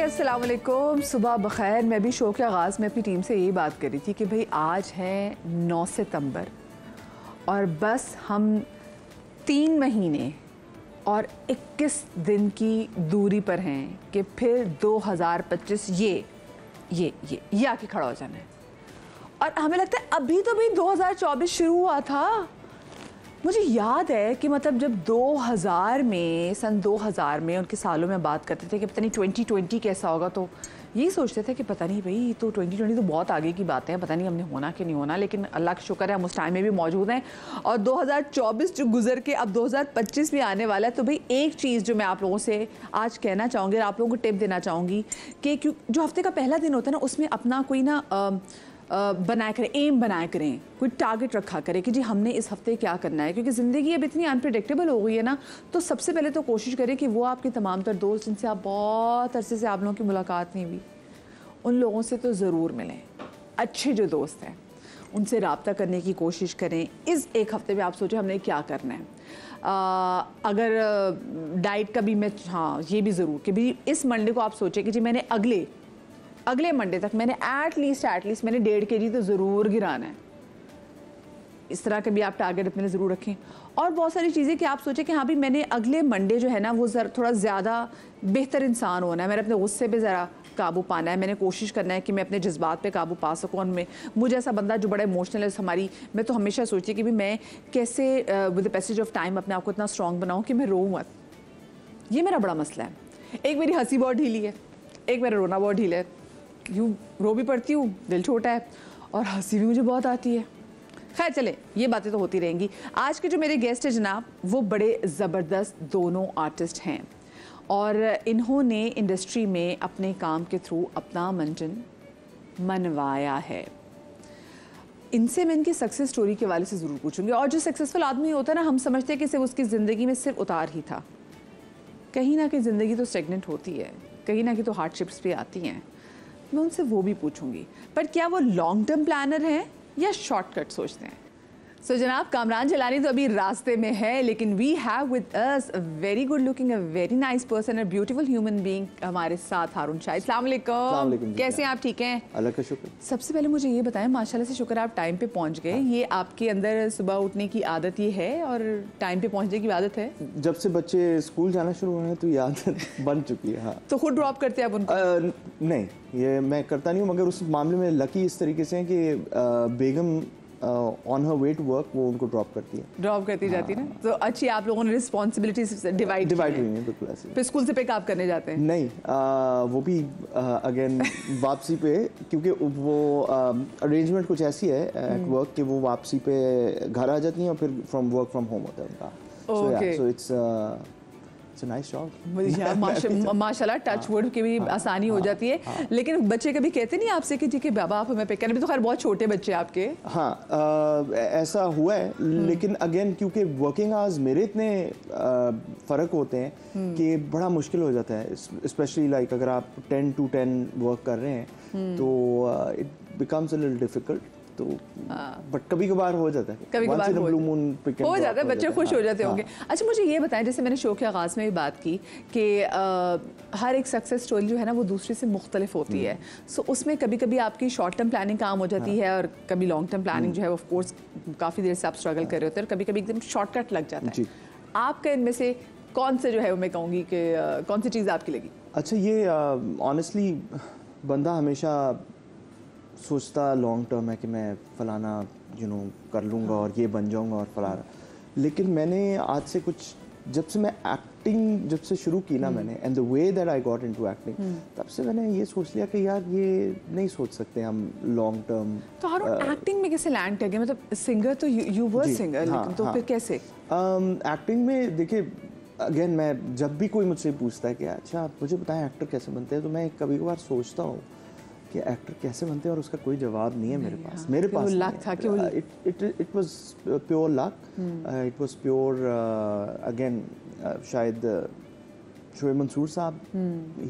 अस्सलाम वालेकुम, सुबह बखैर। मैं भी शो के आगाज़ में अपनी टीम से यही बात कर रही थी कि भाई आज है 9 सितंबर और बस हम 3 महीने और 21 दिन की दूरी पर हैं कि फिर 2025 ये आके खड़ा हो जाना है। और हमें लगता है अभी तो भाई 2024 शुरू हुआ था। मुझे याद है कि मतलब जब 2000 में सन 2000 में उनके सालों में बात करते थे कि पता नहीं 2020 कैसा होगा, तो यही सोचते थे कि पता नहीं भाई तो 2020 तो बहुत आगे की बातें हैं, पता नहीं हमने होना कि नहीं होना। लेकिन अल्लाह का शुक्र है हम उस टाइम में भी मौजूद हैं और 2024 जो गुजर के अब 2025 भी आने वाला है। तो भाई एक चीज़ जो मैं आप लोगों से आज कहना चाहूँगी और आप लोगों को टिप देना चाहूँगी कि जो हफ्ते का पहला दिन होता है ना, उसमें अपना कोई ना बनाया करें, एम बनाया करें, कोई टारगेट रखा करें कि जी हमने इस हफ्ते क्या करना है। क्योंकि ज़िंदगी अब इतनी अनप्रेडिक्टेबल हो गई है ना, तो सबसे पहले तो कोशिश करें कि वो आपके तमाम तर दोस्त जिनसे आप बहुत अरसे से आप लोगों की मुलाकात नहीं हुई, उन लोगों से तो ज़रूर मिलें। अच्छे जो दोस्त हैं उनसे रब्ता करने की कोशिश करें। इस एक हफ्ते में आप सोचें हमने क्या करना है। अगर डाइट का भी मैं ये भी ज़रूर कि भी इस मंडे को आप सोचें कि जी मैंने अगले मंडे तक मैंने एटलीस्ट मैंने 1.5 kg तो ज़रूर गिराना है। इस तरह के भी आप टारगेट अपने लिए ज़रूर रखें। और बहुत सारी चीज़ें कि आप सोचें कि हाँ भी मैंने अगले मंडे जो है ना वो थोड़ा ज़्यादा बेहतर इंसान होना है, मैंने अपने गुस्से पे ज़रा काबू पाना है, मैंने कोशिश करना है कि मैं अपने जज्बात पे काबू पा सकूँ। और मुझे ऐसा बंदा जो बड़ा इमोशनल है मैं तो हमेशा सोचती कि भी मैं कैसे with the passage of time अपने आप को इतना स्ट्रॉन्ग बनाऊँ कि मैं रोऊँ मत। ये मेरा बड़ा मसला है। एक मेरी हंसी बहुत ढीली है, एक मेरा रोना बहुत ढीला है। यूँ रो भी पड़ती हूँ, दिल छोटा है, और हंसी भी मुझे बहुत आती है। खैर चले, ये बातें तो होती रहेंगी। आज के जो मेरे गेस्ट हैं जनाब, वो बड़े ज़बरदस्त दोनों आर्टिस्ट हैं और इन्होंने इंडस्ट्री में अपने काम के थ्रू अपना मंजन मनवाया है। इनसे मैं इनकी सक्सेस स्टोरी के वाले से ज़रूर पूछूंगी। और जो सक्सेसफुल आदमी होता है ना, हम समझते हैं कि सिर्फ उसकी ज़िंदगी में सिर्फ उतार ही था। कहीं ना कहीं ज़िंदगी तो स्टेगनेंट होती है, कहीं ना कहीं तो हार्डशिप्स भी आती हैं। मैं उनसे वो भी पूछूंगी, पर क्या वो लॉन्ग टर्म प्लानर हैं या शॉर्टकट सोचते हैं। सो जनाब, कामरान जलानी तो अभी रास्ते में है, लेकिन we have with us a very good looking, a very nice person, a beautiful human being हमारे साथ, हारून शाहिद। अस्सलाम वालेकुम। कैसे हैं आप? ठीक हैं? अल्लाह का शुक्र। सबसे पहले मुझे ये बताएं, माशाल्लाह से शुक्र आप टाइम पे पहुंच गए। ये आपके अंदर सुबह उठने की आदत ये है और टाइम पे पहुंचने की आदत है? जब से बच्चे स्कूल जाना शुरू हुए हैं तो ये आदत बन चुकी है। हाँ। तो खुद ड्रॉप करते हैं आप उनको? नहीं, ये मैं करता नहीं हूँ, मगर उस मामले में लकी इस तरीके से है कि बेगम on her way to work वो उनको ड्रॉप करती जाती है ना। तो अच्छी आप लोगों ने रिस्पॉन्सिबिलिटीज डिवाइड हुई हैं बिल्कुल ऐसे। फिर स्कूल से पिकअप करने जाते हैं? नहीं, वो भी अगेन वापसी पे, क्योंकि वो अरेंजमेंट कुछ ऐसी है एट वर्क कि वो वापसी पे घर आ जाती हैं और फिर वर्क फ्रॉम होम होता है उनका। So it's nice job. माशाल्लाह, टच वुड की भी आसानी हो जाती है। लेकिन बच्चे कभी कहते नहीं आपसे कि जी कि बाबा आप हमें पिक करें? तो खैर बहुत छोटे बच्चे आपके। हाँ, ऐसा हुआ है, लेकिन अगेन क्योंकि वर्किंग आवर्स मेरे इतने फ़र्क होते हैं कि बड़ा मुश्किल हो जाता है। स्पेशली लाइक अगर आप 10 to 10 वर्क कर रहे हैं तो it becomes a little difficult. तो बट कभी कभार हो जाता है, कभी कभार हो जाता है, बच्चे खुश हो जाते होंगे। अच्छा, मुझे ये बताएं, जैसे मैंने शो के आगाज़ में भी बात की कि हर एक सक्सेस स्टोरी जो है ना वो दूसरे से मुख्तलिफ होती है। सो उसमें कभी कभी आपकी शॉर्ट टर्म प्लानिंग काम हो जाती है और कभी लॉन्ग टर्म प्लानिंग जो है ऑफ कोर्स काफ़ी देर से आप स्ट्रगल कर रहे होते हैं और कभी कभी एकदम शॉर्टकट लग जाता है। आपका इनमें से कौन से जो है मैं कहूँगी कि कौन सी चीज़ आपकी लगी? अच्छा, ये ऑनेस्टली बंदा हमेशा सोचता लॉन्ग टर्म है कि मैं फलाना कर लूँगा और ये बन जाऊँगा और फलाना। लेकिन मैंने आज से जब से मैं एक्टिंग शुरू की ना मैंने, and the way that I got into acting, तब से मैंने ये सोच लिया कि यार ये नहीं सोच सकते हम लॉन्ग टर्म। तो हारून एक्टिंग में कैसे लैंड कर गए? मतलब सिंगर तो यू वर सिंगर, लेकिन तो फिर कैसे एक्टिंग में? देखिए, अगेन मैं जब भी कोई मुझसे पूछता है कि अच्छा आप मुझे बताएं एक्टर कैसे बनते हैं, तो मैं कभी कभार सोचता हूँ कि एक्टर कैसे बनते हैं और उसका कोई जवाब नहीं है मेरे पास। मेरे पास लक था कि it was pure luck, it was pure again शायद शोएब मंसूर साहब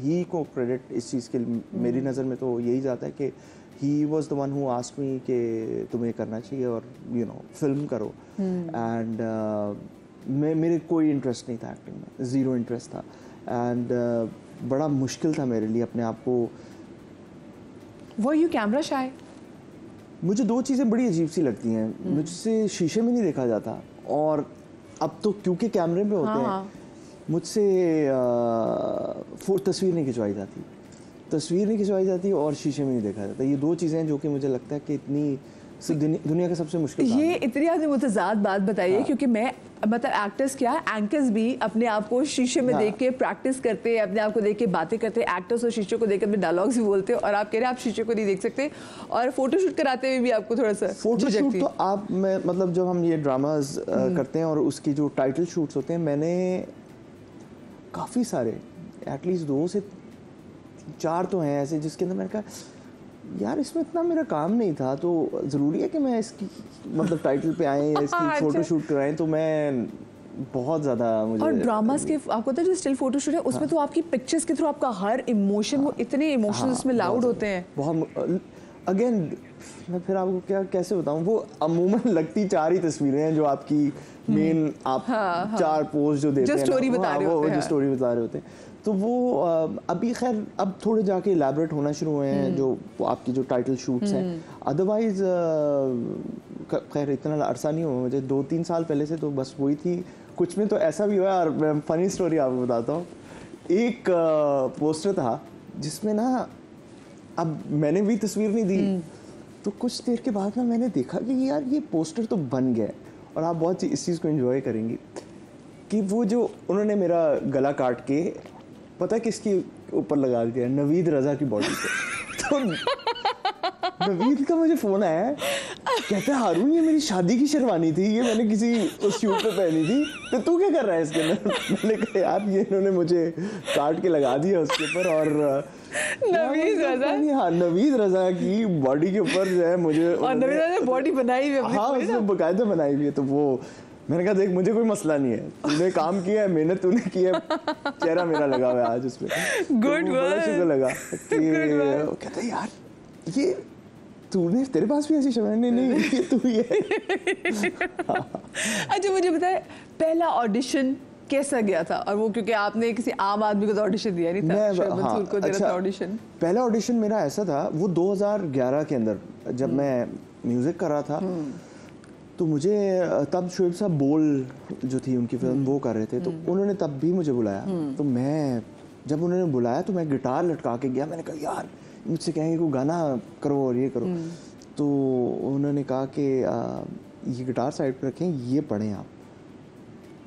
ही को क्रेडिट इस चीज़ के लिए मेरी नज़र में तो यही जाता है कि he was the one who asked me कि तुम्हें करना चाहिए और फिल्म करो। एंड मेरे कोई इंटरेस्ट नहीं था एक्टिंग में, ज़ीरो इंटरेस्ट था। एंड बड़ा मुश्किल था मेरे लिए अपने आप को। वो यू कैमरा शाय? मुझे दो चीज़ें बड़ी अजीब सी लगती हैं, मुझसे शीशे में नहीं देखा जाता, और अब तो क्योंकि कैमरे पे होते हैं मुझसे तस्वीर नहीं खिंचवाई जाती और शीशे में नहीं देखा जाता। ये दो चीज़ें हैं जो कि मुझे लगता है कि इतनी दुनिया का सबसे मुश्किल काम ये है। इतनी आपने मुतज़ाद बात बताई है, क्योंकि मैं मतलब एक्टर्स क्या एंकर्स भी अपने आप को शीशे में देख के प्रैक्टिस करते हैं, अपने आप को देख के बातें करते हैं। एक्टर्स और शीशे को देख के अपने डायलॉग्स भी बोलते हैं, और आप कह रहे हैं आप शीशे को नहीं देख सकते, और फोटोशूट कराते हुए भी आपको थोड़ा सा फोटोशूट तो आप मैं मतलब जब हम ये ड्रामाज करते हैं और उसकी जो टाइटल शूट्स होते हैं, मैंने काफ़ी सारे एटलीस्ट 2 से 4 तो हैं ऐसे जिसके अंदर मैंने कहा यार इसमें इतना मेरा काम नहीं था, तो ज़रूरी है कि मैं इसकी मतलब टाइटल पे आए या इसकी फ़ोटो शूट कराएं, तो मैं बहुत ज़्यादा मुझे। और ड्रामास के आपको पता है जो स्टिल फोटो शूट है उसमें तो आपकी पिक्चर्स के थ्रू आपका हर इमोशन, वो इतने इमोशंस उसमें लाउड होते हैं बहुत। अगेन मैं फिर आपको क्या कैसे बताऊं, वो अमूमन लगती 4 ही तस्वीरें हैं जो आपकी मेन आप 4 पोज जो देते हैं, जो स्टोरी बता रहे होते हैं, तो वो अभी खैर अब थोड़े जाके इलैबोरेट होना शुरू हुए हैं जो आपकी जो टाइटल शूट्स हैं। अदरवाइज खैर इतना अरसा नहीं हुआ मुझे, 2-3 साल पहले से तो बस वही थी। कुछ में तो ऐसा भी हुआ, और मैं फ़नी स्टोरी आपको बताता हूँ। एक पोस्टर था जिसमें ना, अब मैंने भी तस्वीर नहीं दी, तो कुछ देर के बाद ना मैंने देखा कि यार ये पोस्टर तो बन गया, और आप बहुत इस चीज़ को एंजॉय करेंगी कि वो जो उन्होंने मेरा गला काट के पता है किसके ऊपर लगा दिया, नवीद रज़ा की बॉडी पे। तो नवीद का मुझे फ़ोन आया, कहता है हारून ये मेरी शादी की शेरवानी थी, ये मैंने किसी उस शूट पे पहनी थी, तो तू क्या कर रहा है इसके अंदर? मैंने कहा यार ये इन्होंने मुझे काट के लगा दिया उसके ऊपर, और नवीद रज़ा, हाँ नवीद रज़ा की बॉडी के ऊपर जो है मुझे, और नवीद रज़ा ने बॉडी बनाई हुई है, हाँ उसने बाकायदा बनाई हुई है। तो वो मैंने कहा देख मुझे कोई मसला नहीं है, तूने काम किया है, मेहनत तूने की है, चेहरा मेरा लगा हुआ है आज उसमें। गुड तो बड़ा शुक्र लगा कि कहता है यार ये तूने, तेरे पास भी ऐसी शेरवानी? नहीं ये तू ही है। अच्छा मुझे बताए पहला ऑडिशन कैसा गया था? और वो क्योंकि आपने किसी आम आदमी को तो ऑडिशन दिया नहीं था, शोएब मंसूर को दिया था ऑडिशन। पहला ऑडिशन मेरा ऐसा था, वो 2011 के अंदर जब मैं म्यूजिक कर रहा था, तो मुझे तब शोएब साहब बोल जो थी उनकी फिल्म वो कर रहे थे, तो उन्होंने तब भी मुझे बुलाया। तो मैं जब उन्होंने बुलाया तो मैं गिटार लटका के गया। मैंने कहा यार मुझसे कहेंगे कोई गाना करो और ये करो, तो उन्होंने कहा कि ये गिटार साइड पर रखें, ये पढ़ें आप।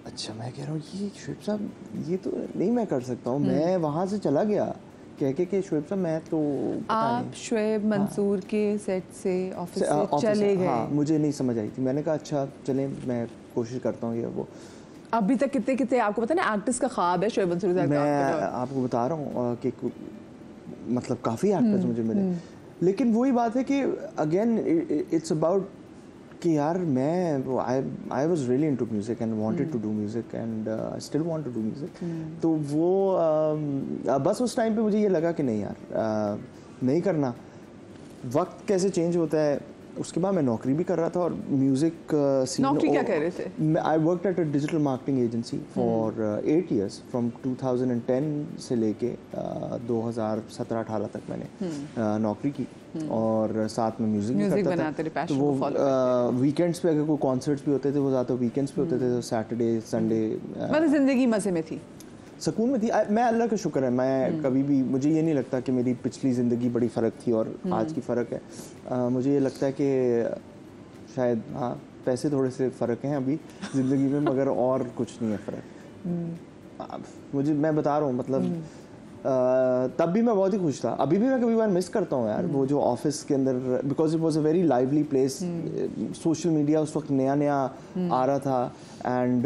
अच्छा मैं कह रहा हूँ ये शोएब साहब ये तो नहीं मैं कर सकता हूँ। मैं वहाँ से चला गया कह के शोएब साहब मैं तो आप शोएब मंसूर के सेट से ऑफिस से चले गए? हाँ मुझे नहीं समझ आई थी। मैंने कहा अच्छा चलें मैं कोशिश करता हूँ ये वो। अभी तक कितने कितने आपको पता ना एक्टर्स का ख्वाब है शोएब मंसूर साहब? मैं आपको बता रहा हूँ कि मतलब काफ़ी एक्टर्स मुझे मिले, लेकिन वही बात है कि अगेन इट्स अबाउट कि यार मैं I was really into music and wanted to do music and I still want to do music. तो वो बस उस टाइम पे मुझे ये लगा कि नहीं यार नहीं करना। वक्त कैसे चेंज होता है, उसके बाद मैं नौकरी भी कर रहा था और म्यूजिक सीन। नौकरी क्या कर रहे थे? I worked at a digital marketing agency for 8 years from 2010 से लेके 2017-18 तक मैंने नौकरी की, और साथ में म्यूजिक भी करता था। तो वो वीकेंड्स पे अगर कोई कॉन्सर्ट्स भी होते थे वो ज़्यादा वीकेंड्स पे होते थे, तो सैटरडे संडे मतलब ज़िंदगी मज़े में थी, सुकून में थी। मैं अल्लाह का शुक्र है, मैं कभी भी मुझे ये नहीं लगता कि मेरी पिछली ज़िंदगी बड़ी फ़र्क थी और आज की फ़र्क है। मुझे ये लगता है कि शायद हाँ पैसे थोड़े से फ़र्क हैं अभी ज़िंदगी में, मगर और कुछ नहीं है फ़र्क। मुझे मैं बता रहा हूँ मतलब तब भी मैं बहुत ही खुश था। अभी भी मैं कभी बार मिस करता हूँ यार वो जो ऑफिस के अंदर, because it was a very lively place. Social media उस वक्त नया नया आ रहा था एंड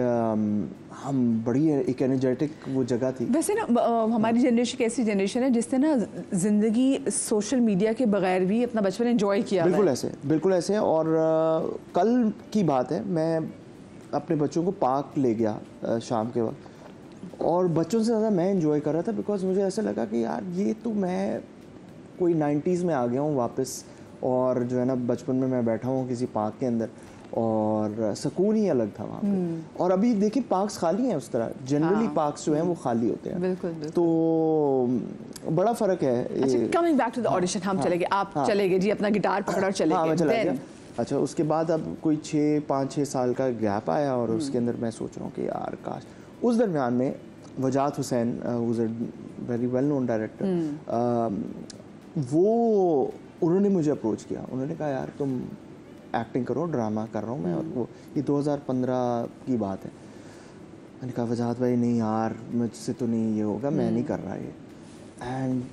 हम बड़ी एक एनर्जेटिक वो जगह थी। वैसे ना हमारी जनरेशन ऐसी जनरेशन है जिसने ना ज़िंदगी सोशल मीडिया के बगैर भी अपना बचपन एंजॉय किया। बिल्कुल ऐसे। और कल की बात है, मैं अपने बच्चों को पार्क ले गया शाम के वक्त, और बच्चों से ज़्यादा मैं एंजॉय कर रहा था, बिकॉज मुझे ऐसा लगा कि यार ये तो मैं कोई 90s में आ गया हूँ वापस, और जो है ना बचपन में मैं बैठा हूँ किसी पार्क के अंदर और सुकून ही अलग था वहाँ पे। और अभी देखिए पार्क्स खाली हैं उस तरह, जनरली पार्क्स जो हैं वो खाली होते हैं। बिल्कुल, बिल्कुल। तो बड़ा फ़र्क है। अच्छा, coming back to the audition, हम चले गए, आप चले गए जी, अपना गिटार पकड़ा और चले गए। मैं चला गया। अच्छा, उसके बाद अब कोई 5-6 साल का गैप आया और उसके अंदर मैं सोच रहा हूँ कि यार काश, उस दरमियान में वजात Hussain was a very well known director, वो उन्होंने मुझे अप्रोच किया। उन्होंने कहा यार तुम एक्टिंग करो, ड्रामा कर रहा हूँ मैं, और वो ये 2015 की बात है। मैंने कहा वजात भाई नहीं यार, मुझसे तो नहीं ये होगा, मैं नहीं कर रहा ये। एंड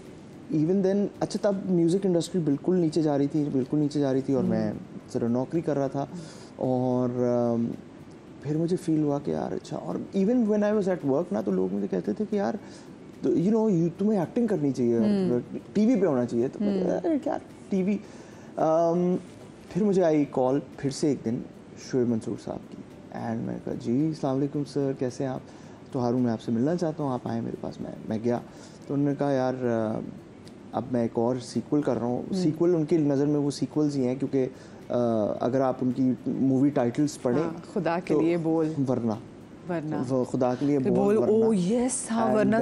इवन देन, अच्छा तब म्यूज़िक इंडस्ट्री बिल्कुल नीचे जा रही थी और मैं ज़रा नौकरी कर रहा था। और फिर मुझे फील हुआ कि यार अच्छा, और even when I was at work ना, तो लोग मुझे कहते थे कि यार यू नो तुम्हें एक्टिंग करनी चाहिए, टीवी पे होना चाहिए। तो अरे क्या टीवी। फिर मुझे आई कॉल फिर से एक दिन शोएब मंसूर साहब की, एंड मैंने कहा जी अस्सलाम वालेकुम सर, कैसे हैं आप? तो हारून मैं आपसे मिलना चाहता हूँ, आप आए मेरे पास। मैं गया तो उन्होंने कहा यार अब मैं एक और सीक्वल कर रहा हूँ। सीक्वल उनकी नज़र में वो सीक्वल्स ही हैं, क्योंकि अगर आप उनकी मूवी टाइटल्स पढ़ें, खुदा के लिए बोल, वरना वो खुदा के लिए बोल, वरना, ओह यस, हाँ वरना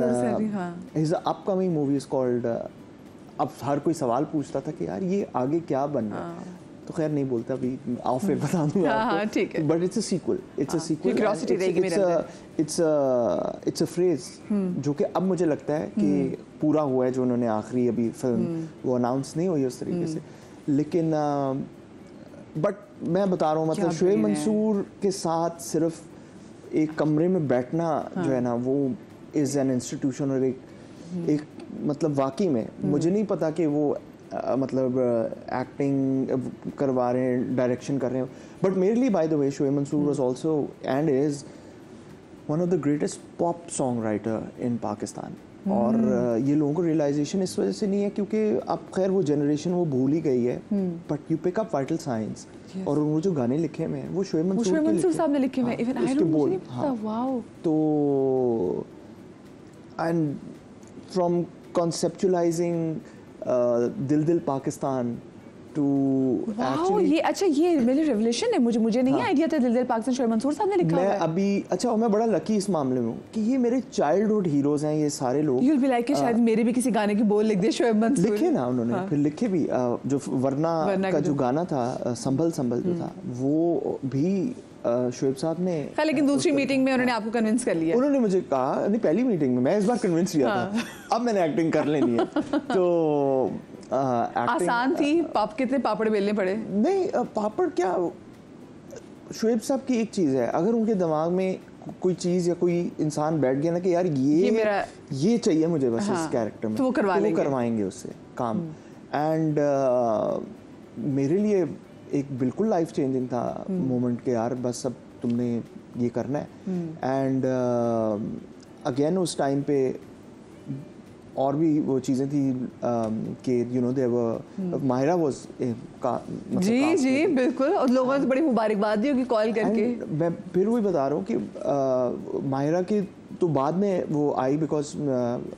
his upcoming movie is called. अब हर कोई सवाल पूछता था कि यार ये आगे क्या बनना है, तो खैर नहीं बोलता, अभी ऑफ एयर बता दूंगा आपको, ठीक है। But it's a sequel, curiosity रहेगी मेरे अंदर। इट्स अ फ्रेज जो कि अब मुझे लगता है कि पूरा हुआ है, जो उन्होंने आखिरी अभी फिल्म वो अनाउंस नहीं हुई उस तरीके से, लेकिन बट मैं बता रहा हूँ, मतलब शोएब मंसूर के साथ सिर्फ एक कमरे में बैठना जो है ना, वो इज़ एन इंस्टीट्यूशन। और एक मतलब वाकई में मुझे नहीं पता कि वो मतलब एक्टिंग करवा रहे हैं, डायरेक्शन कर रहे हैं, बट मेरे लिए by the way Shoaib Mansoor was also and is one of the greatest pop song writer in Pakistan. और ये लोगों को रियलाइजेशन इस वजह से नहीं है क्योंकि अब खैर वो जनरेशन वो भूल ही गई है, but you pick up vital science. और वो जो गाने लिखे हुए हैं वो शोएब मंसूर साहब ने लिखे हुए हैं, even I don't know, wow. तो एंड फ्रॉम कॉन्सेप्चुअलाइजिंग दिल दिल पाकिस्तान टू एक्चुअली, ये अच्छा, ये मेरे रेवलेशन है, मुझे नहीं आइडिया था दिल दिल पाकिस्तान शोएब मंसूर साहब ने लिखा हुआ है। मैं अभी अच्छा, मैं बड़ा लकी इस मामले में हूँ कि ये मेरे चाइल्डहुड हीरोज हैं ये सारे लोग। You'll be like कि शायद मेरे भी किसी गाने की बोल लिख दे शोएब मंसूर, लिखे ना उन्होंने। फिर लिखे भी जो वरना का जो गाना था, संभल जो था, वो भी शोएब साहब ने। लेकिन दूसरी मीटिंग में उन्होंने आपको कन्विंस कर लिया। उन्होंने मुझे कहा, नहीं पहली मीटिंग में मैं इस बार कन्विंस किया था, अब मैंने एक्टिंग कर लेनी है। तो आसान थी, कितने पापड़ बेलने पड़े? नहीं, पापड़ क्या, शोएब साहब की एक चीज़ है, अगर उनके दिमाग में कोई चीज़ या कोई इंसान बैठ गया ना कि यार ये चाहिए मुझे बस इस कैरेक्टर में, तो वो करवाएंगे उससे काम। एंड मेरे लिए एक बिल्कुल लाइफ चेंजिंग था मोमेंट के यार बस अब तुमने ये करना है। एंड अगेन उस टाइम पे और भी वो चीज़ें थी कि you know there Mahira was जी बिल्कुल, और लोगों ने बड़ी मुबारकबाद दी होगी कॉल करके। मैं फिर वही बता रहा हूँ कि माहिरा की तो बाद में वो आई because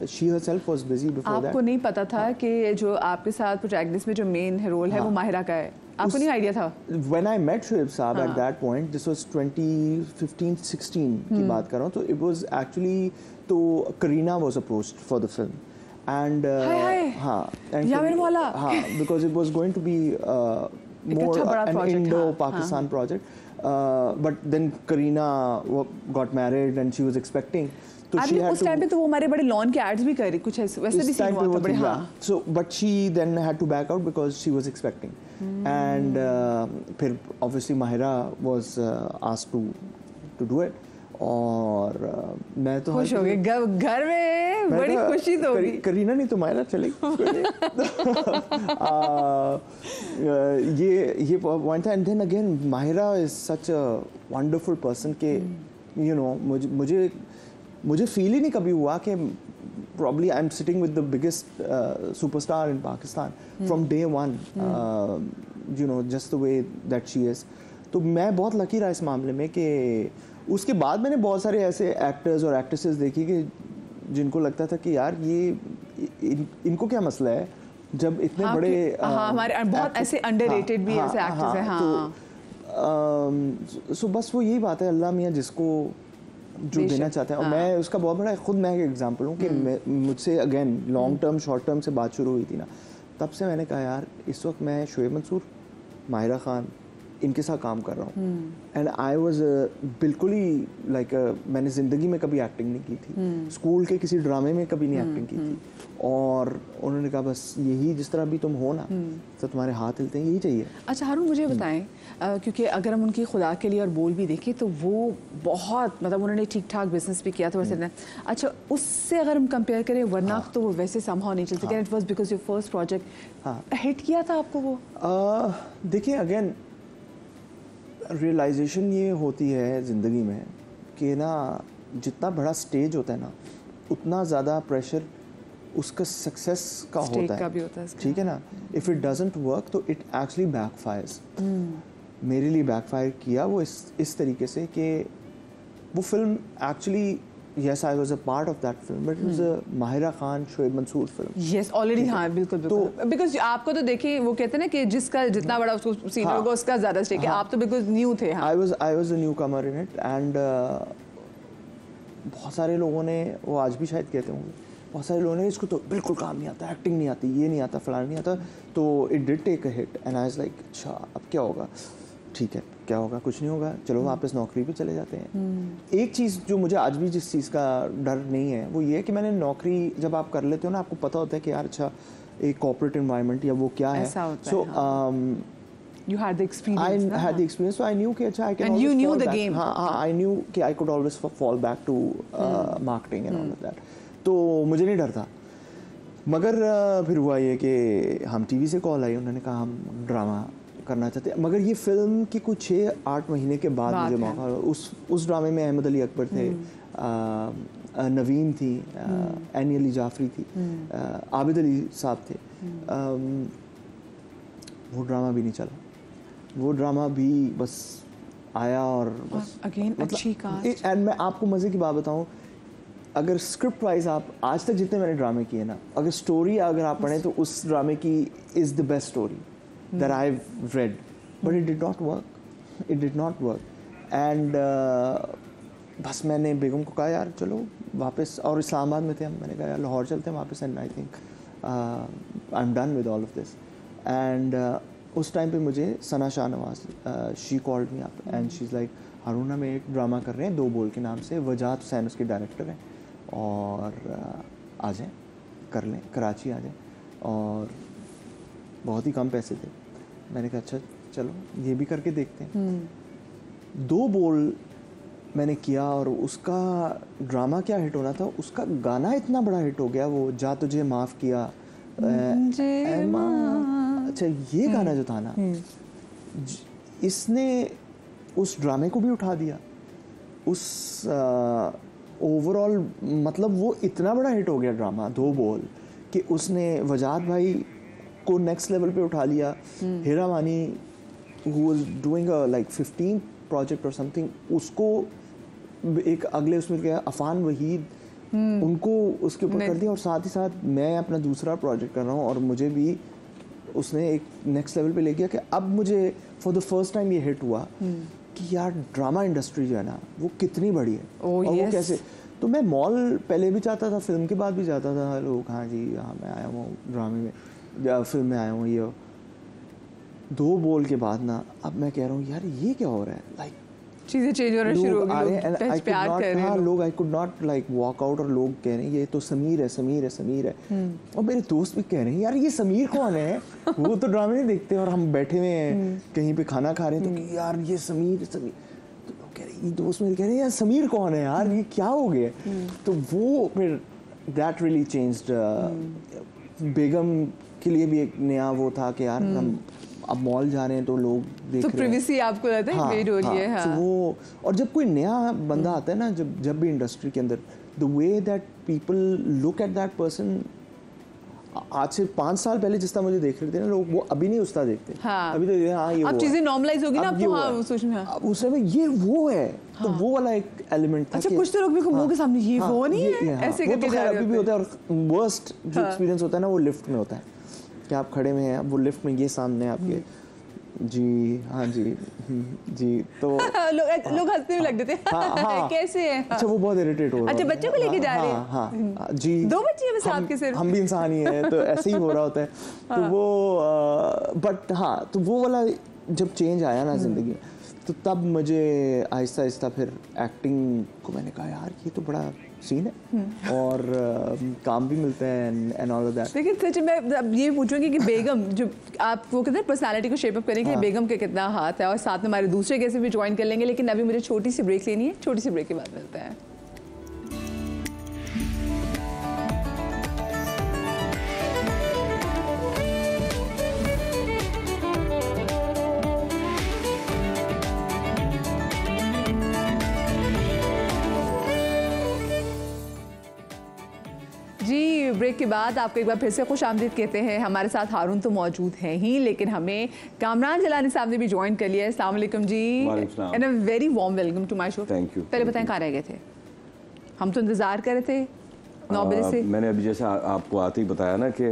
she herself was busy before that. आपको नहीं पता था कि जो आपके साथ प्रोटैगनिस्ट में जो मेन रोल है वो माहिरा का है? आपको नहीं आइडिया था? When I met शोएब साहब at that point, this was 2015-16 की बात कर रहा हूँ, तो it was actually तो Kareena was approached for the film and हाँ, because it was going to be more an Indo-Pakistan project, but then Kareena got married and she was expecting. उस time पे तो वो हमारे बड़े लॉन के एड्स भी कर रही, कुछ वैसे भी सीन हुआ था बड़े। हाँ, so but she then had to back out because she was expecting and फिर obviously Mahira was asked to do it और मैं तो खुश हो गए, घर में बड़ी खुशी तो होगी। करीना नहीं तो माहिरा चलेगी। ये पॉइंट था। And then again Mahira is such a wonderful person के यू नो मुझे फील ही नहीं कभी हुआ कि probably I'm sitting with the biggest superstar in Pakistan from day one, you know, just the way that she is. तो मैं बहुत लकी रहा इस मामले में कि उसके बाद मैंने बहुत सारे ऐसे एक्टर्स और एक्ट्रेसेस देखी कि जिनको लगता था कि यार ये इनको क्या मसला है, जब इतने बड़े हमारे बहुत ऐसे अंडररेटेड भी ऐसे एक्टर्स हैं। हाँ, सो बस वो यही बात है, अल्लाह मियाँ जिसको जो देना चाहते हैं। और मैं उसका बहुत बड़ा खुद मैं एक एग्जांपल हूँ कि मुझसे again long term short term से बात शुरू हुई थी ना, तब से मैंने कहा यार इस वक्त मैं शोएब मंसूर, माहिरा खान, इनके साथ काम कर रहा हूँ। एंड आई वॉज बिल्कुल ही लाइक मैंने ज़िंदगी में कभी एक्टिंग नहीं की थी, स्कूल के किसी ड्रामे में कभी नहीं एक्टिंग की थी। और उन्होंने कहा बस यही जिस तरह भी तुम हो ना, तो तुम्हारे हाथ हिलते हैं, यही चाहिए। अच्छा हारून, मुझे बताएं क्योंकि अगर हम उनकी खुदा के लिए और बोल भी देखें तो वो बहुत मतलब उन्होंने ठीक ठाक बिजनेस भी किया था वैसे। अच्छा उससे अगर हम कंपेयर करें वरना तो वो वैसे समहाउ नहीं चल सके। It was because your first project hit किया था आपको वो? देखिए अगेन रियलाइजेशन ये होती है ज़िंदगी में कि ना जितना बड़ा स्टेज होता है ना, उतना ज़्यादा प्रेशर उसका सक्सेस का होता है, ठीक है ना। इफ़ इट डजंट वर्क तो इट एक्चुअली बैकफायर्स। मेरे लिए बैकफायर किया वो इस तरीके से कि वो film actually yes I was a part of that film but it was a Mahira Khan Shoaib Mansoor film. yes already हाँ बिल्कुल बिल्कुल। because आपको तो देखिए वो कहते हैं ना कि जिसका जितना बड़ा उसको सीन होगा उसका ज़्यादा स्टेक है। आप तो बिल्कुल न्यू थे। I was a newcomer in it and बहुत सारे लोगों ने, वो आज भी शायद कहते होंगे, बहुत सारे लोगों ने इसको तो बिल्कुल काम नहीं आता, एक्टिंग नहीं आती, ये नहीं आता, फलाना नहीं आता। तो it did take a hit and I was like अच्छा अब क्या होगा, ठीक है क्या होगा, कुछ नहीं होगा, चलो वापस नौकरी पे चले जाते हैं। एक चीज़ जो मुझे आज भी जिस चीज़ का डर नहीं है वो ये है कि मैंने नौकरी जब आप कर लेते हो ना, आपको पता होता है कि यार अच्छा एक कॉर्पोरेट एनवायरनमेंट या वो क्या है। सो you had the experience. I had the experience, so I knew कि अच्छा I can. And you knew the game. हाँ, I knew कि I could always fall back to marketing and all of that. तो मुझे नहीं डर था। मगर फिर हुआ ये कि हम टीवी से कॉल आई, उन्होंने कहा हम ड्रामा करना चाहते हैं। मगर ये फिल्म के कुछ 6-8 महीने के बाद मुझे मौका, उस ड्रामे में अहमद अली अकबर थे, नवीन थी, एनी अली जाफरी थी, आबिद अली साहब थे। वो ड्रामा भी नहीं चला, वो ड्रामा भी बस आया और बस अगेन अच्छी कास्ट। एंड मैं आपको मज़े की बात बताऊं, अगर स्क्रिप्ट वाइज आप आज तक जितने मैंने ड्रामे किए ना, अगर स्टोरी अगर आप पढ़ें तो उस ड्रामे की is the best story that I've read, but it did not work. And बस मैंने बेगम को कहा यार चलो वापस, और इस्लामाबाद में थे हम, मैंने कहा यार लाहौर चलते हैं वापस, and I think I am done with all of this. And उस टाइम पे मुझे Sana Shah Nawaz she called me up and she is like हारूना में एक ड्रामा कर रहे हैं दो बोल के नाम से, वजाहत हुसैन उसके डायरेक्टर हैं, और आ जाएँ कर लें, कराची आ जाएँ, और बहुत ही कम पैसे थे। मैंने कहा अच्छा चलो ये भी करके देखते हैं। दो बोल मैंने किया और उसका ड्रामा क्या हिट होना था, उसका गाना इतना बड़ा हिट हो गया, वो जा तुझे माफ़ किया, अच्छा ये गाना जो था ना, इसने उस ड्रामे को भी उठा दिया। उस ओवरऑल मतलब वो इतना बड़ा हिट हो गया ड्रामा दो बोल कि उसने वजाहत भाई को नेक्स्ट लेवल पे उठा लिया। हीरा मानी who was doing a like 15 project or something, उसको एक अगले उसमें क्या अफान वहीद उनको उसके ऊपर कर दिया, और साथ ही साथ मैं अपना दूसरा प्रोजेक्ट कर रहा हूँ और मुझे भी उसने एक नेक्स्ट लेवल पे ले गया कि अब मुझे फॉर द फर्स्ट टाइम ये हिट हुआ कि यार ड्रामा इंडस्ट्री जो है ना वो कितनी बड़ी है। और वो कैसे, तो मैं मॉल पहले भी जाता था, फिल्म के बाद भी जाता था, लोग हाँ जी हाँ मैं आया हूँ ड्रामे में, फिल्म में आया हूँ, ये दो बोल के बाद ना अब मैं कह रहा हूँ यार ये क्या हो रहा है, लाइक चीज़ें चेंज होना शुरू हो गई, प्यार कर रहे हैं लोग। I could not like walk out, और लोग कह रहे हैं ये तो समीर है, समीर है, समीर है। और मेरे दोस्त भी कह रहे हैं यार ये समीर कौन है, वो तो ड्रामे नहीं देखते, और हम बैठे हुए हैं कहीं पे खाना खा रहे हैं तो यार ये समीर समीर, तो लोग कह रहे हैं, दोस्त मेरे कह रहे हैं यार समीर कौन है यार, ये क्या हो गया। तो वो फिर दैट रियली चेंज्ड। बेगम के लिए भी एक नया वो था कि यार हम अब मॉल जा रहे हैं तो लोग देख रहे हैं, तो प्रिवेसी आपको लगता है वेट हो रही है। हाँ। तो वो, और जब कोई नया बंदा आता है ना, जब भी इंडस्ट्री के अंदर, the way that people look at that person, आज से 5 साल पहले जिस तरह मुझे देख रहे थे ना लोग, वो अभी नहीं उस तरह देखते। हाँ। अभी तो हाँ ये अब चीजें नॉर्मलाइज होगी ना, आपको हाँ सोच में उस समय ये वो है। तो वो वाला एक एलिमेंट था। अच्छा कुछ तो लोग भी मुंह के सामने ये वो नहीं है ऐसे करके जा रहे अभी भी होता है। और वर्स्ट जो एक्सपीरियंस होता है ना वो लिफ्ट में होता है कि आप खड़े में हैं, वो लिफ्ट में ये सामने आपके जी हाँ जी जी तो लोग हंसने भी लग जाते हैं। हाँ कैसे है? अच्छा वो बहुत इरिटेट हो रहा अच्छा बच्चों को लेके जा रहे हैं? हाँ जी 2 बच्चे हैं बस आपके सिर्फ? हम भी इंसान ही हैं तो ऐसे ही हो रहा होता है तो वो बट हाँ तो वो वाला जब चेंज आया ना ज़िंदगी में तो तब मुझे आहिस्ता आहिस्ता फिर एक्टिंग को मैंने कहा यार ये तो बड़ा सीन है और काम भी मिलता है एंड ऑल ऑफ दैट। लेकिन सच में अब ये पूछूंगी कि बेगम जो आप वो कहते हैं पर्सनालिटी को शेप अप करने के लिए बेगम के कितना हाथ है, और साथ में हमारे दूसरे गेस्ट भी ज्वाइन कर लेंगे, लेकिन अभी मुझे छोटी सी ब्रेक लेनी है, छोटी सी ब्रेक के बाद मिलते हैं। जी ब्रेक के बाद आपको एक बार फिर से खुश आमदीद कहते हैं। हमारे साथ हारून तो मौजूद हैं ही, लेकिन हमें कामरान जिलानी साहब ने भी ज्वाइन कर लिया है। अस्सलाम वालेकुम जी and a very warm welcome to my show. Thank you. पहले बताएं कहाँ रह गए थे? हम तो इंतजार कर रहे थे 9 बजे से। मैंने अभी जैसे आपको आते ही बताया ना कि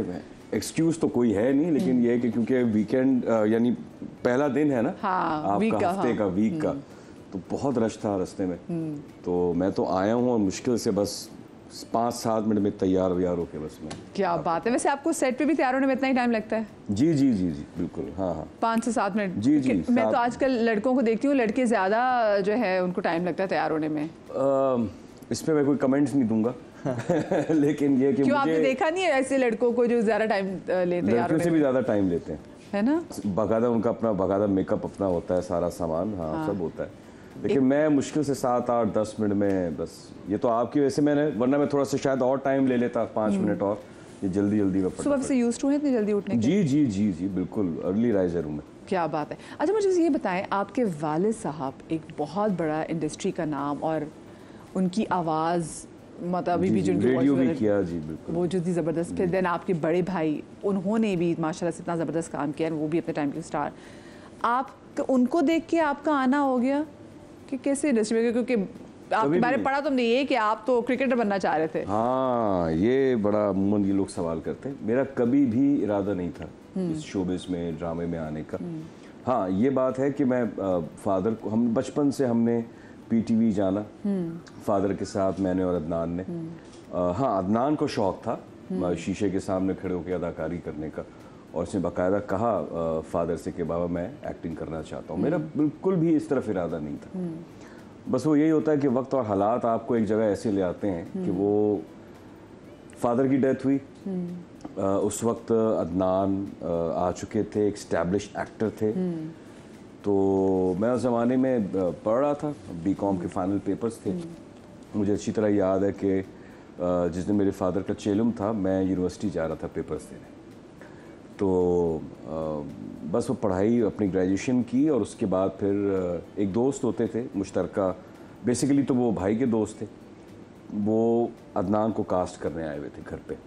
एक्सक्यूज तो कोई है नहीं, लेकिन ये है कि क्योंकि वीकेंड यानी पहला दिन है ना आपका हफ्ते का वीक का, तो बहुत रश था रास्ते में। तो मैं तो आया हूँ और मुश्किल से बस 5-7 मिनट में तैयार होके बस में। क्या बात है। वैसे आपको सेट पे भी तैयार होने में इतना ही टाइम लगता है? जी जी जी जी बिल्कुल। हाँ 5 से 7 मिनट। जी जी। मैं तो आजकल लड़कों को देखती हूँ, लड़के ज्यादा जो है उनको टाइम लगता है तैयार होने में। इसमें मैं कोई कमेंट्स नहीं दूंगा लेकिन ये कि क्यों आपने देखा नहीं है ऐसे लड़कों को जो ज्यादा टाइम लेते हैं? लड़कियों से भी ज्यादा टाइम लेते हैं, है ना? बाकायदा उनका अपना बाकायदा मेकअप अपना होता है, सारा सामान हाँ सब होता है। लेकिन मैं मुश्किल से 7-8-10 मिनट में बस, ये तो आपकी वजह से मैंने, वरना मैं थोड़ा सा शायद और टाइम ले लेता 5 मिनट और, ये जल्दी में सुबह से यूज्ड टू है इतनी जल्दी उठने के? जी जी जी जी बिल्कुल, अर्ली राइजर हूँ मैं। क्या बात है। अच्छा मुझे ये बताएं, आपके वालिद साहब एक बहुत बड़ा इंडस्ट्री का नाम, और उनकी आवाज़ मतलब अभी भी जो रेडियो भी किया जी बिल्कुल, वो जो थी ज़बरदस्त। फिर देन आपके बड़े भाई, उन्होंने भी माशाल्लाह से इतना ज़बरदस्त काम किया, वो भी अपने टाइम के स्टार। आप उनको देख के आपका आना हो गया कि कैसे इंडस्ट्री में? क्योंकि आपके बारे में पढ़ा तो हमने ये कि आप तो क्रिकेटर बनना चाह रहे थे। हाँ ये बड़ा अमूमन ये लोग सवाल करते हैं, मेरा कभी भी इरादा नहीं था इस शोबिस में, ड्रामे में आने का। हाँ ये बात है कि मैं फादर को, हम बचपन से हमने पीटीवी जाना फादर के साथ, मैंने और अदनान ने। हाँ अदनान को शौक था शीशे के सामने खड़े होकर अदाकारी करने का, और उसने बाकायदा कहा फादर से कि बाबा मैं एक्टिंग करना चाहता हूँ। मेरा बिल्कुल भी इस तरफ इरादा नहीं था, बस वो यही होता है कि वक्त और हालात आपको एक जगह ऐसे ले आते हैं कि वो फादर की डेथ हुई। उस वक्त अदनान आ चुके थे, एक एस्टैब्लिश्ड एक्टर थे। तो मैं उस ज़माने में पढ़ रहा था, बीकॉम के फाइनल पेपर्स थे। मुझे अच्छी तरह याद है कि जिस दिन मेरे फादर का चेलम था, मैं यूनिवर्सिटी जा रहा था पेपर्स देने। तो बस वो पढ़ाई अपनी ग्रेजुएशन की, और उसके बाद फिर एक दोस्त होते थे मुश्तरका, बेसिकली तो वो भाई के दोस्त थे, वो अदनान को कास्ट करने आए हुए थे घर पे।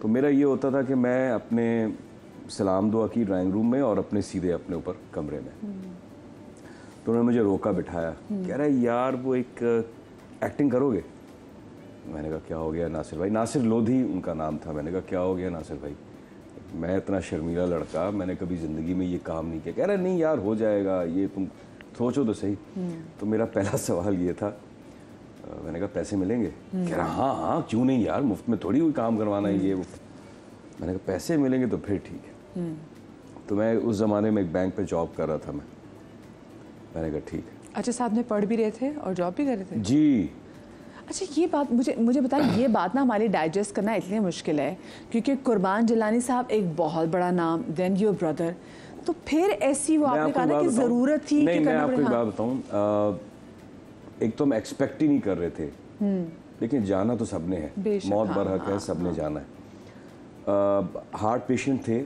तो मेरा ये होता था कि मैं अपने सलाम दुआ की ड्राइंग रूम में और अपने सीधे अपने ऊपर कमरे में। तो उन्होंने मुझे रोका बिठाया, कह रहा है यार वो एक एक्टिंग करोगे? मैंने कहा क्या हो गया नासिर भाई? नासिर लोधी उनका नाम था। मैंने कहा क्या हो गया नासिर भाई? मैं इतना शर्मीला लड़का, मैंने कभी ज़िंदगी में ये काम नहीं किया। कह रहा नहीं यार हो जाएगा, ये तुम सोचो तो सही। तो मेरा पहला सवाल ये था, मैंने कहा पैसे मिलेंगे? कह रहा हाँ हाँ क्यों नहीं यार, मुफ्त में थोड़ी कोई काम करवाना है ये वो। मैंने कहा पैसे मिलेंगे तो फिर ठीक है। तो मैं उस ज़माने में एक बैंक पे जॉब कर रहा था मैंने कहा ठीक है। अच्छा साहब ने पढ़ भी रहे थे और जॉब भी कर रहे थे? जी। अच्छा ये बात मुझे बताएं, ये बात ना हमारे डाइजेस्ट करना इतनी मुश्किल है क्योंकि कुर्बान जिलानी साहब एक बहुत बड़ा नाम, देन योर ब्रदर, तो फिर ऐसी वो आपने कहा ना कि ज़रूरत थी। नहीं मैं आपको एक बात बताऊं, एक तो हम एक्सपेक्ट ही नहीं कर रहे थे, लेकिन जाना तो सबने है, मौत बरहक है, सबने जाना है। हार्ट पेशेंट थे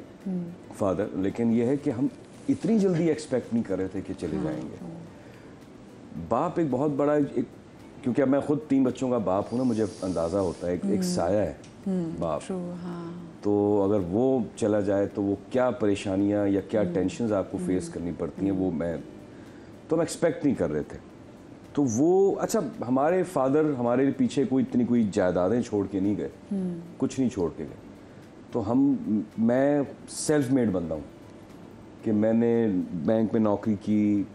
फादर, लेकिन यह है कि हम इतनी जल्दी एक्सपेक्ट नहीं कर रहे थे कि चले जाएंगे। बाप एक बहुत बड़ा, एक क्योंकि अब मैं खुद 3 बच्चों का बाप हूँ ना, मुझे अंदाज़ा होता है एक साया है बाप। तो अगर वो चला जाए तो वो क्या परेशानियाँ या क्या टेंशन्स आपको फेस करनी पड़ती हैं, वो हम एक्सपेक्ट नहीं कर रहे थे। तो वो अच्छा, हमारे फादर हमारे पीछे कोई जायदादें छोड़ के नहीं गए, कुछ नहीं छोड़ के गए। तो मैं सेल्फ मेड बंदा हूँ, कि मैंने बैंक में नौकरी की,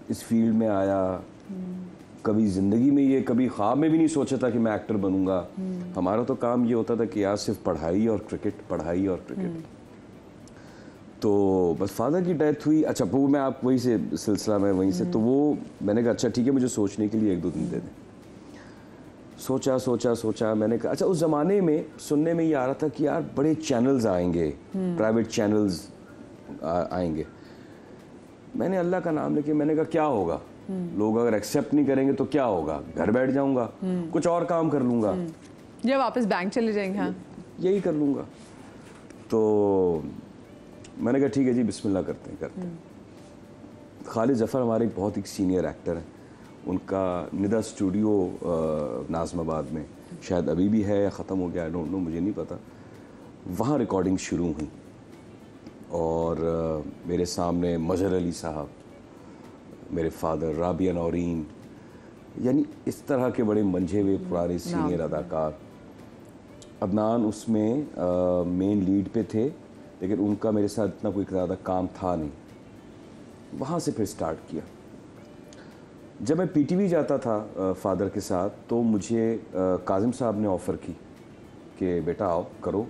इस फील्ड में आया, कभी ज़िंदगी में ये कभी ख्वाब में भी नहीं सोचा था कि मैं एक्टर बनूंगा। हमारा तो काम ये होता था कि यार सिर्फ पढ़ाई और क्रिकेट, पढ़ाई और क्रिकेट। तो बस फादर की डेथ हुई। अच्छा, वो मैं आप वहीं से सिलसिला में वहीं से, तो वो मैंने कहा अच्छा ठीक है, मुझे सोचने के लिए 1-2 दिन दे दें। सोचा मैंने कहा अच्छा, उस ज़माने में सुनने में ये आ रहा था कि यार बड़े चैनल्स आएंगे, प्राइवेट चैनल्स आएंगे। मैंने अल्लाह का नाम लेके मैंने कहा क्या होगा, लोग अगर एक्सेप्ट नहीं करेंगे तो क्या होगा, घर बैठ जाऊंगा, कुछ और काम कर लूंगा, या वापस बैंक चले जाएंगे। हाँ, यही कर लूंगा। तो मैंने कहा ठीक है जी, बिस्मिल्लाह करते हैं। खालिद ज़फ़र हमारे बहुत एक सीनियर एक्टर हैं, उनका निदा स्टूडियो नाज़माबाद में शायद अभी भी है या ख़त्म हो गया, आई डोंट नो, मुझे नहीं पता। वहाँ रिकॉर्डिंग शुरू हुई और मेरे सामने मज़हर अली साहब, मेरे फादर, राबिया नौरीन, यानी इस तरह के बड़े मंझे हुए पुराने सीनियर अदाकार। अदनान उसमें मेन लीड पे थे, लेकिन उनका मेरे साथ इतना कोई ज़्यादा काम था नहीं। वहाँ से फिर स्टार्ट किया। जब मैं पीटीवी जाता था फादर के साथ, तो मुझे काजिम साहब ने ऑफ़र की कि बेटा आओ करो।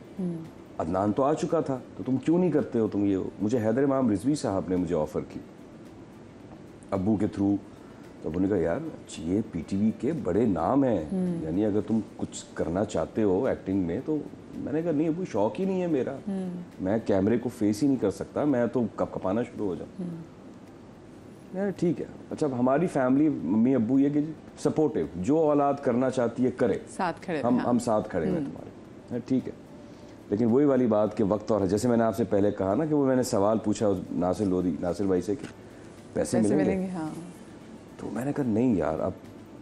अदनान तो आ चुका था, तो तुम क्यों नहीं करते हो तुम ये। मुझे हैदर इमाम रिजवी साहब ने मुझे ऑफ़र की अब्बू के थ्रू। तो उन्होंने कहा यार ये पीटीवी के बड़े नाम हैं, यानी अगर तुम कुछ करना चाहते हो एक्टिंग में। तो मैंने कहा नहीं अब्बू, शौक ही नहीं है मेरा, मैं कैमरे को फेस ही नहीं कर सकता, मैं तो कपाना शुरू हो जाऊँ। यार ठीक है। अच्छा, हमारी फैमिली, मम्मी अब्बू ये कि सपोर्टिव, जो औलाद करना चाहती है करे, साथ खड़े, हम साथ खड़े हैं तुम्हारे। ठीक है। लेकिन वही वाली बात कि वक्त, और जैसे मैंने आपसे पहले कहा ना कि वो मैंने सवाल पूछा नासिर लोधी, नासिर भाई से कि पैसे मिलेंगे। हाँ। तो मैंने कहा नहीं यार,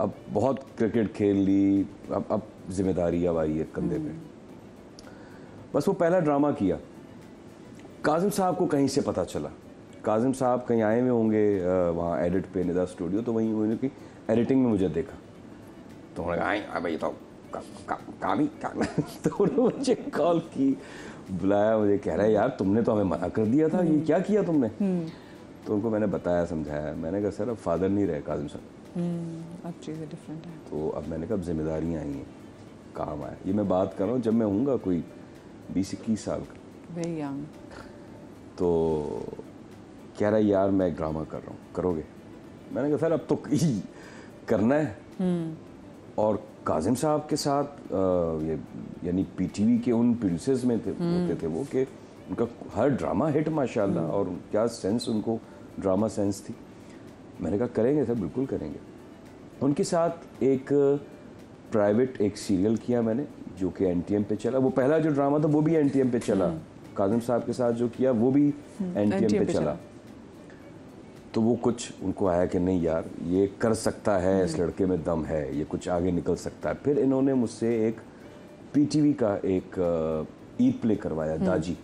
अब बहुत क्रिकेट खेल ली, अब जिम्मेदारी अब आई है कंधे पे। बस वो पहला ड्रामा किया। काजिम साहब को कहीं से पता चला, काजिम साहब कहीं आए हुए होंगे वहाँ एडिट पे निदा स्टूडियो, तो वहीं उन्होंने की एडिटिंग में मुझे देखा। तो उन्होंने कहा भाई तो काम ही काम। तो उन्होंने मुझे कॉल की, बुलाया, मुझे कह रहा है यार तुमने तो हमें मना कर दिया था, ये क्या किया तुमने। तो उनको मैंने बताया, समझाया। मैंने कहा सर अब फादर नहीं रहे काजिम साहब, अब चीज़ें डिफरेंट है। तो अब मैंने कहा अब जिम्मेदारियाँ आई हैं, काम आया। ये मैं बात कर रहा हूँ जब मैं हूँगा कोई 20-21 साल का, वेरी यंग। तो कह रहा है यार मैं एक ड्रामा कर रहा हूँ, करोगे। मैंने कहा सर अब तो करना है। और काजिम साहब के साथ ये यानी पीटीवी के उन प्रोड्यूसर्स में होते थे वो, कि उनका हर ड्रामा हिट माशाल्लाह, और क्या सेंस, उनको ड्रामा सेंस थी। मैंने कहा करेंगे सर, बिल्कुल करेंगे। उनके साथ एक प्राइवेट एक सीरियल किया मैंने, जो कि एनटीएम पे चला। वो पहला जो ड्रामा था वो भी एनटीएम पे चला। काजिम साहब के साथ जो किया वो भी एनटीएम पे चला। तो वो कुछ उनको आया कि नहीं यार ये कर सकता है, इस लड़के में दम है, ये कुछ आगे निकल सकता है। फिर इन्होंने मुझसे एक पीटीवी का एक ईद प्ले करवाया, दाजी,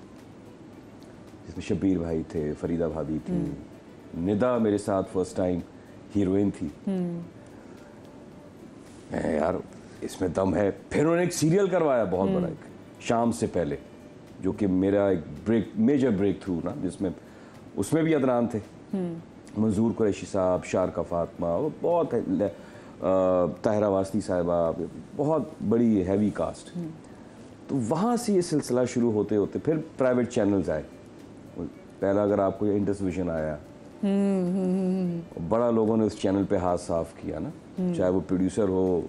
जिसमें शब्बीर भाई थे, फरीदा भाभी थी, निदा मेरे साथ फर्स्ट टाइम हीरोइन थी। यार इसमें दम है। फिर उन्होंने एक सीरियल करवाया बहुत बड़ा, एक शाम से पहले, जो कि मेरा एक मेजर ब्रेक थ्रू ना, जिसमें उसमें भी अदनान थे, मंजूर कुरैशी साहब, शारका फातिमा, बहुत ताहिरा वास्ती साहिबा, बहुत बड़ी हैवी कास्ट। तो वहाँ से ये सिलसिला शुरू होते होते फिर प्राइवेट चैनल्स आए। पहला अगर आपको इंडस विजन आया, बड़ा लोगों ने उस चैनल पे हाथ साफ किया ना, चाहे वो प्रोड्यूसर हो,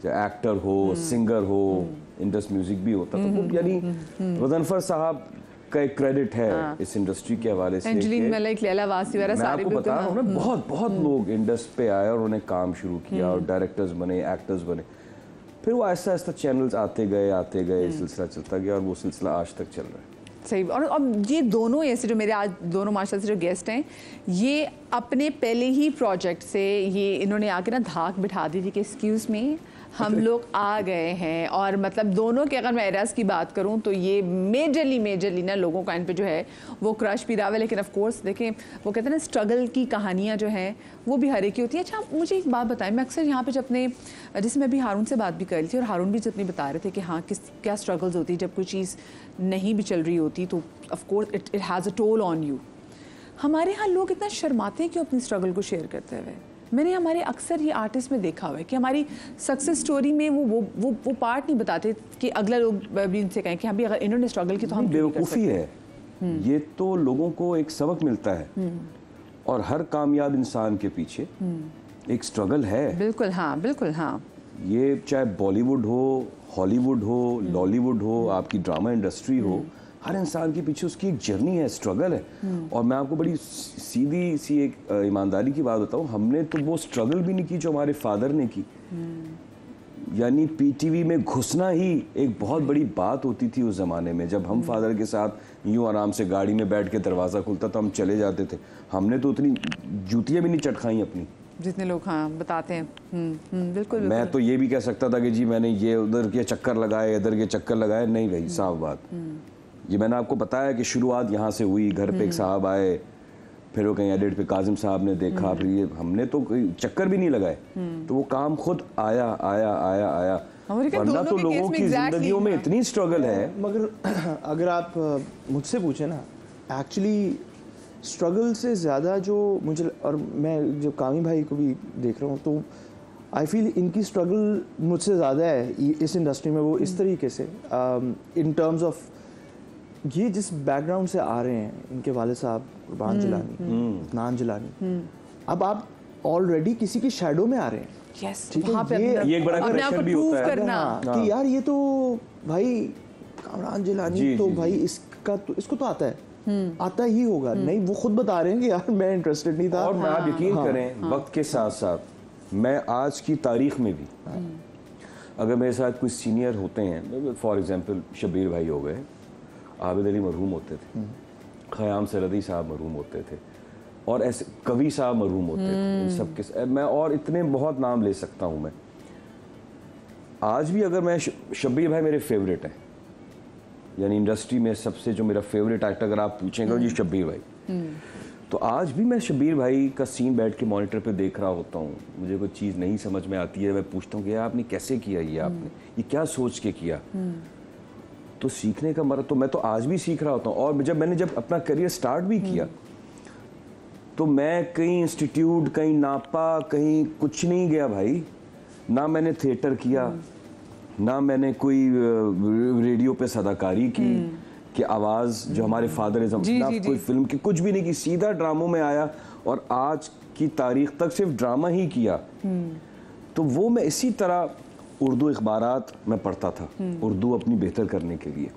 चाहे एक्टर हो, सिंगर हो, इंडस म्यूजिक भी होता। तो यानी गजनफर साहब का एक क्रेडिट है इस इंडस्ट्री के हवाले से। मैं आपको बता रहा हूँ ना, बहुत लोग इंडस पे आए और उन्होंने काम शुरू किया और डायरेक्टर्स बने, एक्टर्स बने। फिर वो आहिस्ता आहिस्ता चैनल्स आते गए, सिलसिला चलता गया, और वो सिलसिला आज तक चल रहा है। सही। और अब ये दोनों ऐसे जो मेरे आज दोनों माशाल्लाह से जो गेस्ट हैं, ये अपने पहले ही प्रोजेक्ट से ये इन्होंने आके ना धाक बिठा दी थी कि एक्सक्यूज़ मी हम लोग आ गए हैं। और मतलब दोनों के अगर मैं एराज की बात करूं तो ये मेजरली ना लोगों का इन पे जो है वो क्रश भी रहा है। लेकिन ऑफ कोर्स देखें, वो कहते हैं ना स्ट्रगल की कहानियां जो हैं वो भी हर एक की होती है। अच्छा, मुझे एक बात बताएं, मैं अक्सर यहाँ पे जब अपने, जैसे मैं अभी हारून से बात भी कर रही थी और हारून भी जितनी बता रहे थे कि हाँ क्या स्ट्रगल्स होती है जब कोई चीज़ नहीं भी चल रही होती, तो of course it has a toll on you. हमारे यहाँ लोग इतना शर्माते हैं क्यों अपनी स्ट्रगल को शेयर करते हुए? मैंने हमारे अक्सर ये आर्टिस्ट में देखा हुआ है कि हमारी सक्सेस स्टोरी में वो पार्ट नहीं बताते कि अगला लोग भी उनसे कहें कि हाँ भी अगर इन्होंने स्ट्रगल की तो हम बेवकूफ़ी है। ये तो लोगों को एक सबक मिलता है और हर कामयाब इंसान के पीछे एक स्ट्रगल है। बिल्कुल हाँ, बिल्कुल हाँ। ये चाहे बॉलीवुड हो, हॉलीवुड हो, लॉलीवुड हो, आपकी ड्रामा इंडस्ट्री हो, हर इंसान के पीछे उसकी एक जर्नी है, स्ट्रगल है। और मैं आपको बड़ी सीधी सी एक ईमानदारी की बात बताऊं, हमने तो वो स्ट्रगल भी नहीं की जो हमारे फादर ने की। यानी पीटीवी में घुसना ही एक बहुत बड़ी बात होती थी उस ज़माने में। जब हम फादर के साथ यूँ आराम से गाड़ी में बैठ के दरवाज़ा खुलता तो हम चले जाते थे। हमने तो उतनी जूतियाँ भी नहीं चटखाई अपनी जितने लोग हाँ बताते हैं। बिल्कुल। मैं तो ये भी कह सकता था कि जी मैंने ये उधर के चक्कर लगाए, इधर के चक्कर लगाए। नहीं भाई, साफ बात। ये मैंने आपको बताया कि शुरुआत यहाँ से हुई। घर पे एक साहब आए, फिर वो कहीं एडिट पे काजिम साहब ने देखा, फिर ये हमने तो कोई चक्कर भी नहीं लगाए। तो वो काम खुद आया आया आया आया। वरना तो लोगों की जिंदगियों में इतनी स्ट्रगल है। मगर अगर आप मुझसे पूछे ना, एक्चुअली स्ट्रगल से ज़्यादा जो मुझे, और मैं जो कामी भाई को भी देख रहा हूँ, तो आई फील इनकी स्ट्रगल मुझसे ज़्यादा है इस इंडस्ट्री में। वो इस तरीके से इन टर्म्स ऑफ ये जिस बैकग्राउंड से आ रहे हैं, इनके वाले साहब कुर्बान जिलानी, नान जिलानी, अब आप ऑलरेडी किसी की शैडो में आ रहे हैं। यस, ठीक है, वहाँ पे ये एक बड़ा प्रेशर भी होता है करना कि यार ये तो भाई कामरान जिलानी तो भाई इसको तो आता है, आता ही होगा। नहीं, वो खुद बता रहे हैं कि यार मैं इंटरेस्टेड नहीं था। और मैं आप यकीन करें, वक्त के साथ साथ मैं आज की तारीख में भी अगर मेरे साथ कोई सीनियर होते हैं, फॉर एग्जांपल शब्बीर भाई हो गए, आबिद अली मरहूम होते थे, ख़याम सरदी साहब मरहूम होते थे, और ऐसे कवि साहब मरहूम होते थे। इन सब के मैं और इतने बहुत नाम ले सकता हूँ। मैं आज भी अगर मैं शब्बीर भाई मेरे फेवरेट हैं, यानी इंडस्ट्री में सबसे जो मेरा फेवरेट एक्टर अगर आप पूछेंगे जी शब्बीर भाई, तो आज भी मैं शब्बीर भाई का सीन बैठ के मॉनिटर पे देख रहा होता हूँ। मुझे कोई चीज़ नहीं समझ में आती है, मैं पूछता हूँ कि आपने कैसे किया, ये आपने ये क्या सोच के किया। तो सीखने का मरा तो मैं तो आज भी सीख रहा होता हूँ। और जब अपना करियर स्टार्ट भी किया तो मैं कहीं इंस्टीट्यूट, कहीं नापा, कहीं कुछ नहीं गया भाई। ना मैंने थिएटर किया, ना मैंने कोई रेडियो पे सदाकारी की कि आवाज़ जो हमारे फादर ना कोई फिल्म की, कुछ भी नहीं की। सीधा ड्रामों में आया और आज की तारीख तक सिर्फ ड्रामा ही किया। तो वो मैं इसी तरह उर्दू अखबारात में पढ़ता था, उर्दू अपनी बेहतर करने के लिए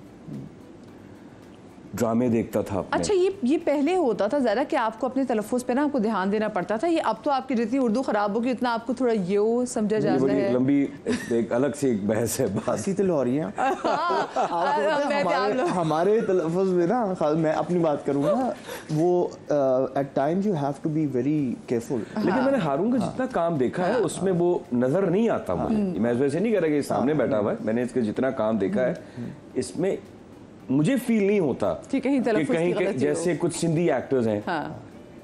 ड्रामे देखता था अपने। अच्छा, ये पहले होता था ज़रा कि आपको अपने तलफ़ुज़ पे ना आपको ध्यान देना पड़ता था। ये अब तो आपकी जितनी उर्दू ख़राब होगी उतना आपको थोड़ा यो समझा जाता है। लंबी एक अलग से एक बहस है, बात सी तलवारियाँ। हमारे तलफ़ुज़ में ना, मैं अपनी बात करूँगा, वो at times you have to be very careful. लेकिन मैंने हारून का जितना काम देखा है उसमें वो नज़र नहीं आता मुझे। मैं वैसे नहीं कह रहा कि सामने बैठा हुआ है, मैंने इसके जितना काम देखा है इसमें मुझे फील नहीं होता कि कहीं जैसे कुछ सिंधी एक्टर्स हैं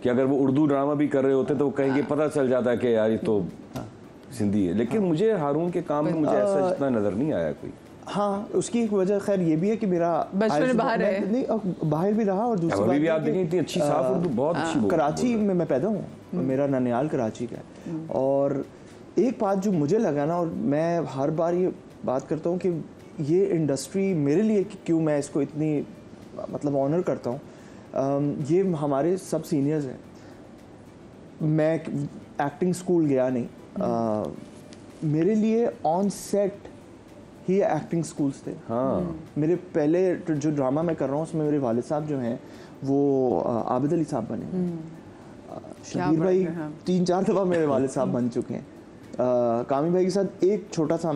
कि अगर वो उर्दू ड्रामा भी कर रहे होते तो कहीं पता चल जाता है कि यार ये तो सिंधी है। लेकिन मुझे हारून के काम में मुझे ऐसा जितना नजर नहीं आया कोई। हाँ, उसकी एक वजह खैर ये भी है कि मेरा बचपन बाहर है, नहीं बाहर भी रहा, और दूसरी बात भी आप देखें इतनी अच्छी साफ उर्दू, बहुत अच्छी। कराची में मैं पैदा हूँ, मेरा ननियाल कराची का है। और एक बात जो मुझे लगा ना, और मैं हर बार ये बात करता हूँ कि ये इंडस्ट्री मेरे लिए क्यों मैं इसको इतनी मतलब ऑनर करता हूँ, ये हमारे सब सीनियर्स हैं। मैं एक्टिंग स्कूल गया नहीं, मेरे लिए on set he acting schools थे। हाँ, मेरे पहले जो ड्रामा मैं कर रहा हूँ उसमें मेरे वालिद साहब जो हैं वो आबिद अली साहब बने। शब्बीर भाई 3-4 दफ़ा मेरे वालिद साहब बन चुके हैं। कामी भाई के साथ एक छोटा सा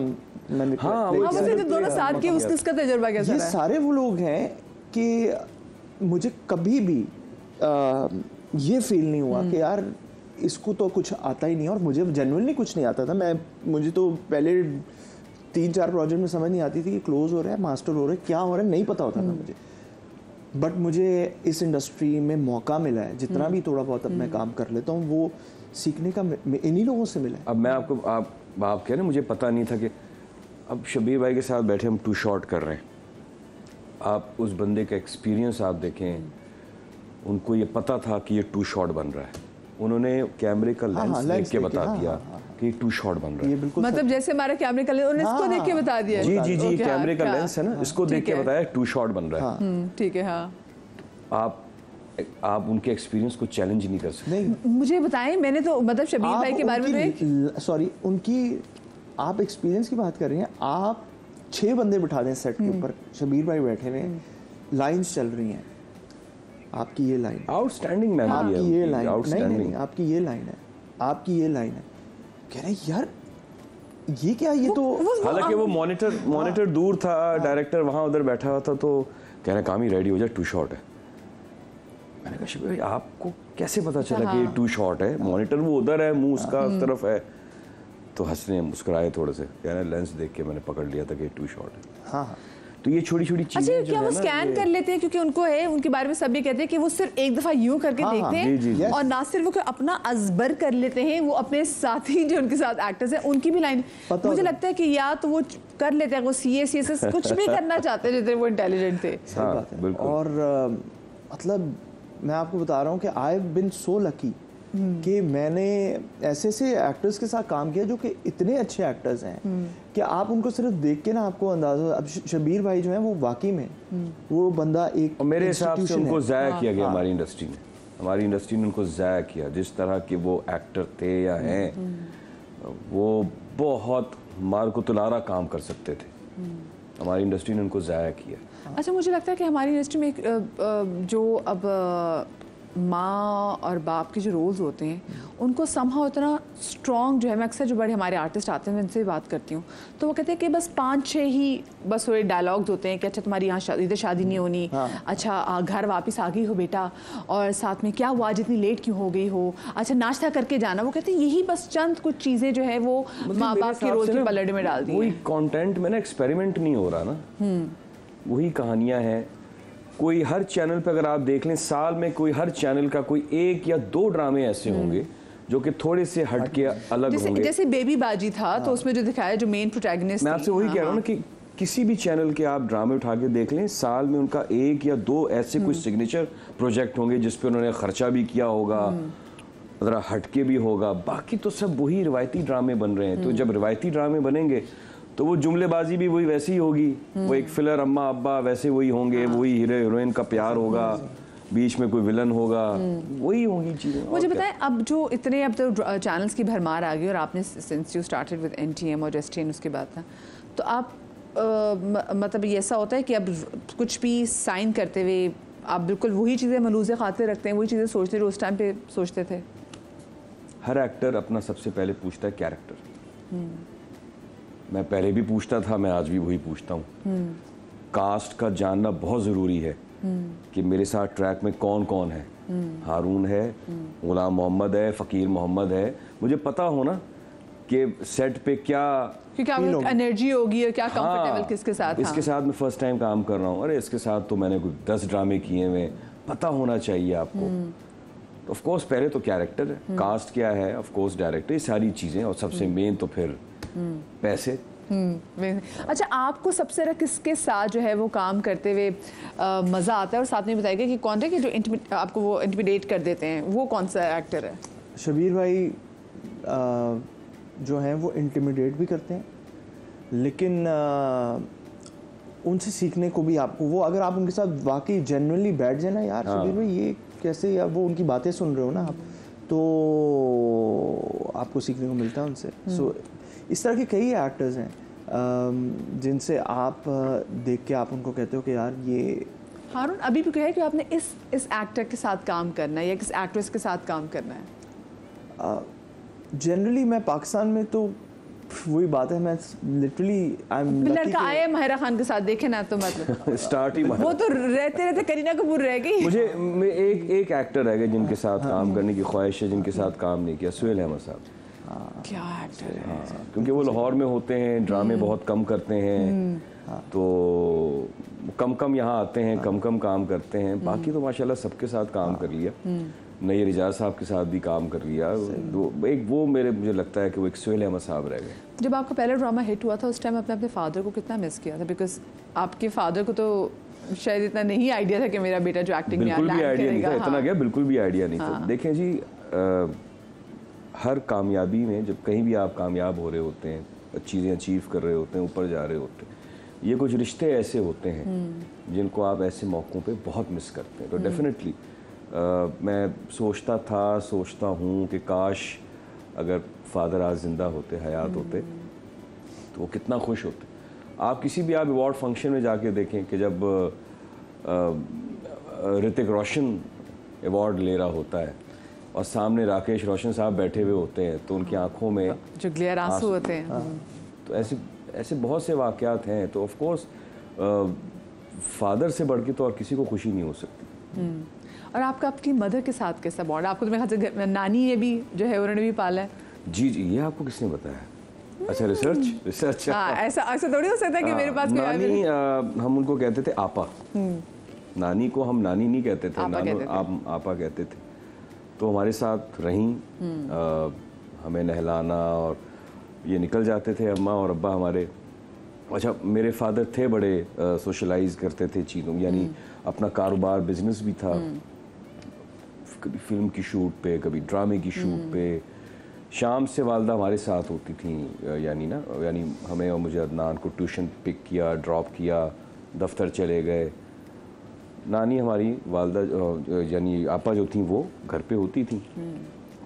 मैंने दोनों साथ की उसका तजुर्बा कैसा ये सारे वो लोग हैं कि मुझे कभी भी ये फील नहीं हुआ कि यार इसको तो कुछ आता ही नहीं, और मुझे जेन्युइनली कुछ नहीं आता था। मुझे तो पहले 3-4 प्रोजेक्ट में समझ नहीं आती थी कि क्लोज हो रहा है, मास्टर हो रहा है, क्या हो रहा है, नहीं पता होता था मुझे। बट मुझे इस इंडस्ट्री में मौका मिला है, जितना भी थोड़ा बहुत अब मैं काम कर लेता हूँ वो सीखने का इन्हीं लोगों से मिला है। अब मैं आपको आप कह रहे हैं मुझे पता नहीं था कि अब शब्बीर भाई के साथ बैठे हम 2 शॉट कर रहे हैं। आप उस बंदे का एक्सपीरियंस आप देखें, उनको ये पता था कि ये 2 शॉट बन रहा है, उन्होंने कैमरे का लेंस देख के बता दिया कि 2 शॉट बन रहा है। ये बिल्कुल मतलब जैसे हमारा कैमरे का लेंस, उन्होंने इसको देख के बता दिया। जी जी जी, कैमरे का लेंस है ना, इसको देख के बताया 2 शॉट बन रहा है। ठीक है। हाँ, आप उनके एक्सपीरियंस को चैलेंज नहीं कर सकते। नहीं, मुझे बताएं, मैंने तो मतलब शबीर भाई के बारे में सॉरी, उनकी आप एक्सपीरियंस की बात कर रही हैं। आप 6 बंदे बिठा दें सेट के ऊपर, शबीर भाई बैठे हुए, लाइंस चल रही हैं, आपकी ये लाइन, आउटस्टैंडिंग मेमोरी है, आपकी ये लाइन, आउटस्टैंडिंग, नहीं, आपकी ये लाइन है, आपकी ये लाइन है, कह रहे यार ये क्या, ये तो हालांकि वो मॉनिटर दूर था, डायरेक्टर वहां उधर बैठा हुआ था, तो कह रहे काम ही रेडी हो जाए, 2 शॉट है। मैंने कहा शबीर भाई आपको कैसे पता चला कि ये 2 शॉट है? मॉनिटर वो उधर है, मुंह उसका उस तरफ है। तो हंसने मुस्कुराए थोड़े से, कह रहे लेंस देख के मैंने पकड़ लिया था कि 2 शॉट है। हाँ, तो ये छोटी छोटी चीजें अच्छा, क्या वो स्कैन कर लेते हैं? क्योंकि उनको है, उनके बारे में सभी कहते हैं कि वो सिर्फ एक दफा यूं करके देखते हैं, जी, जी, और ना सिर्फ वो अपना अजबर कर लेते हैं, वो अपने साथी जो उनके साथ एक्टर्स हैं उनकी भी लाइन, मुझे लगता है कि या तो वो कर लेते हैं, वो सीएस कुछ भी करना चाहते हैं जितने वो इंटेलिजेंट थे। सही बात है। और मतलब मैं आपको बता रहा हूँ कि I have been so lucky कि मैंने ऐसे एक्टर्स के साथ काम किया जो कि इतने अच्छे एक्टर्स हैं कि आप उनको सिर्फ देख के ना आपको अंदाजा। अब शबीर भाई जो हैं वो वाकई में वो बंदा एक, और मेरे हिसाब से उनको ज़ाया किया गया हाँ। हमारी इंडस्ट्री ने, हमारी इंडस्ट्री ने उनको ज़ाया किया। जिस तरह के वो एक्टर थे या हैं, वो बहुत मारकुतुलारा काम कर सकते थे, हमारी इंडस्ट्री ने उनको ज़ाया किया। अच्छा, मुझे लगता है कि हमारी इंडस्ट्री में एक जो अब माँ और बाप के जो रोल्स होते हैं उनको समहाउ इतना स्ट्रॉन्ग जो है, मैं अक्सर जो बड़े हमारे आर्टिस्ट आते हैं उनसे बात करती हूँ तो वो कहते हैं कि बस 5-6 ही बस वो डायलॉग्स होते हैं कि अच्छा तुम्हारी यहाँ इधर शादी नहीं होनी, अच्छा घर वापस आ गई हो बेटा, और साथ में क्या हुआ आज इतनी लेट क्यों हो गई हो, अच्छा नाश्ता करके जाना। वो कहते हैं यही बस चंद कुछ चीज़ें जो है वो माँ बाप के रोल की पलड़े में डाल दी। वही कंटेंट में ना एक्सपेरिमेंट नहीं हो रहा ना, वही कहानियाँ हैं। कोई हर चैनल पे अगर आप देख लें, साल में कोई हर चैनल का कोई 1 या 2 ड्रामे ऐसे होंगे जो कि थोड़े से हट के अलग होंगे। जैसे बेबी बाजी था तो उसमें जो दिखाया जो मेन प्रोटैगनिस्ट, मैं आपसे वही कह रहा हूँ ना कि किसी भी चैनल के आप ड्रामे उठा के देख लें, साल में उनका 1 या 2 ऐसे कुछ सिग्नेचर प्रोजेक्ट होंगे जिस पे उन्होंने खर्चा भी किया होगा, ज़रा हटके भी होगा। बाकी तो सब वही रिवायती ड्रामे बन रहे हैं। तो जब रिवायती ड्रामे बनेंगे तो वो जुमलेबाजी भी वही वैसी ही होगी, वो एक फिलर अम्मा अब्बा वैसे वही होंगे, वही हीरो हीरोइन का प्यार होगा, बीच में कोई विलन होगा, वही होंगी चीज़ें। मुझे बताएं, अब जो इतने अब तो चैनल्स की भरमार आ गई और आपने since you started with NTM और STN उसके बाद था, तो आप मतलब ये ऐसा होता है कि अब कुछ भी साइन करते हुए आप बिल्कुल वही चीज़ें मलूज़े खाते रखते हैं, वही चीज़ें सोचते जो उस टाइम पे सोचते थे? हर एक्टर अपना सबसे पहले पूछता है कैरेक्टर। मैं पहले भी पूछता था, मैं आज भी वही पूछता हूँ। कास्ट का जानना बहुत ज़रूरी है कि मेरे साथ ट्रैक में कौन कौन है। हारून है, गुलाम मोहम्मद है, फ़कीर मोहम्मद है। मुझे पता हो ना कि सेट पे क्या एनर्जी होगी और क्या कंफर्टेबल किसके साथ। इसके साथ मैं फर्स्ट टाइम काम कर रहा हूँ, अरे इसके साथ तो मैंने कुछ 10 ड्रामे किए हुए, पता होना चाहिए आपको। ऑफ कोर्स पहले तो कैरेक्टर है, कास्ट क्या है, ऑफ कोर्स डायरेक्टर, ये सारी चीज़ें, और सबसे मेन तो फिर पैसे। अच्छा, आपको सबसे ज़्यादा किसके साथ जो है वो काम करते हुए मज़ा आता है? और साथ में बताइएगा कि कौन है कि जो आपको वो इंटिमिडेट कर देते हैं, वो कौन सा एक्टर है? शबीर भाई जो हैं वो इंटिमिडेट भी करते हैं, लेकिन उनसे सीखने को भी आपको, वो अगर आप उनके साथ वाकई जेन्युइनली बैठ जाए ना, यार शबीर भाई ये कैसे, या वो उनकी बातें सुन रहे हो ना आप, तो आपको सीखने को मिलता है उनसे। सो इस तरह के कई एक्टर्स हैं जिनसे आप देख के आप उनको कहते हो कि यार ये। हारून, अभी भी कहे कि आपने इस एक्टर के साथ काम करना है या किस एक्ट्रेस के साथ काम करना है? जनरली मैं पाकिस्तान में तो वही बात है, मैं लिटरली आई एम लड़का आया माहिरा खान के साथ, देखे ना तो मतलब स्टार्ट ही वो तो रहते रहते करीना कपूर रह गई। मुझे एक एक्टर है जिनके साथ काम करने की ख्वाहिश है, जिनके साथ काम नहीं किया, सुहेल अहमद साहब। क्या एक्टर है। क्योंकि वो लाहौर में होते हैं, ड्रामे बहुत कम करते हैं, तो कम यहाँ आते हैं, कम काम करते हैं। बाकी तो माशाल्लाह सबके साथ काम कर लिया, नई रिजाज साहब के साथ भी काम कर लिया। एक वो मुझे लगता है कि वो एक सुहेल अहमद साहब रह गए। जब आपका पहला ड्रामा हिट हुआ था उस टाइम आपने अपने फादर को कितना मिस किया था? बिकॉज आपके फादर को तो शायद इतना नहीं आइडिया था कि मेरा बेटा जो एक्टिंग में बिल्कुल भी आइडिया नहीं था, इतना क्या, बिल्कुल भी आइडिया नहीं था। हाँ। देखें जी, हर कामयाबी में जब कहीं भी आप कामयाब हो रहे होते हैं, चीज़ें अचीव कर रहे होते हैं, ऊपर जा रहे होते हैं, ये कुछ रिश्ते ऐसे होते हैं जिनको आप ऐसे मौक़ों पे बहुत मिस करते हैं। तो डेफिनेटली मैं सोचता हूँ कि काश अगर फादर आज ज़िंदा होते, हयात होते, तो वो कितना खुश होते। आप किसी भी आप अवार्ड फंक्शन में जाके देखें कि जब ऋतिक रोशन अवार्ड ले रहा होता है और सामने राकेश रोशन साहब बैठे हुए होते हैं, तो उनकी आंखों में जो ग्लेयर आंसू होते हैं। तो ऐसे बहुत से वाक़यात हैं। तो ऑफ कोर्स फादर से बढ़ के तो और किसी को खुशी नहीं हो सकती। और आपका अपनी मदर के साथ कैसा बॉन्ड? आपको तो मेरे ख्याल से नानी ने भी जो है उन्होंने भी पाला है। जी, ये आपको किसने बताया? अच्छा, रिसर्च। हाँ, ऐसा थोड़ी हो सकता है कि मेरे पास नानी, हम उनको कहते थे आपा। नानी को हम नानी नहीं कहते थे, आपा कहते थे। तो हमारे साथ रहीं, हमें नहलाना, और ये निकल जाते थे अम्मा और अब्बा हमारे। अच्छा, मेरे फादर थे बड़े सोशलाइज करते थे चीज़ों, यानी अपना कारोबार, बिजनेस भी था। कभी फिल्म की शूट पे, कभी ड्रामे की शूट पे। शाम से वालदा हमारे साथ होती थी, यानी हमें और मुझे अदनान को ट्यूशन पिक किया, ड्रॉप किया, दफ्तर चले गए। नानी हमारी वालदा यानी आपा जो थी वो घर पे होती थी।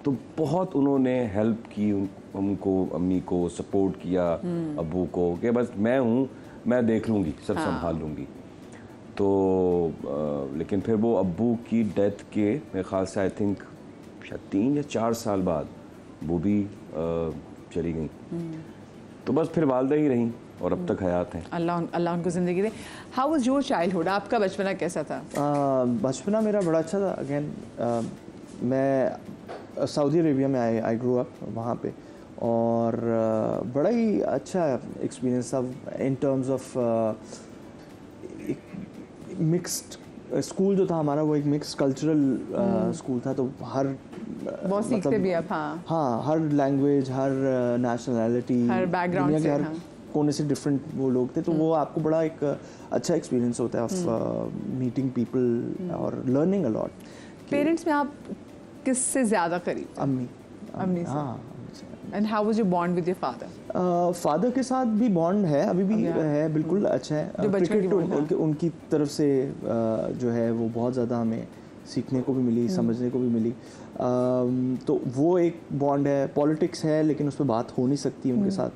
तो बहुत उन्होंने हेल्प की उनको, अम्मी को सपोर्ट किया, अब्बू को, कि बस मैं हूँ, मैं देख लूँगी, सब संभाल लूँगी। तो लेकिन फिर वो अब्बू की डेथ के मेरे ख्याल से आई थिंक शायद 3 या 4 साल बाद वो भी चली गई। तो बस फिर वालदा ही रहीं और अब तक हयात हैं। अल्लाह उनको ज़िंदगी दे। How was your childhood? आपका बचपना कैसा था? बचपना मेरा बड़ा अच्छा था। अगेन मैं सऊदी अरेबिया में आई ग्रो अप वहाँ पे, और बड़ा ही अच्छा एक्सपीरियंस था in terms of mixed school जो था हमारा, वो एक मिक्स कल्चरल स्कूल था। तो हर बहुत सीखते भी आप। हाँ, हर लैंग्वेज, हर नेशनैलिटी, हर बैकग्राउंड से, हर कोने से डिफरेंट वो लोग थे। तो वो आपको बड़ा एक अच्छा एक्सपीरियंस होता है ऑफ मीटिंग पीपल और लर्निंग अ लॉट। पेरेंट्स में आप किससे ज़्यादा करीब? अम्मी से। हाँ। And how was your bond with your father? Father के साथ भी बॉन्ड है, अभी भी है, बिल्कुल अच्छा है। क्रिकेट उनकी तरफ से जो है वो बहुत ज़्यादा हमें सीखने को भी मिली, समझने को भी मिली। तो वो एक बॉन्ड है। पॉलिटिक्स है, लेकिन उस पर बात हो नहीं सकती उनके साथ।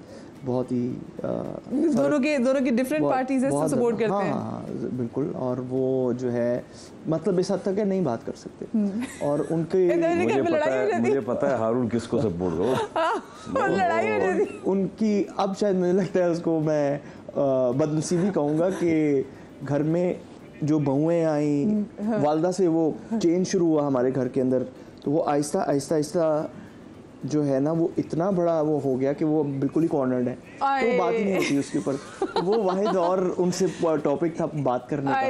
बहुत ही दोनों के डिफरेंट पार्टीज से सपोर्ट करते हैं। हाँ, बिल्कुल। और वो जो है मतलब इस हद तक है, नहीं बात कर सकते। और उनके मुझे पता है हारून किसको सपोर्ट करो। लड़ाई हो जाती उनकी। अब शायद मुझे लगता है उसको मैं बदनसीबी कहूँगा कि घर में जो बहुएं आई, वालदा से वो चेंज शुरू हुआ हमारे घर के अंदर। तो वो आहिस्ता जो है ना, वो इतना बड़ा वो हो गया कि वो बिल्कुल ही कॉर्नर्ड है। तो बात ही नहीं होती उसके ऊपर। वो वाहिद और उनसे टॉपिक था बात करने का।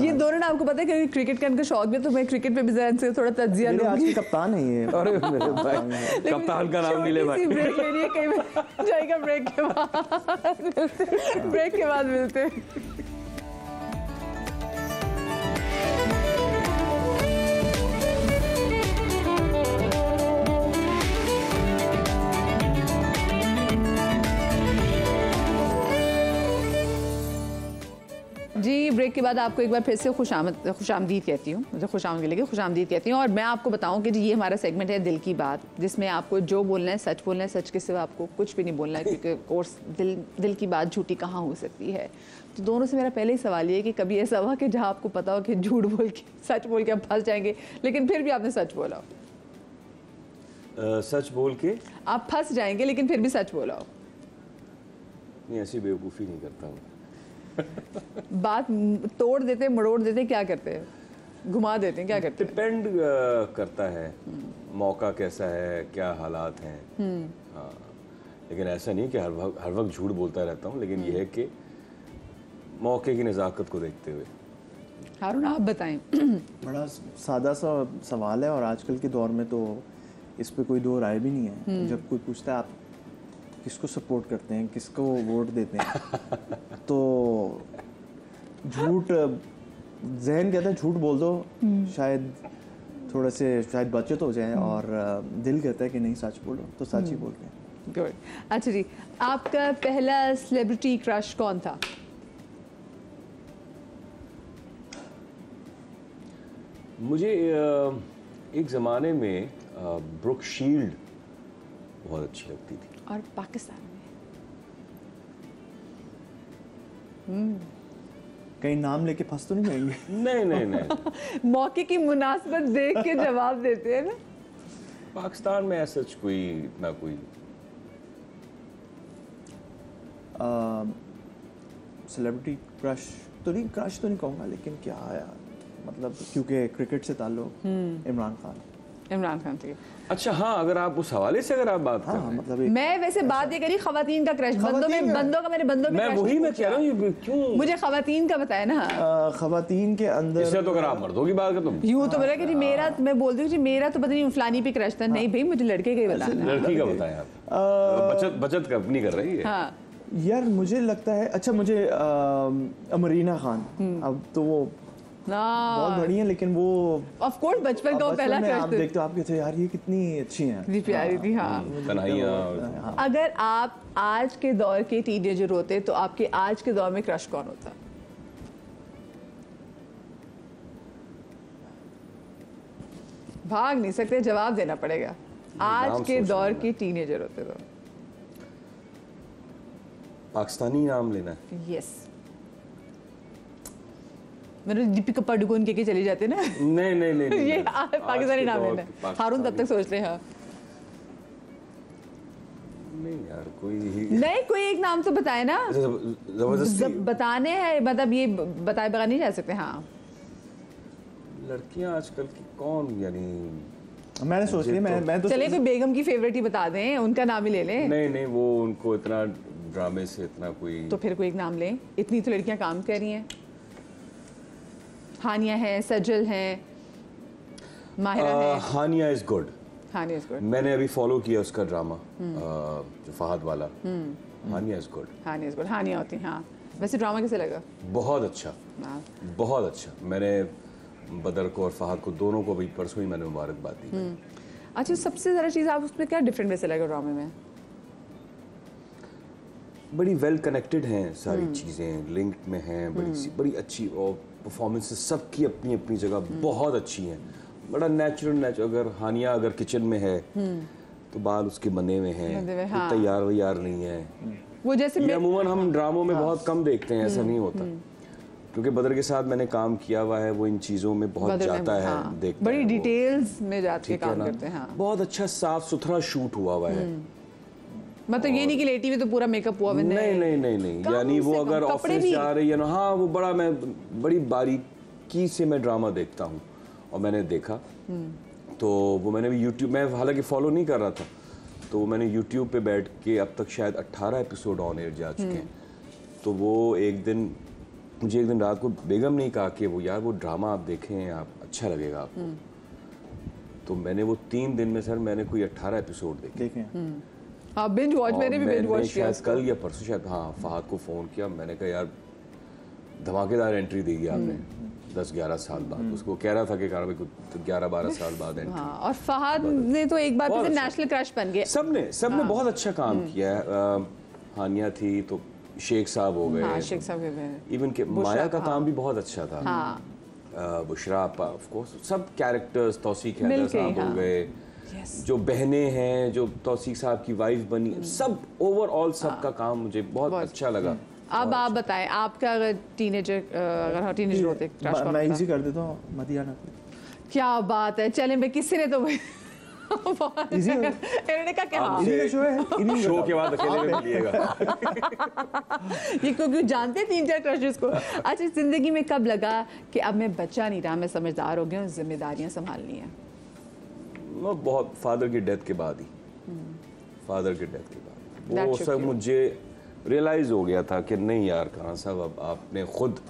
ये दोनों ना, आपको पता है कि क्रिकेट का इनका शौक भी, तो मैं क्रिकेट पे भी से थोड़ा तज्जिया लूंगी। आज के कप्तान है ये। अरे मेरे भाई, कप्तान का नाम नहीं ले भाई। ब्रेक ले रही है, जाएगा ब्रेक के बाद मिलते हैं। जी, ब्रेक के बाद आपको एक बार फिर से खुशामदीद कहती हूँ, मुझे खुशामद के लिए खुशामदीद कहती हूँ। और मैं आपको बताऊँ कि जी ये हमारा सेगमेंट है दिल की बात, जिसमें आपको जो बोलना है सच बोलना है, सच के सिवा आपको कुछ भी नहीं बोलना है, क्योंकि कोर्स दिल की बात झूठी कहाँ हो सकती है। तो दोनों से मेरा पहले ही सवाल ये कि कभी ऐसा हुआ कि जहाँ आपको पता हो कि झूठ बोल के, सच बोल के आप फंस जाएंगे, लेकिन फिर भी आपने सच बोला हो? सच बोल के आप फंस जाएंगे, लेकिन फिर भी सच बोला हो? नहीं, ऐसी बेवकूफ़ी नहीं करता हूँ। बात तोड़ देते, मरोड़ देते, क्या करते हैं? घुमा देते हैं, क्या करते हैं? डिपेंड करता है मौका कैसा है, क्या हालात हैं। हाँ, लेकिन ऐसा नहीं कि हर वक्त झूठ बोलता रहता हूँ, लेकिन यह है कि मौके की नज़ाकत को देखते हुए। हारून, आप बताएं। बड़ा सादा सा सवाल है, और आजकल के दौर में तो इस पे कोई दो राय भी नहीं है। जब कोई पूछता है आप किसको सपोर्ट करते हैं, किसको वोट देते हैं, तो झूठ जहन कहता है झूठ बोल दो, शायद थोड़े से शायद बचत हो जाए, और दिल कहता है कि नहीं सच बोलो, तो सच ही बोलते हैं। गुड। अच्छा जी, आपका पहला सेलिब्रिटी क्रश कौन था? मुझे एक ज़माने में ब्रुक शील्ड बहुत अच्छी लगती थी। और पाकिस्तान में? कहीं नाम लेके फंस तो नहीं जाएंगे? नहीं नहीं नहीं। मौके की मुनासबत देख के जवाब देते हैं ना। पाकिस्तान में ऐसा कोई इतना कोई सेलिब्रिटी क्रश तो नहीं कहूँगा, लेकिन क्या यार, मतलब क्योंकि क्रिकेट से ताल्लुक, इमरान खान। इमरान खान थी। अच्छा हाँ, अगर आप उस हवाले से अगर आप बात कर रहे हैं, मतलब मैं वैसे बात ये करी खवातीन का क्रश, बंदों में मैं वही मैं कह रहा हूँ, क्यों मुझे खवातीन का बताया ना। खवातीन के अंदर इससे तो अगर आप मर्दों की बात करते तो यूँ तो बोला कि जी मेरा, मैं बोलती हूँ जी मेरा तो पता नहीं फलानी पे क्रश था। नहीं भाई, मुझे लड़के का ही बताना। लड़की का बताएं आप। बचत अपनी कर रही है। हाँ यार मुझे लगता है, अच्छा मुझे अमरीना खान, अब तो वो बहुत बड़ी है, लेकिन वो ऑफ कोर्स बचपन का वो पहला क्रश आप देखते हो, आप कहते हो यार ये कितनी अच्छी हैं, कितनी प्यारी थी। हाँ, कन्हैया। अगर आप आज के दौर के टीनेजर होते तो आपके आज के दौर में क्रश कौन होता? भाग नहीं सकते, जवाब देना पड़ेगा। आज के दौर के टीनेजर होते तो पाकिस्तानी नाम लेना है। यस, मेरे दीपिका पादुकोण के चले जाते ना। नहीं नहीं नहीं ये पाकिस्तानी नाम लेना है। हारून तब तक सोच रहे हैं। नहीं यार, कोई नहीं, कोई एक नाम तो बताए ना। जबरदस्ती बताने हैं, मतलब ये बताए बगैर नहीं जा सकते। हाँ, लड़कियां आजकल की कौन, यानी मैंने सोच लिया, मैं तो चलिए कोई बेगम की फेवरेट ही बता दें, उनका नाम ही ले लें। नहीं नहीं, वो उनको इतना ड्रामे से इतना कोई, तो फिर कोई एक नाम लें। इतनी तो लड़कियां काम कर रही हैं। हानिया है, सजल है, माहिरा है। Hania is good. Hania is good. मैंने अभी फॉलो किया उसका ड्रामा, जो फहद वाला। Hania is good. Hania is good. Hania होती। हाँ, वैसे ड्रामा कैसे लगा? बहुत अच्छा, हाँ। बहुत अच्छा। मैंने बदर को और फहद को दोनों को भी परसों ही मैंने मुबारकबाद दी। अच्छा, सबसे ज़्यादा चीज़ आप उसमें क्या डिफरेंट वैसे लगा ड्रामे में? बड़ी वेल कनेक्टेड हैं सारी चीज़ें, लिंक्ड में हैं, बड़ी अच्छी, और परफॉर्मेंसेस सबकी अपनी अपनी जगह बहुत अच्छी हैं। बड़ा नेचुरल अगर हानिया अगर किचन में है तो बाल उसके बने हुए हैं, हाँ। तैयार वैयार नहीं है। वो जैसे ये अमूमन हम ड्रामों में बहुत कम देखते हैं, ऐसा नहीं होता। क्योंकि बदर के साथ मैंने काम किया हुआ है, वो इन चीज़ों में बहुत जाता है, हाँ, देखता बड़ी है वो। डिटेल्स में जाके काम करते हैं। हाँ। बहुत अच्छा साफ सुथरा शूट हुआ है। मतलब ये नहीं कि लेटी में तो पूरा मेकअप हुआ। नहीं नहीं नहीं नहीं, यानी वो अगर ऑफिस जा रही है ना, हाँ वो मैं बड़ी बारीकी से मैं ड्रामा देखता हूँ, और मैंने देखा तो वो मैंने भी यूट्यूब में, हालांकि फॉलो नहीं कर रहा था, तो मैंने यूट्यूब पे बैठ के अब तक शायद 18 एपिसोड ऑन एयर जा चुके हैं। तो वो मुझे एक दिन रात को बेगम ने कहा कि वो यार वो ड्रामा आप देखें, आप अच्छा लगेगा आपको। तो मैंने वो 3 दिन में सर मैंने कोई 18 एपिसोड देखे। हाँ, बिंज वॉच। मैंने भी बिंज वॉच किया। शायद कल या परसों शायद, हाँ, फहद को फ़ोन किया, मैंने कहा यार धमाकेदार एंट्री दी आपने 10-11 साल बाद। उसको कह रहा था कि 11-12 साल बाद एंट्री। हाँ, और फहद ने तो एक बार फिर नेशनल क्रश बन गया। सबने बहुत अच्छा काम किया है। हानिया थी तो शेख साहब हो गए। हाँ, शेख साहब के इवन के माया का काम भी बहुत अच्छा था। हाँ, बुशरा ऑफ कोर्स, सब कैरेक्टर्स, तौसीक हैदर साहब हो गए, जो बहनें हैं, जो तौसीक साहब की वाइफ बनी, सब ओवरऑल सबका काम मुझे बहुत अच्छा लगा। अब आप बताएं, आपका अगर टीनेजर होते मैं इजी कर देता हूँ, मदियाना। क्या बात है, चलें भाई, किसी ने तो इन्होंने कहा क्या शो के बाद अकेले में मिलिएगा। ये क्योंकि जानते 3-4 क्रशेस को। अच्छा, जिंदगी में कब लगा कि अब मैं बच्चा नहीं रहा, मैं समझदार हो गया हूँ, जिम्मेदारियां संभालनी है? बहुत फादर की डेथ के बाद ही, फादर की डेथ के बाद वो सब मुझे रियलाइज हो गया था कि नहीं यार खान साहब, अब आपने खुद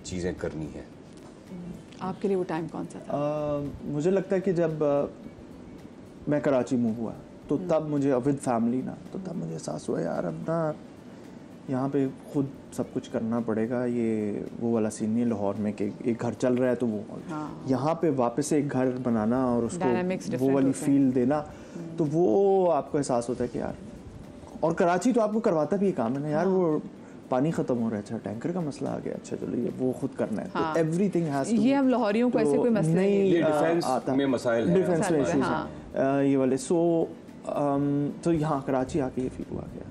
चीज़ें करनी है। आपके लिए वो टाइम कौन सा था? मुझे लगता है कि जब मैं कराची मूव हुआ तो तब मुझे विद फैमिली ना, तो तब मुझे एहसास हुआ यार अब ना यहाँ पे खुद सब कुछ करना पड़ेगा, ये वो वाला सीन नहीं है लाहौर में कि एक घर चल रहा है तो वो यहाँ पे वापस से एक घर बनाना और उसको वो वाली फील देना, तो वो आपको एहसास होता है कि यार, और कराची तो आपको करवाता भी ये काम है ना यार, वो पानी खत्म हो रहा है, अच्छा टैंकर का मसला आ गया, अच्छा चलो ये वो खुद करना है, तो एवरीथिंग हैज टू, ये हम लाहौरियों को ऐसे कोई मसला नहीं डिफेंस में मसाइल है, डिफेंस में इश्यूज हैं ये वाले, सो तो यहाँ कराची आके ये फील हुआ गया।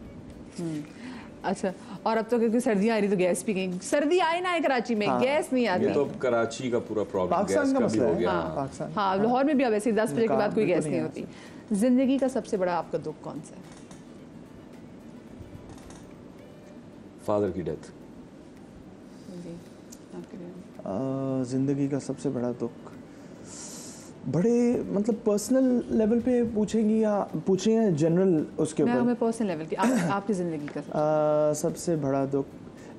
अच्छा, और अब तो क्योंकि सर्दियाँ आ रही तो गैस भी गई, सर्दी आए ना है कराची में, गैस नहीं आती, ये तो कराची का पूरा प्रॉब्लम गैस का भी हो गया। हाँ, लाहौर में भी अब ऐसे 10 बजे के बाद कोई गैस नहीं होती। जिंदगी का सबसे बड़ा आपका दुख कौन सा है? फादर की डेथ। जिंदगी का सबसे बड़ा दुख, बड़े मतलब पर्सनल लेवल पे पूछेंगी या पूछ रही हैं जनरल उसके ऊपर? मैं पर्सनल लेवल की, आपकी ज़िंदगी का सबसे बड़ा दुख,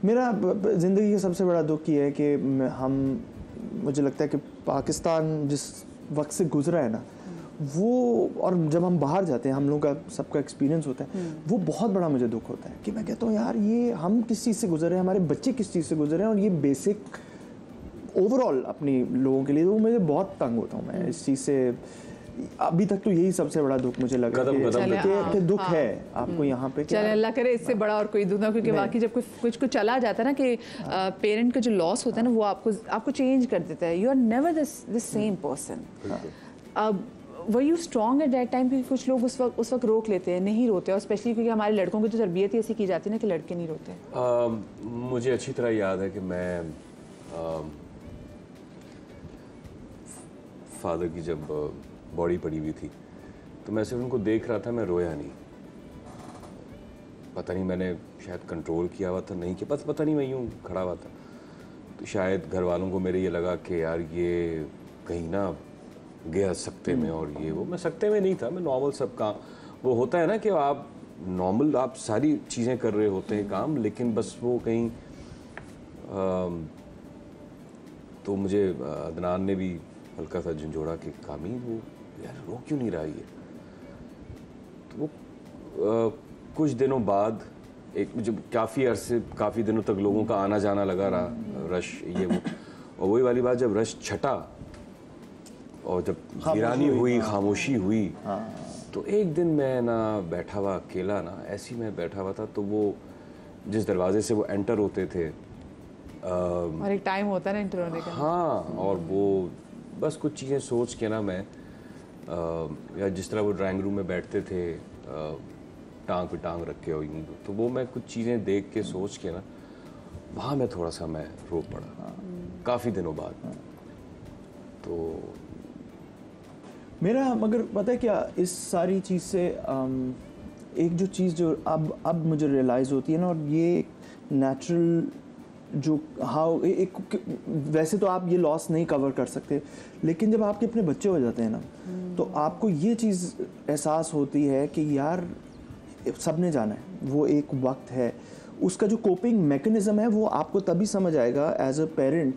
मेरा ज़िंदगी का सबसे बड़ा दुख ये है कि मुझे लगता है कि पाकिस्तान जिस वक्त से गुजरा है ना वो, और जब हम बाहर जाते हैं हम लोगों का सबका एक्सपीरियंस होता है, वो बहुत बड़ा मुझे दुख होता है कि मैं कहता हूँ यार ये हम किस चीज़ से गुजरे हैं, हमारे बच्चे किस चीज़ से गुजरे हैं, और ये बेसिक ओवरऑल अपनी लोगों के लिए, वो मुझे बहुत तंग होता हूँ मैं इस चीज़ से। अभी तक तो यही सबसे बड़ा दुख मुझे लगा कि दुख है आपको यहाँ पे। चले अल्लाह करे इससे बड़ा और कोई दुख ना, क्योंकि बाकी जब कुछ चला जाता है ना कि पेरेंट का जो लॉस होता है ना वो आपको चेंज कर देता है, you are never the same person. अब were you strong at that time? क्योंकि कुछ लोग उस वक्त रोक लेते हैं, नहीं रोते, और स्पेशली क्योंकि हमारे लड़कों की तो तरबियत ही ऐसी की जाती है ना कि लड़के नहीं रोते। मुझे अच्छी तरह याद है कि मैं फादर की जब बॉडी पड़ी हुई थी तो मैं सिर्फ उनको देख रहा था, मैं रोया नहीं। पता नहीं मैंने शायद कंट्रोल किया हुआ था, नहीं कि बस पता नहीं, मैं यूँ खड़ा हुआ था, तो शायद घर वालों को मेरे ये लगा कि यार ये कहीं ना गया सकते में, और ये वो, मैं सकते में नहीं था, मैं नॉर्मल सब काम, वो होता है ना कि आप नॉर्मल आप सारी चीज़ें कर रहे होते हैं काम, लेकिन बस वो कहीं तो मुझे अदनान ने भी हल्का सा झंझोड़ा कि कामी वो यार रो क्यों नहीं रहा ये। तो वो कुछ दिनों बाद एक जब काफ़ी दिनों तक लोगों का आना जाना लगा रहा, रश ये वो, और वही वाली बात जब रश छटा और जब वीरानी हुई, खामोशी हुई, तो एक दिन मैं ना बैठा हुआ अकेला ना, ऐसी मैं बैठा हुआ था, तो वो जिस दरवाजे से वो एंटर होते थे और एक टाइम होता है ना एंटर होने का, हाँ, और वो बस कुछ चीज़ें सोच के ना मैं या जिस तरह वो ड्राइंग रूम में बैठते थे टांग पे टांग रख के, और तो वो मैं कुछ चीज़ें देख के सोच के ना वहाँ मैं थोड़ा सा मैं रो पड़ा काफ़ी दिनों बाद। तो मेरा मगर पता है क्या, इस सारी चीज़ से एक जो चीज़ जो अब मुझे रियलाइज़ होती है ना, और ये नेचुरल जो वैसे तो आप ये लॉस नहीं कवर कर सकते, लेकिन जब आपके अपने बच्चे हो जाते हैं ना तो आपको ये चीज़ एहसास होती है कि यार सब ने जाना है, वो एक वक्त है, उसका जो कोपिंग मैकेनिज्म है वो आपको तभी समझ आएगा एज अ पेरेंट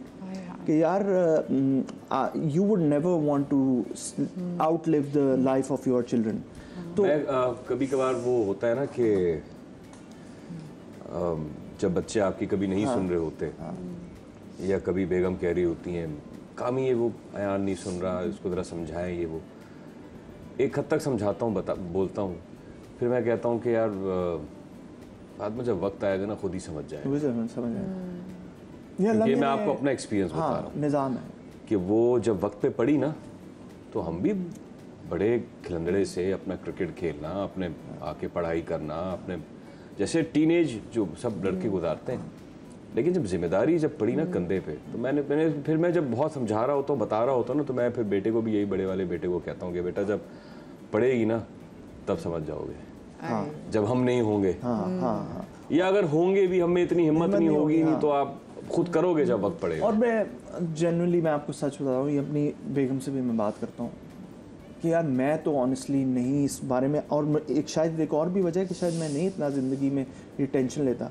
कि यार you would never want to outlive the life of your children. तो कभी कभार वो होता है ना कि जब बच्चे आपकी कभी नहीं सुन रहे होते, या कभी बेगम कह रही होती हैं कामी ये वो अयान नहीं सुन रहा, इसको ज़रा समझाएं, ये वो, एक हद तक समझाता हूँ, बोलता हूँ, फिर मैं कहता हूँ कि यार बाद में जब वक्त आएगा ना खुद ही समझ जाएगा। ये मैं आपको अपना एक्सपीरियंस बता रहा हूँ, निज़ाम है कि वो जब वक्त पे पड़ी ना तो हम भी बड़े खिलंदड़े से अपना क्रिकेट खेलना, अपने आके पढ़ाई करना, अपने जैसे टीनेज जो सब लड़के गुजारते हैं, लेकिन जब जिम्मेदारी जब पड़ी ना कंधे पे, तो मैंने फिर मैं जब बहुत समझा रहा होता हूँ, बता रहा होता हूँ ना, तो मैं फिर बेटे को भी, यही बड़े वाले बेटे को कहता हूँ कि बेटा जब पड़ेगी ना तब समझ जाओगे, जब हम नहीं होंगे, या अगर होंगे भी हम में इतनी हिम्मत नहीं होगी, नहीं तो आप खुद करोगे जब वक्त पड़ेगा। और मैं जनरली मैं आपको सच बता रहा हूँ, ये अपनी बेगम से भी मैं बात करता हूँ कि यार मैं तो ऑनेस्टली नहीं इस बारे में, और एक शायद एक और भी वजह है कि शायद मैं नहीं इतना ज़िंदगी में ये टेंशन लेता,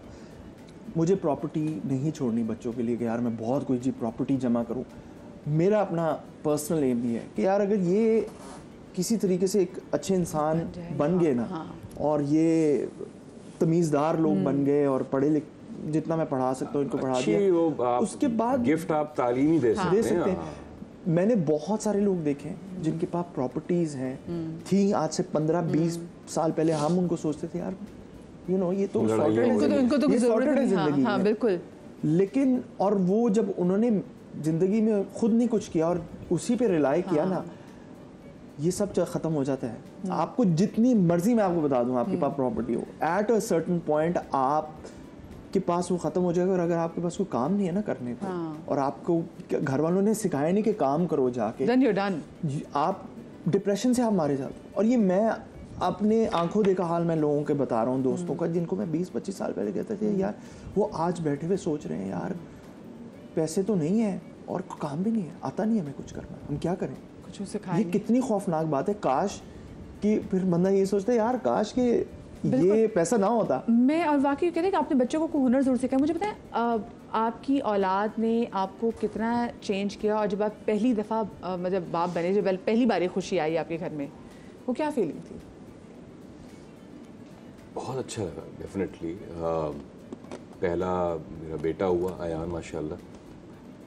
मुझे प्रॉपर्टी नहीं छोड़नी बच्चों के लिए कि यार मैं बहुत कोई जी प्रॉपर्टी जमा करूँ। मेरा अपना पर्सनल एम भी है कि यार अगर ये किसी तरीके से एक अच्छे इंसान बन गए ना, और ये तमीज़दार लोग बन गए और पढ़े लिख जितना मैं पढ़ा सकता हूँ इनको पढ़ा दिया। उसके बाद गिफ्ट आप तालीम ही दे सकते हैं। मैंने बहुत सारे लोग देखे हैं जिनके पास प्रॉपर्टीज़ हैं थी आज से 15-20 साल पहले। हम उनको सोचते थे यार ये तो सॉर्टेड है जिंदगी में। बिल्कुल। लेकिन और वो जब उन्होंने जिंदगी में खुद नहीं कुछ किया और उसी पे रिलाई किया ना, ये सब ख़त्म हो जाता है। आपको जितनी मर्जी मैं आपको बता दूं आपके पास प्रॉपर्टी हो, एट अ सर्टेन पॉइंट आप के पास वो ख़त्म हो जाएगा। और अगर आपके पास कोई काम नहीं है ना करने को, और आपको घर वालों ने सिखाया नहीं कि काम करो जाके, then you're done. आप डिप्रेशन से आप मारे जाते हो। और ये मैं अपने आंखों देखा हाल मैं लोगों के बता रहा हूँ, दोस्तों का, जिनको मैं 20-25 साल पहले कहते थे यार वो आज बैठे हुए सोच रहे हैं यार पैसे तो नहीं है और काम भी नहीं है, आता नहीं है हमें कुछ करना, हम क्या करें। कुछ सिखाएं। ये कितनी खौफनाक बात है। काश कि फिर बंदा ये सोचता है यार काश कि ये पैसा ना होता। मैं और वाकई कहते हैं कि आपने बच्चों को हुनर जरूर सिखाया। मुझे पता है आपकी औलाद ने आपको कितना चेंज किया, और जब आप पहली दफ़ा मतलब बाप बने, जब पहली बार खुशी आई आपके घर में, वो क्या फीलिंग थी? बहुत अच्छा लगा डेफिनेटली। पहला मेरा बेटा हुआ अयान माशाल्लाह,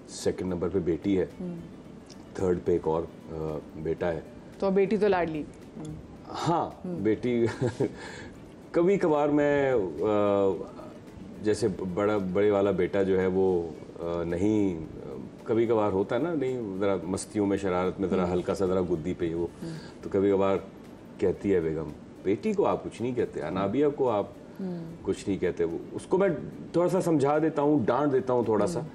सेकंड नंबर पे बेटी है, थर्ड पे एक और बेटा है। तो बेटी तो लाडली। हाँ बेटी कभी कभार मैं जैसे बड़े वाला बेटा जो है वो नहीं, कभी कभार होता है ना, नहीं ज़रा मस्तियों में शरारत में ज़रा हल्का सा ज़रा गुद्दी पे वो, तो कभी कभार कहती है बेगम बेटी को आप कुछ नहीं कहते, अनाबिया को आप कुछ नहीं कहते। वो उसको मैं थोड़ा सा समझा देता हूँ, डांट देता हूँ थोड़ा सा,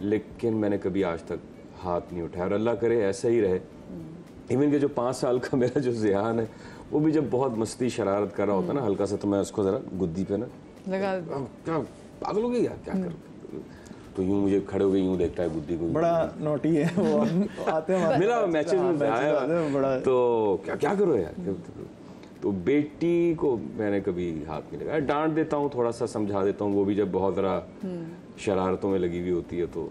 लेकिन मैंने कभी आज तक हाथ नहीं उठाया। और अल्लाह करे ऐसा ही रहे। इवन के जो 5 साल का मेरा जो ज़ियान है, वो भी जब बहुत मस्ती शरारत कर रहा होता है ना हल्का सा, तो मैं उसको ज़रा गुद्दी पे ना लगा, क्या पागल हो गई यार, क्या कर, तो यूं मुझे खड़े हो गए यूं देखता है गुद्दी को। बड़ा नोटी है वो आते हैं मेरा मैचेस में आया तो क्या करो यार। तो बेटी को मैंने कभी हाथ नहीं लगाया, डांट देता हूँ, थोड़ा सा समझा देता हूँ, वो भी जब बहुत ज़रा शरारतों में लगी हुई होती है तो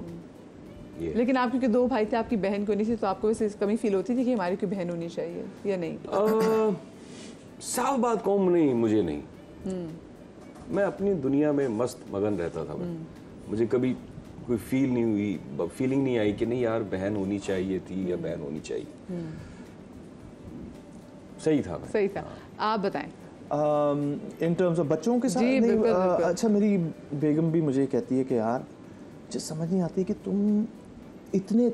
ये। लेकिन आप क्योंकि 2 भाई थे, आपकी बहन को नहीं थी, तो आपको वैसे कमी फील होती थी कि हमारी कोई बहन होनी चाहिए या नहीं? साफ बात कहूँ नहीं, मुझे नहीं, मैं अपनी दुनिया में मस्त मगन रहता था। मैं मुझे कभी कोई फीलिंग नहीं आई कि नहीं यार बहन होनी चाहिए थी या बहन होनी चाहिए। सही था। सही था। आप बताएं। इन टर्म्स ऑफ बच्चों के साथ नहीं, बिल्कुल। अच्छा मेरी बेगम भी मुझे कहती है कि यार मुझे समझ नहीं आती कि तुम इतने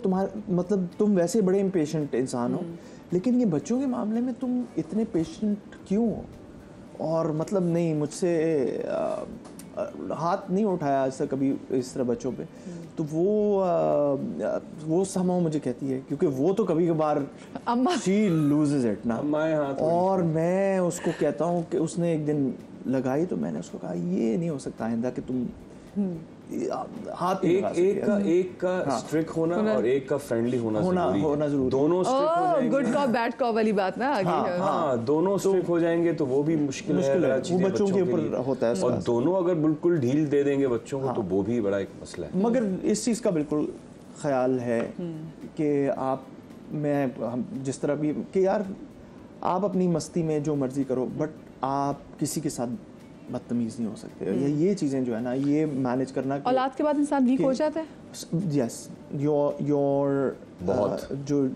मतलब तुम वैसे बड़े इम्पेशेंट इंसान हो, लेकिन ये बच्चों के मामले में तुम इतने पेशेंट क्यों हो। और मतलब नहीं, मुझसे हाथ नहीं उठाया आज तक कभी इस तरह बच्चों पे। तो वो समाओ मुझे कहती है, क्योंकि वो तो कभी कभार शी लूजेस इट ना, और मैं उसको कहता हूँ कि उसने एक दिन लगाई तो मैंने उसको कहा ये नहीं हो सकता आइंदा कि तुम हाथ एक का स्ट्रिक्ट होना और एक का फ्रेंडली होना जरूरी। दोनों स्ट्रिक्ट हो जाएंगे, गुड कॉप बैड कॉप वाली बात ना आगे। हाँ, दोनों स्ट्रिक्ट हो जाएंगे तो वो भी मुश्किल है, वो बच्चों के ऊपर होता है। और दोनों अगर बिल्कुल ढील दे देंगे बच्चों को तो वो भी बड़ा एक मसला है। मगर इस चीज़ का बिल्कुल ख्याल है कि हम जिस तरह भी कि यार आप अपनी मस्ती में जो मर्जी करो, बट आप किसी के साथ बदतमीज नहीं हो सकते। ये चीज़ें जो है ना, ये मैनेज करना। औलाद के बाद इंसान वीक हो जाता है। यस, योर बहुत जो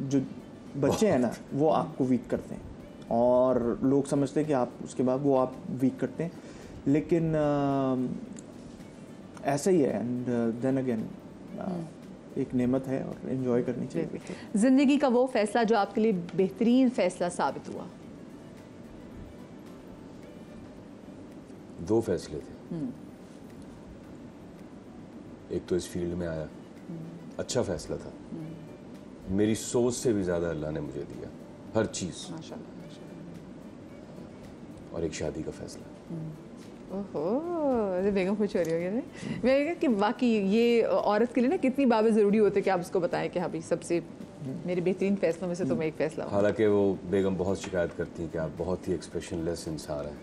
बच्चे हैं ना वो आपको वीक करते हैं, और लोग समझते हैं कि आप उसके बाद वो आप वीक करते हैं, लेकिन ऐसा ही है। एंड देन अगेन एक नेमत है और एंजॉय करनी चाहिए। जिंदगी का वो फैसला जो आपके लिए बेहतरीन फैसला साबित हुआ? 2 फैसले थे। एक तो इस फील्ड में आया, अच्छा फैसला था, मेरी सोच से भी ज्यादा अल्लाह ने मुझे दिया हर चीज, और एक शादी का फैसला। ओहो, बेगम खुश हो रही होगी ना। मैं कि बाकी ये औरत के लिए ना कितनी बातें ज़रूरी होती है कि आप उसको बताएं कि हाँ भाई सबसे मेरे बेहतरीन फैसलों में से तो मैं एक फैसला हूँ। हालांकि वो बेगम बहुत शिकायत करती है कि आप बहुत ही एक्सप्रेशनलेस इंसान हैं,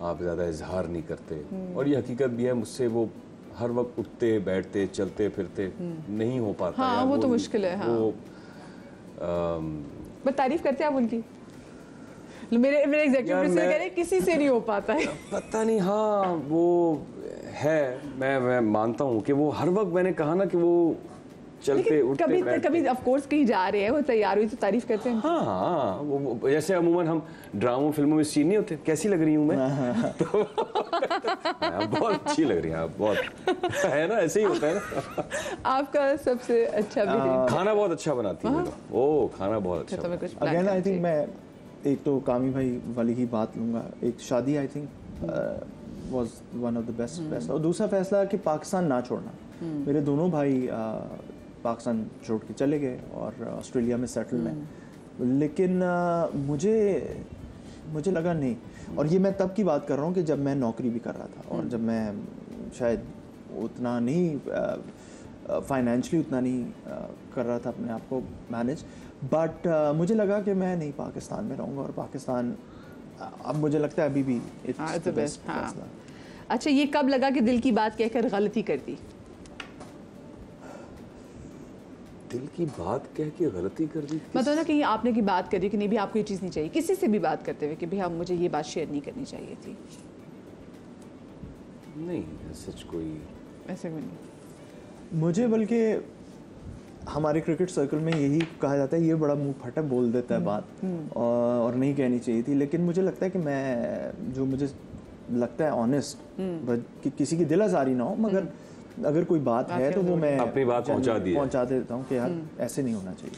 आप ज़्यादा इजहार नहीं करते, और ये हकीकत भी है। मुझसे वो हर वक्त उठते बैठते चलते फिरते नहीं हो पाता। हाँ, वो तो मुश्किल है। हाँ। वो बस तारीफ करते हैं आप उनकी? मेरे एग्जीक्यूटिव यार, प्रोड्यूसर मैं- कह रहे हैं, किसी से नहीं हो पाता है। पता नहीं, हाँ वो है, मैं मानता हूँ कि वो हर वक्त, मैंने कहा ना कि वो चलते लेकिन उठते कभी बैठते। कभी ऑफ कोर्स कहीं जा रहे हैं, वो तैयार हुई तो तारीफ करते हैं। हाँ हाँ, वो जैसे अमूमन हम ड्रामों फिल्मों में सीन नहीं होते, कैसी लग रही हूँ मैं, तो हाँ, बहुत अच्छी लग रही हैं आप, बहुत है ना, ऐसे ही होता है ना। आपका सबसे अच्छा भी खाना बहुत अच्छा बनाती है मैडम, ओ खाना बहुत अच्छा तो मैं कुछ plan अगेन आई करना थिंक मैं एक तो कामी भाई वाली ही बात लूँगा, एक शादी I think was one of the best फैसला, और दूसरा फैसला कि पाकिस्तान ना छोड़ना। मेरे दोनों भाई पाकिस्तान छोड़ के चले गए और ऑस्ट्रेलिया में सेटल हैं, लेकिन मुझे लगा नहीं, और ये मैं तब की बात कर रहा हूँ कि जब मैं नौकरी भी कर रहा था, और जब मैं शायद उतना नहीं फाइनेंशियली उतना नहीं कर रहा था अपने आप को मैनेज, बट मुझे लगा कि मैं नहीं पाकिस्तान में रहूँगा, और पाकिस्तान अब मुझे लगता है अभी भी हाँ, इट्स द बेस्ट हाँ। फैसला। अच्छा, ये कब लगा कि दिल की बात कहकर गलती कर दी? दिल की बात कह के गलती कर दी। मतलब ना कहीं आपने की बात करी कि नहीं भी आपको ये चीज़ नहीं चाहिए, किसी से भी बात करते हुए कि भैया मुझे ये बात शेयर नहीं करनी चाहिए थी, नहीं सच कोई ऐसे में नहीं? मुझे बल्कि हमारे क्रिकेट सर्कल में यही कहा जाता है, ये बड़ा मुंह फटा बोल देता है बात, और नहीं कहनी चाहिए थी, लेकिन मुझे लगता है कि मैं जो मुझे लगता है ऑनेस्ट, कि किसी की दिल आज़ारी ना हो, मगर अगर कोई बात है तो वो मैं अपनी बात पहुंचा देता हूँ कि यार ऐसे नहीं होना चाहिए।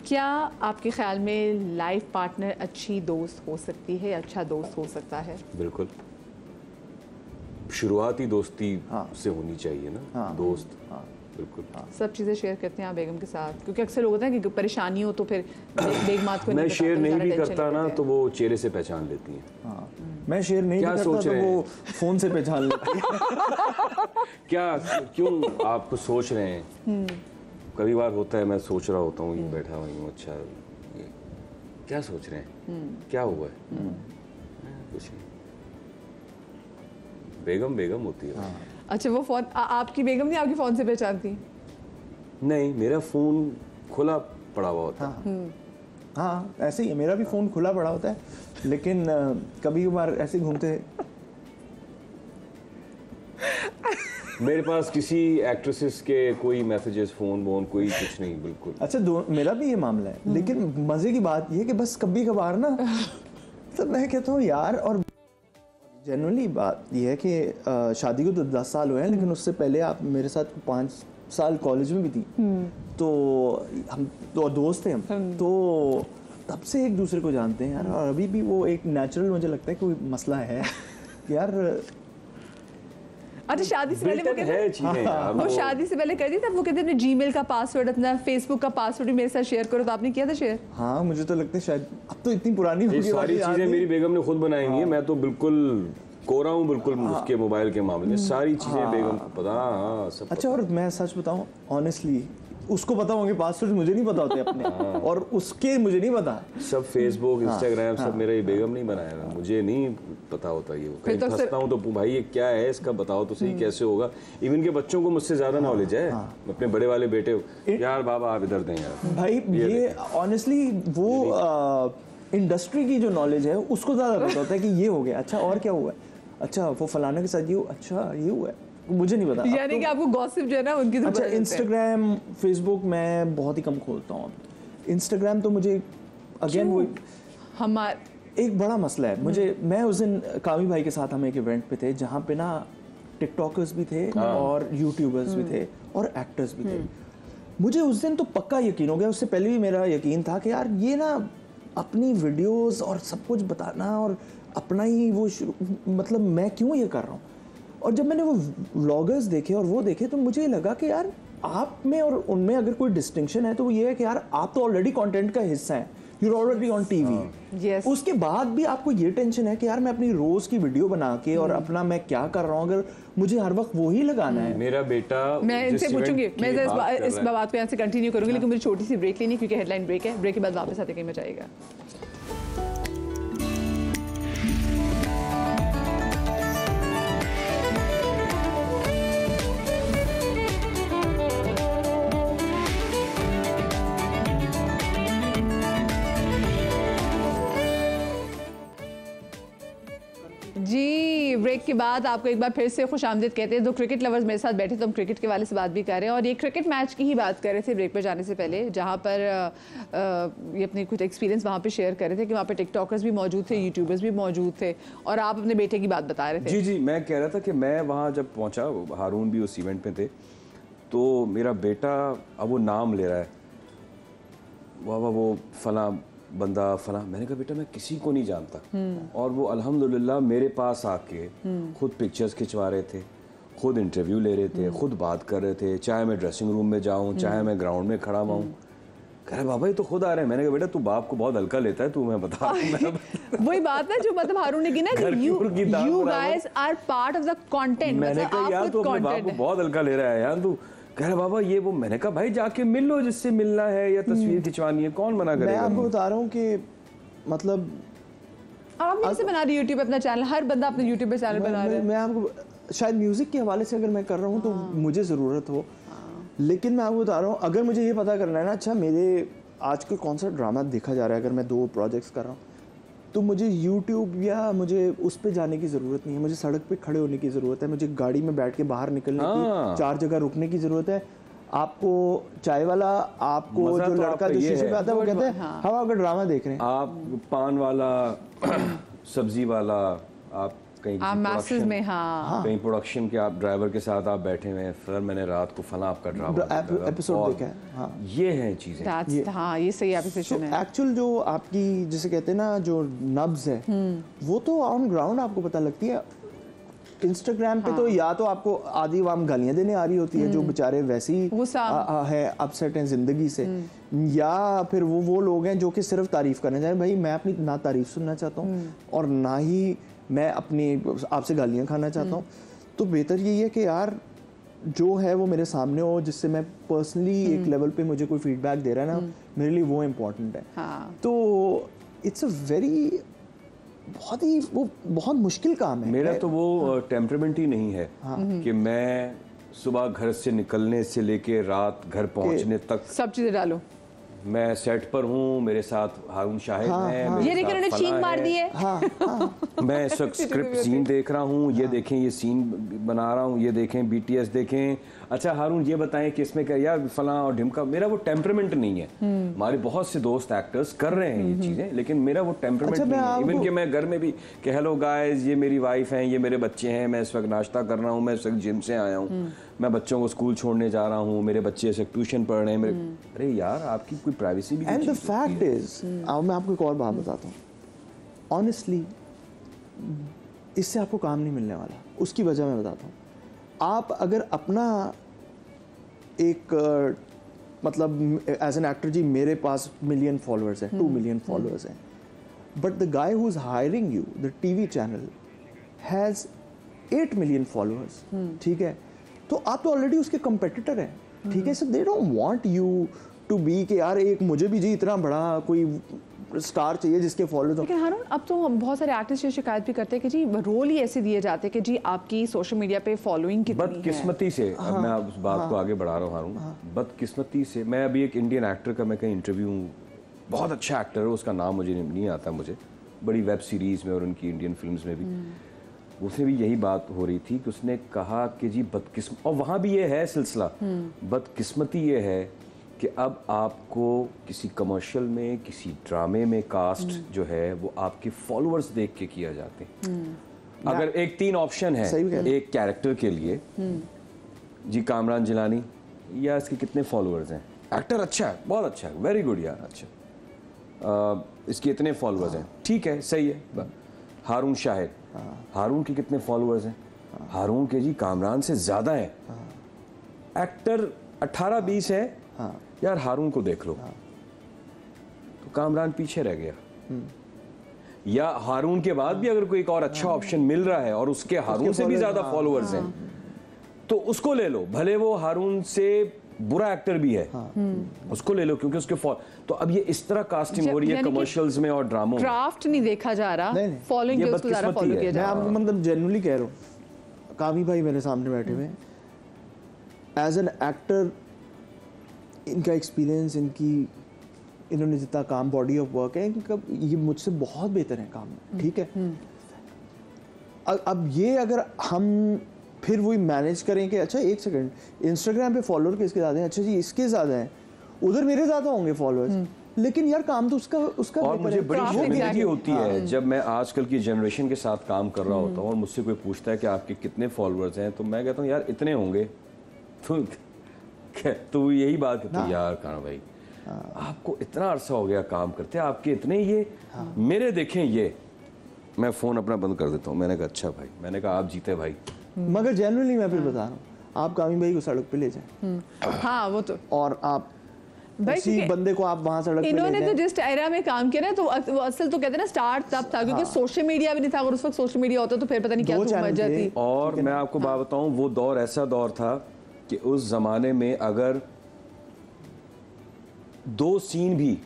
क्या आपके ख्याल में लाइफ पार्टनर अच्छी दोस्त हो सकती है, अच्छा दोस्त हो सकता है? बिल्कुल, शुरुआती दोस्ती हाँ। से होनी चाहिए ना, हाँ। दोस्त, हाँ। बिल्कुल। सब चीज़ें शेयर करते हैं आप बेगम के साथ? क्योंकि अक्सर लोग होते हैं कि परेशानी हो तो फिर बेगमात को मैं शेयर नहीं भी करता ना लेते तो वो चेहरे से पहचान लेती हैं। हाँ, मैं शेयर नहीं क्या भी करता सोच तो रहे वो फ़ोन से पहचान लेती है। क्या, क्यों आप कुछ सोच रहे हैं? कभी बार होता है, मैं सोच रहा होता हूँ, ये बैठा हुआ हूँ, अच्छा ये क्या सोच रहे हैं, क्या हुआ है, कुछ नहीं, बेगम होती है। अच्छा, वो फ़ोन आपकी बेगम नहीं आपकी फ़ोन से पहचानती? नहीं, मेरा फ़ोन खुला पड़ा हुआ होता है। हाँ, ऐसे ही है, मेरा भी फ़ोन खुला पड़ा होता है, लेकिन कभी कभार ऐसे घूमते मेरे पास किसी एक्ट्रेसेस के कोई मैसेजेस, फोन वोन कोई कुछ नहीं, बिल्कुल। अच्छा, मेरा भी ये मामला है, लेकिन मज़े की बात ये है कि बस कभी कभार ना तो मैं कहता हूँ यार, और जनरली बात ये है कि शादी को तो 10 साल हुए हैं, लेकिन उससे पहले आप मेरे साथ 5 साल कॉलेज में भी थी, तो हम तो दोस्त थे हम, तो तब से एक दूसरे को जानते हैं यार, और अभी भी वो एक नेचुरल, मुझे लगता है कोई मसला है यार। अच्छा, शादी से पहले वो Built-in है चीजें यार, वो शादी से पहले कर दी था, वो कहते अपने जीमेल का पासवर्ड, अपना फेसबुक का पासवर्ड भी मेरे साथ शेयर करो, तो आपने किया था शेयर? हाँ, मुझे तो लगता है शायद अब तो इतनी पुरानी हो ये गई, सारी याद चीजें नहीं। मेरी बेगम ने खुद बनाई हुई है, मैं तो बिल्कुल कोरा हूँ, बिल्कुल उसके मोबाइल के मामले में सारी चीजें बेगम को पता। हाँ, सब अच्छा, और मैं सच बताऊं ऑनेस्टली, उसको पता होंगे पासवर्ड, मुझे नहीं पता होते अपने, और उसके मुझे नहीं पता। सब फेसबुक, इंस्टाग्राम सब मेरा ये बेगम नहीं बनाया है, मुझे नहीं पता होता ये। कहीं तो फंसता हूँ तो भाई ये क्या है, इसका बताओ तो सही, कैसे होगा। इवन के बच्चों को मुझसे ज्यादा नॉलेज है, अपने बड़े वाले बेटे, यार बाबा आप इधर दें यार भाई ये ऑनेस्टली वो इंडस्ट्री की जो नॉलेज है उसको ज़्यादा पता होता है कि ये हो गया, अच्छा और क्या हुआ है, अच्छा वो फलाने के साथ ये हुआ, अच्छा ये हुआ है, मुझे नहीं पता। यानी कि आपको गॉसिप जो है ना उनकी अच्छा, इंस्टाग्राम फेसबुक मैं बहुत ही कम खोलता हूँ। इंस्टाग्राम तो मुझे अगेन वो हमारे एक बड़ा मसला है मुझे। मैं उस दिन कामी भाई के साथ हम एक इवेंट पे थे जहाँ पे ना टिकटॉकर्स भी थे और यूट्यूबर्स भी थे और एक्टर्स भी थे। मुझे उस दिन तो पक्का यकीन हो गया, उससे पहले भी मेरा यकीन था कि यार ये ना अपनी वीडियोस और सब कुछ बताना और अपना ही वो मतलब मैं क्यों ये कर रहा हूँ। और जब मैंने वो व्लॉगर्स देखे और वो देखे तो मुझे लगा कि यार आप में और उनमें अगर कोई डिस्टिंक्शन है तो वो ये है कि यार आप तो ऑलरेडी कंटेंट का हिस्सा हैं, you are already on TV. Yes. उसके बाद भी आपको ये टेंशन है कि यार मैं अपनी रोज की वीडियो बना के और अपना मैं क्या कर रहा हूँ, अगर मुझे हर वक्त वही लगाना है। मेरा बेटा, मैं इनसे पूछूंगी, मैं इस बात को यहाँ से कंटिन्यू करूंगी, लेकिन मुझे छोटी सी ब्रेक लेनी है क्योंकि हेडलाइन ब्रेक है। ब्रेक के बाद वापस आते कहीं मजा आएगा। के बाद आपको एक बार फिर से खुशामदीद कहते हैं। दो क्रिकेट लवर्स मेरे साथ बैठे तो हम क्रिकेट के वाले से बात भी कर रहे हैं और ये क्रिकेट मैच की ही बात कर रहे थे ब्रेक पर जाने से पहले, जहाँ पर ये अपनी कुछ एक्सपीरियंस वहाँ पे शेयर कर रहे थे कि वहाँ पे टिकटॉकर्स भी मौजूद थे, यूट्यूबर्स भी मौजूद थे और आप अपने बेटे की बात बता रहे थे। जी जी, मैं कह रहा था कि मैं वहाँ जब पहुँचा, हारून भी उस इवेंट में थे, तो मेरा बेटा अब वो नाम ले रहा है, वाह वाह वो फला बंदा फला। मैंने कहा बेटा मैं किसी को नहीं जानता, और वो अल्हम्दुलिल्लाह मेरे पास आके खुद पिक्चर्स खिंचवा रहे थे, खुद इंटरव्यू ले रहे थे, खुद बात कर रहे थे, चाहे मैं ड्रेसिंग रूम में जाऊं, चाहे मैं ग्राउंड में खड़ा हुआ हूँ। कह रहे बाबा ये तो खुद आ रहे हैं। मैंने कहा बेटा तू बाप को बहुत हल्का लेता है, तू मैं बता वही बात है जो मतलब हारून ने की ना, you guys are part of the content। मैंने कहा यार तू अपने बाप को बहुत हल्का ले रहा है यार तू। कह रहा बाबा ये वो। मैंने कहा भाई जाके मिल लो जिससे मिलना है या तस्वीर खिंचवानी है, कौन मना करेगा। मैं आपको बता रहा हूँ कि मतलब आप कैसे बना रही यूट्यूब पे अपना चैनल, हर बंदा अपने यूट्यूब पे चैनल बना रहा है। मैं आपको शायद म्यूजिक के हवाले से अगर मैं कर रहा हूँ तो मुझे ज़रूरत हो, लेकिन मैं आपको बता रहा हूँ अगर मुझे ये पता करना है ना, अच्छा मेरे आजकल कौन सा ड्रामा देखा जा रहा है, अगर मैं 2 प्रोजेक्ट्स कर रहा हूँ तो मुझे यूट्यूब या मुझे उस पे जाने की ज़रूरत नहीं है, मुझे सड़क पे खड़े होने की ज़रूरत है, मुझे गाड़ी में बैठ के बाहर निकलने की 4 जगह रुकने की ज़रूरत है। आपको चाय वाला, आपको जो लड़का जो शीशे पे आता है वो कहते हैं हम आपका ड्रामा देख रहे हैं, आप पान वाला सब्जी वाला, आप कहीं मैसेज में कहीं प्रोडक्शन के आप ड्राइवर के साथ आप बैठे हुए हैं, सर मैंने रात को फला आपका ड्रामा एपिसोड देखा है। हाँ, ये हैं चीजें। हाँ ये सही एप्रिसिएशन है। एक्चुअल जो आपकी जिसे कहते हैं ना जो नब्ज है वो तो ऑन ग्राउंड आपको पता लगती है। इंस्टाग्राम पे तो या तो आपको आधी वाम गालियां देने आ रही होती है जो बेचारे वैसे ही है अपसेट हैं जिंदगी से, या फिर वो लोग हैं जो कि सिर्फ तारीफ करना चाह रहे हैं। भाई मैं अपनी ना तारीफ सुनना चाहता हूँ और ना ही मैं अपनी आपसे गालियां खाना चाहता हूँ। तो बेहतर यही है कि यार जो है वो मेरे सामने हो, जिससे मैं पर्सनली एक लेवल पे मुझे कोई फीडबैक दे रहा है ना, मेरे लिए वो इम्पोर्टेंट है। तो इट्स अ वेरी बहुत मुश्किल काम है। मेरा तो वो टेम्परामेंट ही नहीं है कि मैं सुबह घर से निकलने से लेके रात घर पहुंचने तक सब चीजें डालो। मैं सेट पर हूँ, मेरे साथ हारून शाहिद है, ये देखिए उन्होंने चीन मार दी है। मैं इस वक्त स्क्रिप्ट सीन देख रहा हूँ, ये देखें ये सीन बना रहा हूँ, ये देखें BTS देखें। अच्छा हारून ये बताएं कि इसमें क्या यार फलां और ढिमका। मेरा वो टेम्परामेंट नहीं है। हमारे बहुत से दोस्त एक्टर्स कर रहे हैं ये चीज़ें, लेकिन मेरा वो टेम्परामेंट नहीं है। इवन कि मैं घर में भी कि हेलो गाइस ये मेरी वाइफ हैं, ये मेरे बच्चे हैं, मैं इस वक्त नाश्ता कर रहा हूँ, मैं इस वक्त जिम से आया हूँ, मैं बच्चों को स्कूल छोड़ने जा रहा हूँ, मेरे बच्चे ऐसे ट्यूशन पढ़ रहे हैं मेरे। अरे यार आपकी कोई प्राइवेसी भी नहीं। एंड द फैक्ट इज, अब मैं आपको एक और बात बताता हूँ, ऑनेस्टली इससे आपको काम नहीं मिलने वाला। उसकी वजह मैं बताता हूँ। आप अगर अपना एक मतलब एज एन एक्टर जी मेरे पास मिलियन फॉलोअर्स हैं, 2 मिलियन फॉलोअर्स हैं, but the guy who is hiring you, the TV channel has 8 million followers, ठीक है, तो आप तो ऑलरेडी उसके कंपेटिटर हैं, ठीक है। So they don't want you to be कि यार एक मुझे भी जी इतना बड़ा कोई स्टार चाहिए जिसके फॉलोअर्स। लेकिन हारून अब तो हम बहुत सारे आर्टिस्ट ये शिकायत भी करते हैं कि जी रोल ही ऐसे दिए जाते हैं कि जी आपकी सोशल मीडिया पे फॉलोइंग कितनी है। बदकिस्मती से अब मैं उस बात को आगे बढ़ा रहा हूँ हारून। बदकिस्मती से मैं अभी एक इंडियन एक्टर का मैं कहीं इंटरव्यू, बहुत अच्छा एक्टर है, उसका नाम मुझे नहीं आता, मुझे बड़ी वेब सीरीज में और उनकी इंडियन फिल्म्स में भी उसने भी यही बात हो रही थी कि उसने कहा कि जी बदकिस्मत, और वहाँ भी ये है सिलसिला, बदकिस्मती ये है कि अब आपको किसी कमर्शियल में, किसी ड्रामे में कास्ट जो है वो आपके फॉलोअर्स देख के किया जाते हैं। अगर एक 3 ऑप्शन है एक कैरेक्टर के लिए, जी कामरान जिलानी या इसके कितने फॉलोअर्स हैं, एक्टर अच्छा है, बहुत अच्छा है, वेरी गुड यार, अच्छा इसके इतने फॉलोअर्स हैं, ठीक है सही है। हारून शाहिद, हारून के कितने फॉलोअर्स हैं, हारून के जी कामरान से ज्यादा हैं। एक्टर 18-20 है, यार हारून को देख लो, तो कामरान पीछे रह गया। या हारून के बाद भी अगर कोई एक और अच्छा ऑप्शन मिल रहा है और उसके हारून से भी ज्यादा फॉलोअर्स हैं, तो उसको ले लो, भले वो हारून से बुरा एक्टर भी है, उसको ले लो, क्योंकि उसके तो अब ये इस तरह कास्टिंग हो रही है कमर्शियल्स में और ड्रामों में। क्राफ्ट नहीं देखा जा रहा, फॉलोइंग के उसको ज्यादा फॉलो किया जा रहा है। मैं आपको मतलब जेन्युइनली कह रहा हूँ, कावी भाई मेरे सामने बैठे हुए हैं, एज एन एक्टर इनका एक्सपीरियंस, इन्होंने जितना काम, बॉडी ऑफ वर्क है इनका, ये मुझसे बहुत बेहतर है काम, ठीक है। अब ये अगर हम फिर वही मैनेज करें कि अच्छा एक सेकंड इंस्टाग्राम पे फॉलोअर किसके ज़्यादा हैं, अच्छा जी इसके ज़्यादा हैं, उधर मेरे ज़्यादा होंगे फॉलोअर्स, लेकिन यार काम तो उसका और मुझे बड़ी Profit शर्मिंदगी exactly. होती है जब मैं आजकल की जनरेशन के साथ काम कर रहा होता हूँ और मुझसे कोई पूछता है कि आपके कितने फॉलोअर्स हैं, तो मैं कहता हूँ यार इतने होंगे, तो यही बात कहती है यार काना भाई आपको इतना अरसा हो गया काम करते, आपके इतने ये मेरे देखें ये, मैं फ़ोन अपना बंद कर देता हूँ। मैंने कहा अच्छा भाई, मैंने कहा आप जीते भाई। मगर जेन्युइनली मैं फिर बता रहा हूँ, आप कामी भाई को सड़क पे ले जाएं हाँ वो तो और आप भाई उसी क्योंकि बंदे को आप वहां सड़क पे ले इन्होंने तो जाएं। जिस एरा में काम किया ना, तो वो असल तो कहते हैं ना स्टार्ट तब था क्योंकि सोशल मीडिया भी नहीं था, अगर उस वक्त सोशल मीडिया होता तो फिर पता नहीं क्या दो धूम चैनल मच जाती। थे। और मैं आपको बात बताऊं, वो दौर ऐसा दौर था कि उस जमाने में अगर 2 सीन भी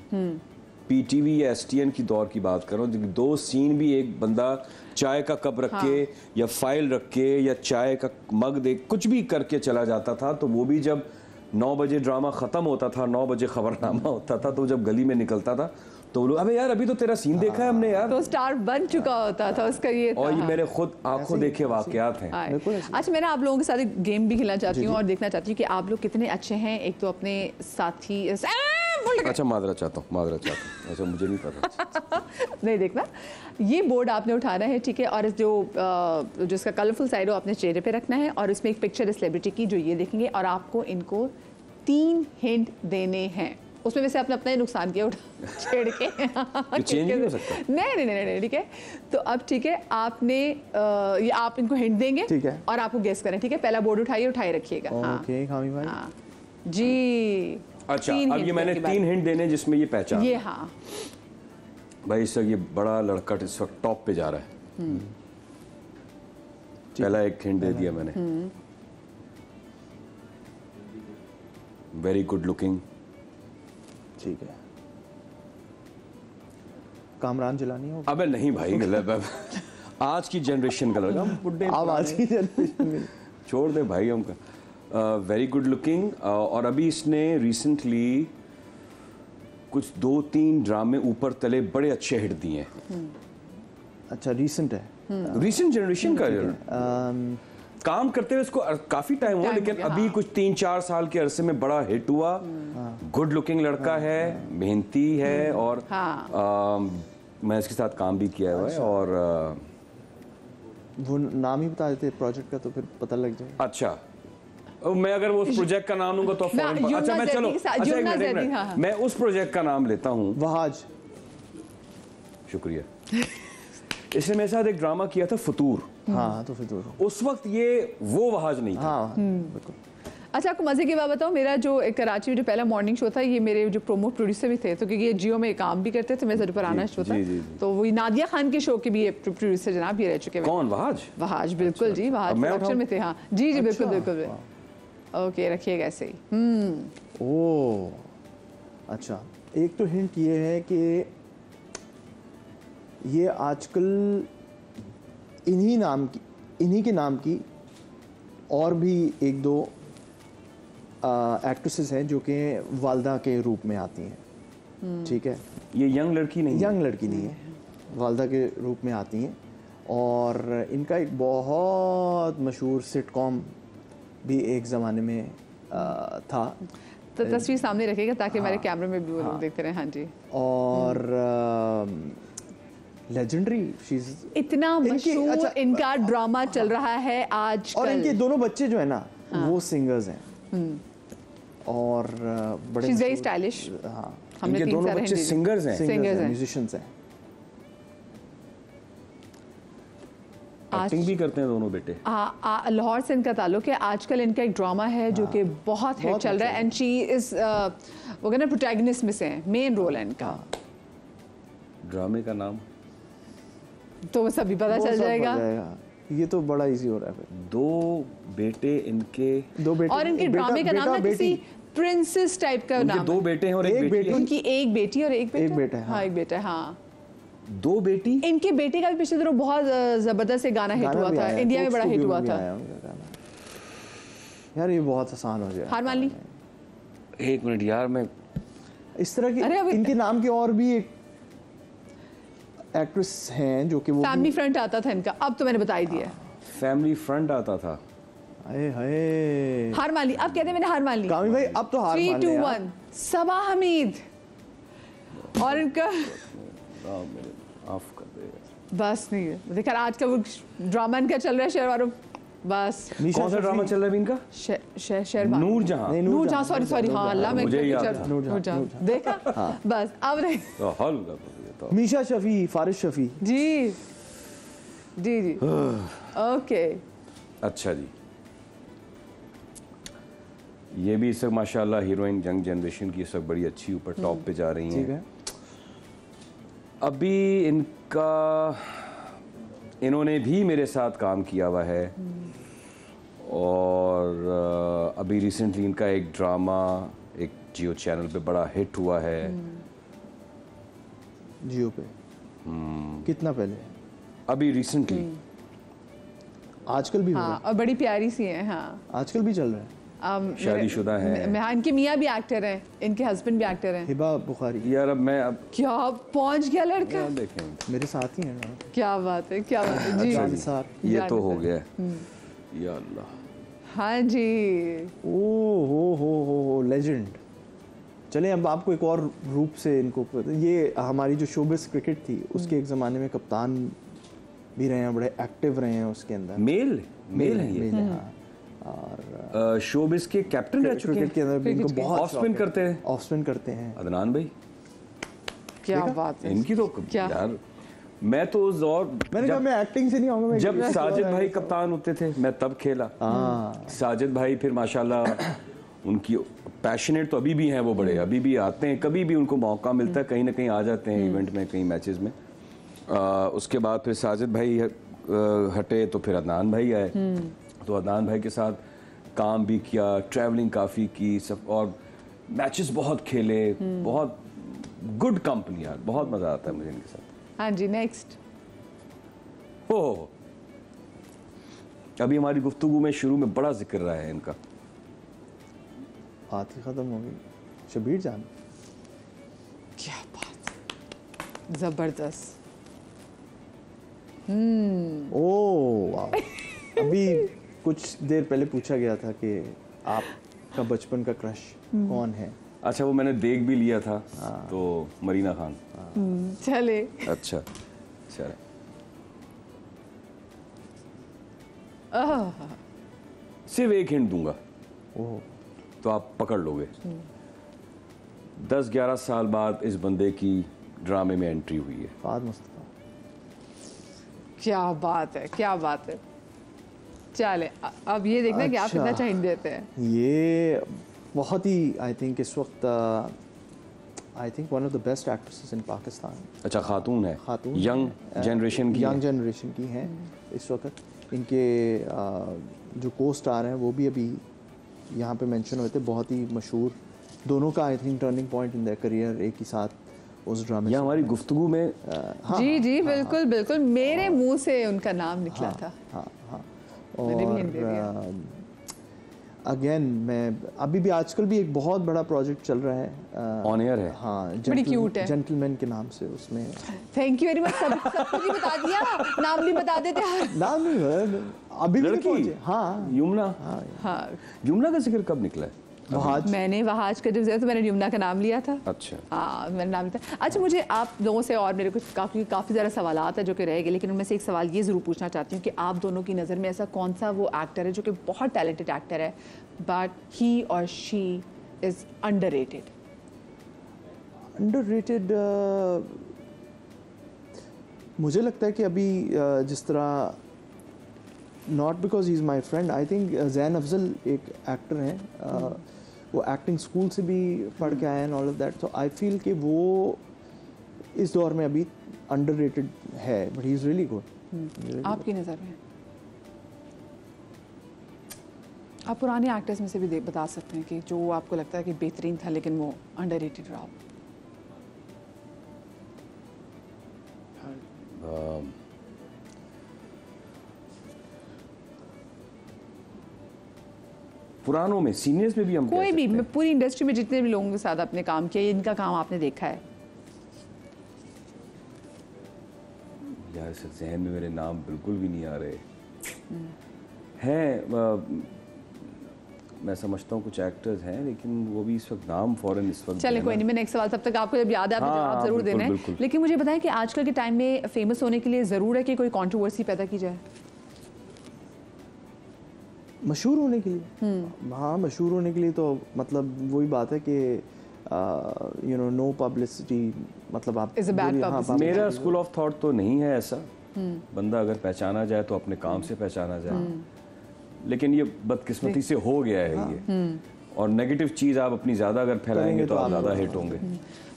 पीटीवी या एसटीएन की दौर की बात करो, 2 सीन भी एक बंदा चाय का कप रख के या फाइल रख के या चाय का मग दे कुछ भी करके चला जाता था, तो वो भी जब 9 बजे ड्रामा खत्म होता था, 9 बजे खबरनामा होता था, तो जब गली में निकलता था तो लोग अबे यार अभी तो तेरा सीन देखा है हमने यार, तो स्टार बन चुका होता था उसका ये था। और ये मेरे खुद आंखों देखे वाकयात हैं। हाँ। बिल्कुल ऐसे। अच्छा, मैं ना आप लोगों के साथ एक गेम भी खेलना चाहती हूँ और देखना चाहती हूँ कि आप लोग कितने अच्छे हैं। एक तो अपने साथी अच्छा माजरा चाहता हूँ, अच्छा मुझे नहीं पता। नहीं देखना, ये बोर्ड आपने उठाना है, ठीक है, और जो इसका कलरफुल साइड हो अपने चेहरे पे रखना है और इसमें एक पिक्चर है सेलिब्रिटी की जो ये देखेंगे और आपको इनको 3 हिंट देने हैं। उसमें वैसे आपने अपना ही नुकसान किया उठा छेड़ के चेंज नहीं हो सकता। नहीं ठीक है। तो अब ठीक है, आपने ये आप इनको हिंट देंगे, ठीक है, और आपको गेस करें, ठीक है। पहला बोर्ड उठाए रखिएगा। ओके कामी भाई। हाँ जी। अच्छा, 3 अब ये हिंट मैंने की बात। 3 हिंट देने जिसमें ये पहचान, ये हाँ भाई इस वक्त ये बड़ा लड़का इस वक्त टॉप पे जा रहा है। पहला एक हिंट दे दिया मैंने, वेरी गुड लुकिंग। ठीक है, कामरान जिलानी हो। अबे नहीं भाई, गलत आज की जनरेशन का लड़का, हम बुड्ढे अब आज की जनरेशन में छोड़ दे भाई हमका। वेरी गुड लुकिंग, और अभी इसने रिसेंटली कुछ 2-3 ड्रामे ऊपर तले बड़े अच्छे हिट दिए हैं। अच्छा रीसेंट है, रिसेंट जनरेशन का अम, काम करते हुए इसको काफी टाइम हुआ, लेकिन अभी कुछ 3-4 साल के अरसे में बड़ा हिट हुआ। गुड लुकिंग लड़का है, मेहनती है, और मैं इसके साथ काम भी किया हुआ है। और वो नाम ही बता देते प्रोजेक्ट का तो फिर पता लग जाए। अच्छा, मैं अगर वो उस प्रोजेक्ट का नाम लूंगा तो फौरन अच्छा मैं चलो अच्छा एक मिनट, मैं उस प्रोजेक्ट का नाम लेता हूँ। वहाज, शुक्रिया। इसने मेरे साथ एक ड्रामा किया था फतूर। हाँ तो फिर दूर। उस वक्त ये वो वहाज नहीं था। हाँ बिल्कुल। अच्छा, आपको मजे की बात बताओ, मेरा जो एक कराची में जो पहला मॉर्निंग शो था, ये मेरे जो प्रोमो प्रोड्यूसर भी थे, तो क्योंकि ये जियो में काम भी करते थे, मेरे से पुराना शो था, तो वही नादिया खान के शो के भी प्रोड्यूसर जनाब ये रह चुके हैं। कौन? वहाज? वहाज, बिल्कुल जी, वहाज प्रोडक्शन में थे। हाँ जी जी, बिल्कुल बिल्कुल। ओके, रखिएगा ऐसे ही। ओ अच्छा, एक तो हिंट ये है कि ये आजकल इन्हीं के नाम की और भी 1-2 एक्ट्रेसेस हैं जो कि वालदा के रूप में आती हैं। ठीक है, ये यंग लड़की नहीं? यंग लड़की नहीं है, वालदा के रूप में आती हैं। और इनका एक बहुत मशहूर सिटकॉम भी एक ज़माने में था। तो तस्वीर सामने रखिएगा ताकि हमारे कैमरे में भी वो लोग देखते रहे। हाँ जी। और लेजेंडरी चीज, इतना मशहूर अच्छा, इनका ड्रामा चल रहा है आज। और इनके दोनों बच्चे जो है ना वो सिंगर्स हैं और बड़े शी इज वेरी मशहूर- स्टाइलिश। हाँ, हमने इनके 3 दोनों सारे बच्चे हिंदी- सिंगर्स हैं। Singers हैं। म्यूजिशियंस हैं। एक्टिंग भी करते हैं दोनों बेटे। लाहौर से इनका ताल्लुक है। आजकल इनका एक ड्रामा है जो कि बहुत हिट चल रहा है, एंड शी इज वो कहना प्रोटैगनिस्ट में से है, मेन रोल है इनका। ड्रामे का नाम? तो सभी पता वो चल सब जाएगा। हो जाएगा। ये तो बड़ा इजी हो रहा है फिर। 2 बेटे इनके, 2 बेटे और इनके ड्रामे का नाम ना किसी प्रिंसेस टाइप का उनके नाम 2 है। बेटे हैं और एक एक बेटी बेटी। है। उनकी एक बेटी और एक बेटा। एक बेटा है, हाँ, हाँ। एक बेटा है, हाँ। 2 बेटी? इनके बेटे का भी पिछले दिनों बहुत जबरदस्त एक गाना हिट हुआ था, इंडिया में बड़ा हिट हुआ था। यार ये बहुत आसान हो जाए। हार मान ली। 1 मिनट यार, मैं इस तरह अरे की अभी- इनके नाम के और भी एक्ट्रेस हैं जो कि वो फैमिली फ्रंट आता था इनका, अब तो मैंने बता ही दिया है। फैमिली फ्रंट आता था। हाय हाय हार मान ली, अब कहते हैं मैंने हार मान ली। कामिल भाई अब तो हार 3, मान 2, लिया। 1 सबा हमीद। और इनका माफ कर दे। बस नहीं है, देखा आज का वो ड्रामा इनका चल रहा है शेरवारो, बस मीशा कौन सा शफी। ड्रामा चल रहा है इनका? शेरवारो नूरजहां। नहीं, नूरजहां, सॉरी हाँ अल्लाह मैं मुझे याद था। नूरजहां देखा। बस अब नहीं। तो हल कर दिया तो। मीशा शफी, फारिश शफी। जी जी जी ओके। अच्छा जी, ये भी इस वक्त माशाल्लाह हीरोइन यंग जनरेशन की इस वक्त बड़ी अच्छी ऊपर टॉप पे जा रही ठीक हैं। है। अभी इन्होंने भी मेरे साथ काम किया हुआ है और अभी रिसेंटली इनका एक ड्रामा एक जियो चैनल पे बड़ा हिट हुआ है। जियो पे कितना पहले? अभी रिसेंटली आजकल भी हो रहा हाँ और बड़ी प्यारी सी है। हाँ है? आजकल भी चल रहा है। शादीशुदा है। हाँ इनके मियाँ भी एक्टर हैं, इनके हस्बैंड भी एक्टर हैं। हिबा बुखारी यार अब क्या पहुंच गया लड़का, यार देखें मेरे साथ ही है ना। क्या बात है, क्या बात है जी। जान साहब। ये तो हो गया है। या अल्लाह। हाँ जी ओ हो लेजेंड। चलें अब आपको एक और रूप से इनको ये हमारी जो शोबिस क्रिकेट थी उसके एक ज़माने में कप्तान भी रहे हैं, बड़े एक्टिव रहे हैं उसके अंदर। मेल है ये। मेल है, हाँ। और शोबिस के कैप्टन रह चुके क्रिकेट के अंदर भी इनको क्रिकेट के। बहुत ऑफ स्पिन करते हैं। ऑफ स्पिन करते हैं। अदनान भाई क्या बात है। इनकी तो क्या? यार मैं तो उस दौर मैंने कहा मैं एक्टिंग से नहीं आऊंगा, मैं जब cricket से साजिद आऊंगा। भाई कप्तान होते थे मैं तब खेला। साजिद भाई फिर माशाल्लाह उनकी पैशनेट तो अभी भी हैं वो बड़े, अभी भी आते हैं, कभी भी उनको मौका मिलता है कहीं ना कहीं आ जाते हैं इवेंट में, कहीं मैचेस में। उसके बाद फिर साजिद भाई हटे तो फिर अदनान भाई आए, तो अदनान भाई के साथ काम भी किया, ट्रैवलिंग काफ़ी की सब, और मैचेस बहुत खेले, बहुत गुड कंपनी यार, बहुत मज़ा आता है मुझे इनके साथ। हाँ जी नेक्स्ट। ओह अभी हमारी गुफ्तगू में शुरू में बड़ा जिक्र रहा है इनका। बात ही खत्म हो गई। शबीर जान। क्या बात, जबरदस्त। ओह वाह। अभी कुछ देर पहले पूछा गया था कि आपका बचपन का क्रश कौन है? अच्छा वो मैंने देख भी लिया था, तो मरीना खान। चले अच्छा चले। सिर्फ एक हिंट दूंगा ओह तो आप पकड़ लोगे। 10-11 साल बाद इस बंदे की ड्रामे में एंट्री हुई है। फाद मुस्तफा। क्या बात है, क्या बात है। चले अब ये देखना कि आप अच्छा। कितना अच्छा हिंट देते हैं। ये बहुत ही आई थिंक इस वक्त I think one of the best actresses इन पाकिस्तान। अच्छा खातून है, खातून यंग जनरेशन की यंग है। जनरेशन की हैं इस वक्त। इनके जो को स्टार हैं वो भी अभी यहाँ पे मेंशन हुए थे, बहुत ही मशहूर। दोनों का I think turning point in their career एक ही साथ उस ड्रामे ये हमारी गुफ्तगू में जी जी बिल्कुल बिल्कुल, मेरे मुंह से उनका नाम निकला था। हाँ हाँ। मैंने भी hint दे दिया। और अगेन मैं अभी भी आजकल भी एक बहुत बड़ा प्रोजेक्ट चल रहा है ऑन एयर है। हाँ बड़ी cute है। जेंटलमैन के नाम से उसमें थैंक यू वेरी मच। सब कुछ ही बता दिया, नाम भी बता देते हैं। नाम नहीं है, अभी भी तो लड़की? पहुंचे। हाँ यमुना। हाँ यमुना का जिक्र कब निकला है? वहाज मैंने वहाज का जब तो मैंने यमुना का नाम लिया था। अच्छा हाँ मैंने नाम लिया था। अच्छा मुझे आप लोगों से और मेरे को काफ़ी ज़्यादा सवालात है जो कि रह गए, लेकिन उनमें से एक सवाल ये ज़रूर पूछना चाहती हूँ कि आप दोनों की नज़र में ऐसा कौन सा वो एक्टर है जो कि बहुत टैलेंटेड एक्टर है बट ही और शी इज़ अंडररेटेड? अंडररेटेड मुझे लगता है कि अभी जिस तरह not because he is my friend, I think Jain Afzal एक एक्टर हैं, वो एक्टिंग स्कूल से भी पढ़ के आए हैं ऑल ऑफ दैट। तो आई फील कि वो इस दौर में अभी अंडररेटेड है, but he is really good. आपकी नज़र में आप पुराने एक्टर्स में से भी बता सकते हैं कि जो आपको लगता है कि बेहतरीन था लेकिन वो अंडररेटेड रहा। पुरानों में सीनियर्स में भी हम कोई कह भी, सकते मैं हैं। पूरी इंडस्ट्री में जितने भी लोगों के साथ आपने काम किया, इनका काम आपने देखा है। इस जहन में मेरे नाम बिल्कुल भी नहीं आ रहे हैं। मैं समझता हूँ कुछ एक्टर्स हैं, लेकिन वो भी इस वक्त नाम फौरन इस वक्त। चले कोई नहीं, मैं नेक्स्ट सवाल तब तक आपको जब याद है आप जवाब जरूर देना है। लेकिन मुझे बताएं कि आजकल के टाइम में फेमस होने के लिए ज़रूर है कि कोई कंट्रोवर्सी पैदा की जाए? मशहूर होने के लिए, हाँ, मशहूर होने के लिए तो मतलब वही बात है कि यू नो नो पब्लिसिटी, मतलब आप Is a bad publicity. मेरा स्कूल ऑफ थॉट तो नहीं है ऐसा। बंदा अगर पहचाना जाए तो अपने काम से पहचाना जाए, लेकिन ये बदकिस्मती से हो गया है ये। और नेगेटिव चीज़ आप अपनी ज़्यादा अगर फैलाएंगे तो आप ज़्यादा हिट होंगे।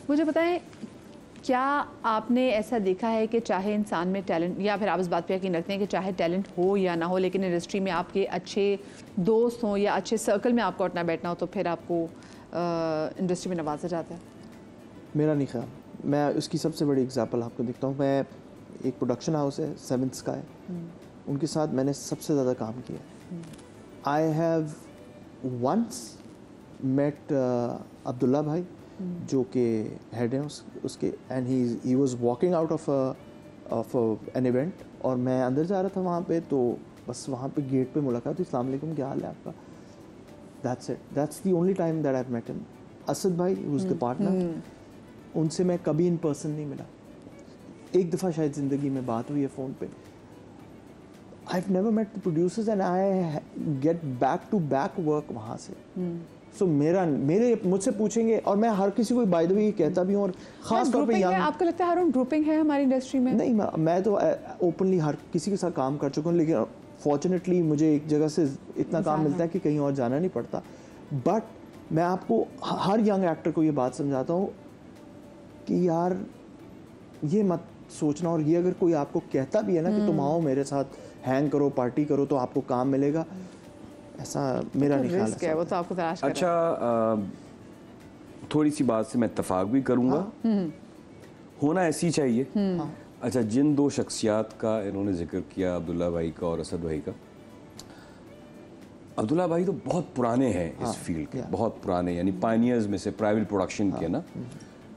मुझे बताएं, क्या आपने ऐसा देखा है कि चाहे इंसान में टैलेंट, या फिर आप इस बात पे यकीन रखते हैं कि चाहे टैलेंट हो या ना हो, लेकिन इंडस्ट्री में आपके अच्छे दोस्त हों या अच्छे सर्कल में आपको उठना बैठना हो तो फिर आपको इंडस्ट्री में नवाजा जाता है? मेरा नहीं ख्याल। मैं उसकी सबसे बड़ी एग्जांपल आपको देखता हूँ। मैं एक प्रोडक्शन हाउस है सेवंथ स्काई, उनके साथ मैंने सबसे ज़्यादा काम किया। I have once met Abdullah भाई, जो कि हेड हैं उसके, and he was walking out of an event, और मैं अंदर जा रहा था वहाँ पे, तो बस वहाँ पे गेट पे मुलाकात हुई, अस्सलाम वालेकुम, क्या हाल है आपका? That's it, that's the only time that I have met him. Asad भाई हु इज़ द पार्टनर, उनसे मैं कभी इन पर्सन नहीं मिला। एक दफ़ा शायद ज़िंदगी में बात हुई है फ़ोन पे। I've never met the producers and I get back to back work वहाँ से। So मेरे मुझसे पूछेंगे, और मैं हर किसी को बाय द वे कहता भी हूँ, और ख़ास तौर पे यंग। आपको लगता है हर ग्रुपिंग है हमारी इंडस्ट्री में? नहीं, मैं तो ओपनली हर किसी के साथ काम कर चुका हूँ, लेकिन फॉर्चुनेटली मुझे एक जगह से इतना काम मिलता है कि कहीं और जाना नहीं पड़ता। बट मैं आपको हर यंग एक्टर को ये बात समझाता हूँ कि यार ये मत सोचना, और ये अगर कोई आपको कहता भी है ना कि तुम आओ मेरे साथ हैंग करो, पार्टी करो तो आपको काम मिलेगा, ऐसा मेरा नहीं ख्याल है। वो तो आपको तलाश कर। अच्छा, थोड़ी सी बात से मैं इत्तेफाक भी करूंगा। होना ऐसी चाहिए। अच्छा, जिन दो शख्सियात का इन्होंने जिक्र किया, अब्दुल्ला भाई का और असद भाई का, अब्दुल्ला भाई तो बहुत पुराने हैं इस फील्ड के, बहुत पुराने, यानी पायनियर्स में से, प्राइवेट प्रोडक्शन के ना,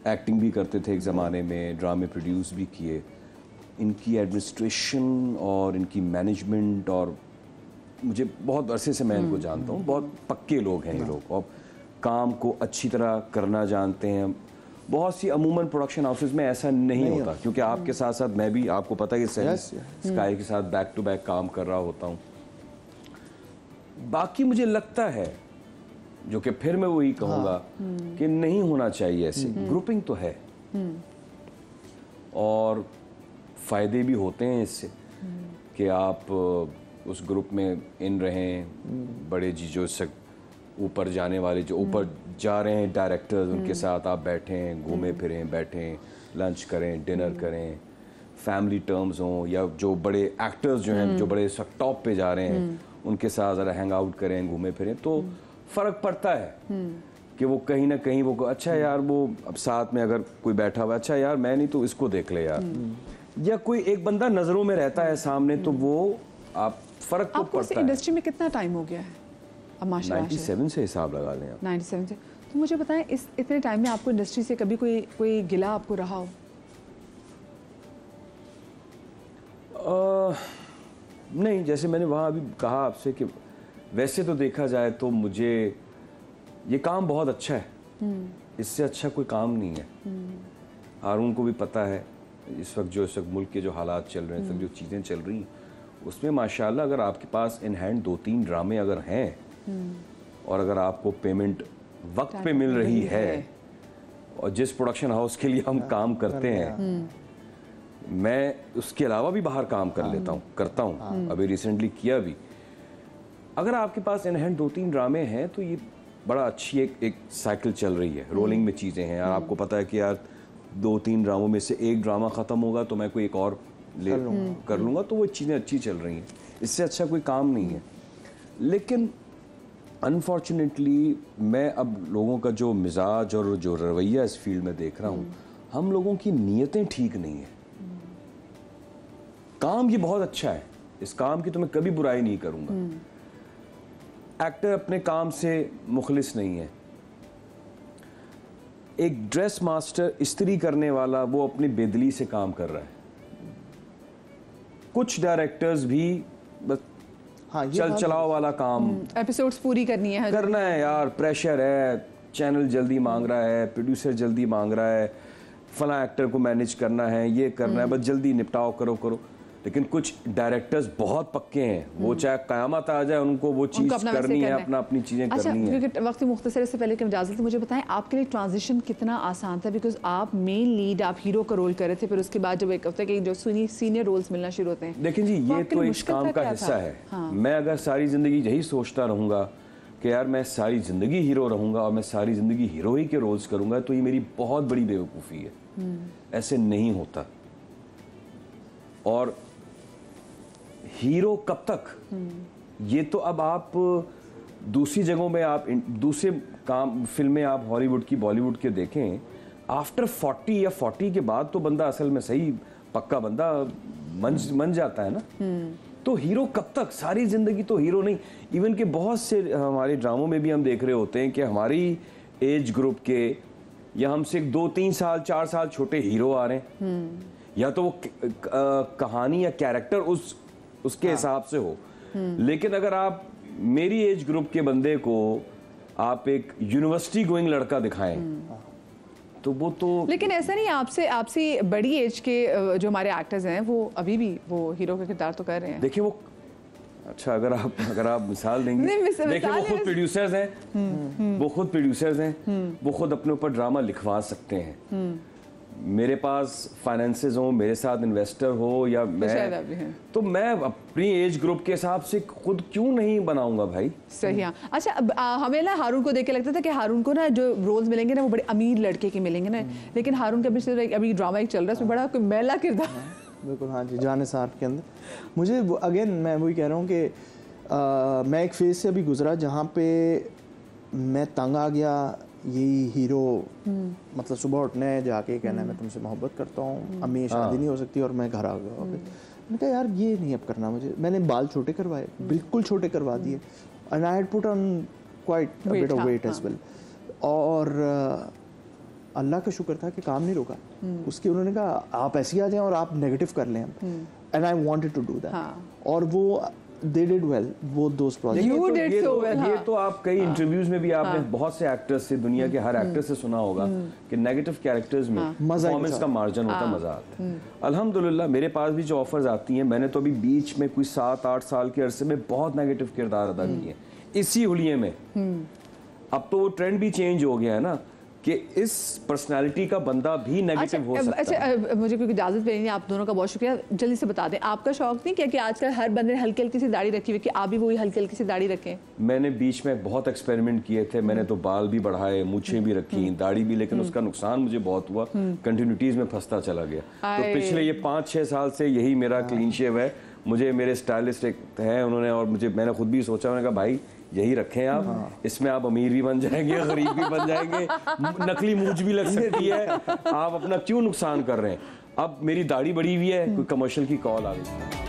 एक्टिंग भी करते थे एक ज़माने में, ड्रामे प्रोड्यूस भी किए। इनकी एडमिनिस्ट्रेशन और इनकी मैनेजमेंट, और मुझे बहुत अरसे से मैं इनको जानता हूँ, बहुत पक्के लोग हैं ये लोग, और काम को अच्छी तरह करना जानते हैं। बहुत सी अमूमन प्रोडक्शन हाउसेस में ऐसा नहीं होता, क्योंकि आपके साथ साथ मैं भी, आपको पता है कि स्काई के साथ बैक टू बैक काम कर रहा होता हूँ। बाकी मुझे लगता है, जो कि फिर मैं वही कहूँगा कि नहीं होना चाहिए ऐसे। ग्रुपिंग तो है और फ़ायदे भी होते हैं इससे कि आप उस ग्रुप में इन रहें। बड़े जी जो ऊपर जाने वाले, जो ऊपर जा रहे हैं डायरेक्टर्स, उनके साथ आप बैठें, घूमें फिरें, बैठें, लंच करें, डिनर करें, फैमिली टर्म्स हों, या जो बड़े एक्टर्स जो हैं, जो बड़े टॉप पे जा रहे हैं, उनके साथ ज़रा हैंग आउट करें, घूमें फिरें, तो फ़र्क पड़ता है कि वो कहीं ना कहीं वो अच्छा यार, वो अब साथ में अगर कोई बैठा हुआ, अच्छा यार मैं नहीं तो इसको देख ले यार, या कोई एक बंदा नज़रों में रहता है सामने, तो वो आप फ़र्क तो पड़ता है। इंडस्ट्री में कितना टाइम हो गया है अब? माशाल्लाह 97 से हिसाब लगा लें आप। 97 से। तो मुझे बताएं, इस इतने टाइम में आपको इंडस्ट्री से कभी कोई गिला आपको रहा हो? नहीं, जैसे मैंने वहाँ अभी कहा आपसे कि वैसे तो देखा जाए तो मुझे ये काम बहुत अच्छा है, इससे अच्छा कोई काम नहीं है। हारून को भी पता है इस वक्त मुल्क के जो हालात चल रहे हैं, सब जो चीज़ें चल रही हैं, उसमें माशाल्लाह अगर आपके पास इन हैंड 2-3 ड्रामे अगर हैं, और अगर आपको पेमेंट वक्त पे मिल रही है, और जिस प्रोडक्शन हाउस के लिए हम काम करते हैं, मैं उसके अलावा भी बाहर काम करता हूँ, अभी रिसेंटली किया भी। अगर आपके पास इन हैंड 2-3 ड्रामे हैं तो ये बड़ा अच्छी एक साइकिल चल रही है, रोलिंग में चीज़ें हैं। यार आपको पता है कि यार 2-3 ड्रामों में से एक ड्रामा ख़त्म होगा तो मैं कोई एक और कर लूँगा, तो वो चीज़ें अच्छी चल रही हैं। इससे अच्छा कोई काम नहीं है। लेकिन अनफॉर्चुनेटली मैं अब लोगों का जो मिजाज और जो रवैया इस फील्ड में देख रहा हूँ, हम लोगों की नीयतें ठीक नहीं है। काम ये बहुत अच्छा है, इस काम की तो मैं कभी बुराई नहीं करूँगा। एक्टर अपने काम से मुखलिस नहीं है। एक ड्रेस मास्टर, इस्त्री करने वाला, वो अपनी बेदली से काम कर रहा है। कुछ डायरेक्टर्स भी बस हाँ, ये चल बात चलाओ वाला काम एपिसोड्स पूरी करनी है करना है यार, प्रेशर है, चैनल जल्दी मांग रहा है, प्रोड्यूसर जल्दी मांग रहा है, फला एक्टर को मैनेज करना है, ये करना है, बस जल्दी निपटाओ करो। लेकिन कुछ डायरेक्टर्स बहुत पक्के हैं, वो चाहे कयामत आ जाए उनको वो चीज़ करनी है, अपनी चीज़ें करनी है। क्योंकि वक्त मुख्तसर से पहले कि इजाज़त मुझे बताएं आपके लिए ट्रांजिशन कितना आसान था, बिकॉज आप मेन लीड, आप हीरो का रोल कर रहे थे, फिर उसके बाद जब एक हफ्ते के जो सीनियर रोल्स मिलना शुरू होते हैं। देखिए जी, ये तो एक काम का हिस्सा है। मैं अगर सारी जिंदगी यही सोचता रहूंगा कि यार मैं सारी जिंदगी हीरो रहूंगा और मैं सारी जिंदगी हीरो ही के रोल्स करूंगा, तो ये मेरी बहुत बड़ी बेवकूफ़ी है। ऐसे नहीं होता। और हीरो कब तक, ये तो अब आप दूसरी जगहों में, आप दूसरे काम फिल्में आप हॉलीवुड की बॉलीवुड के देखें, आफ्टर 40 या 40 के बाद तो बंदा असल में सही पक्का बंदा मन जाता है ना। तो हीरो कब तक, सारी जिंदगी तो हीरो नहीं। इवन के बहुत से हमारे ड्रामों में भी हम देख रहे होते हैं कि हमारी एज ग्रुप के या हमसे 2-3 साल 4 साल छोटे हीरो आ रहे हैं, या तो वो कहानी या कैरेक्टर उसके हिसाब से हो। लेकिन अगर आप मेरी एज ग्रुप के बंदे को आप एक यूनिवर्सिटी गोइंग लड़का दिखाएं तो वो तो, लेकिन ऐसा नहीं, आपसे बड़ी एज के जो हमारे एक्टर्स हैं वो अभी भी वो हीरो का किरदार तो कर रहे हैं। देखिए वो, अच्छा अगर आप मिसाल देंगे, देखिए वो खुद प्रोड्यूसर्स हैं, वो खुद अपने ऊपर ड्रामा लिखवा सकते हैं। मेरे पास फाइनेंसेस हो, मेरे साथ इन्वेस्टर हो, या मैं तो मैं अपनी एज ग्रुप के हिसाब से खुद क्यों नहीं बनाऊंगा भाई। सही है। अच्छा, हमें ना हारून को देख के लगता था कि हारून को ना जो रोल्स मिलेंगे ना वो बड़े अमीर लड़के के मिलेंगे ना, लेकिन हारून का अभी ड्रामा एक चल रहा है, उसमें बड़ा कोई मैला किरदार। बिल्कुल, हाँ जी, जाने साहब के अंदर मुझे अगेन मैं वही कह रहा हूँ कि मैं एक फेज से अभी गुजरा जहाँ पे मैं तंग आ गया। यही हीरो मतलब सुबह उठने जाके कहना है मैं तुमसे मोहब्बत करता हूँ, अम्मी शादी नहीं हो सकती, और मैं घर आ गया। मैंने कहा यार ये नहीं अब करना मुझे। मैंने बाल छोटे करवाए, बिल्कुल छोटे करवा दिए, and I had put on quite a bit of weight as well. और अल्लाह का शुक्र था कि काम नहीं रुका। उसके उन्होंने कहा आप ऐसे आ जाएं और आप नेगेटिव कर लें, and I wanted to do that. और वो they did well both those projects. You did so well. ये तो आप कई इंटरव्यूज में भी आपने बहुत से एक्टर्स से, दुनिया के हर एक्टर से सुना होगा कि नेगेटिव कैरेक्टर्स में परफॉर्मेंस का मार्जिन होता है, मजा आता है। अल्हम्दुलिल्लाह मेरे पास भी जो ऑफर्स आती हैं, मैंने तो अभी बीच में कोई 7-8 साल के अरसे में बहुत नेगेटिव किरदार अदा किए इसी हुलिये में। अब तो वो ट्रेंड भी चेंज हो गया है ना कि इस पर्सनालिटी का बंदा भी नेगेटिव हो सकता है। अच्छा, मुझे क्योंकि इजाजत मिली नहीं, आप दोनों का बहुत शुक्रिया। जल्दी से बता दें, आपका शौक नहीं क्या कि आजकल हर बंदे ने हल्की हल्की सी दाढ़ी रखी हुई, कि आप भी वही हल्की हल्की सी दाढ़ी रखें? मैंने बीच में बहुत एक्सपेरिमेंट किए थे। मैंने तो बाल भी बढ़ाए, मूछें भी रखी, दाढ़ी भी, लेकिन उसका नुकसान मुझे बहुत हुआ, कंटिन्यूटीज में फंसता चला गया। तो पिछले ये 5-6 साल से यही मेरा क्लीन शेव है। मुझे मेरे स्टाइलिस्ट हैं उन्होंने, और मैंने खुद भी सोचा, मैंने कहा भाई यही रखें आप, इसमें आप अमीर भी बन जाएंगे, गरीब भी बन जाएंगे, नकली मूंछ भी लग सकती है, आप अपना क्यों नुकसान कर रहे हैं। अब मेरी दाढ़ी बड़ी हुई है, कोई कमर्शियल की कॉल आ गई।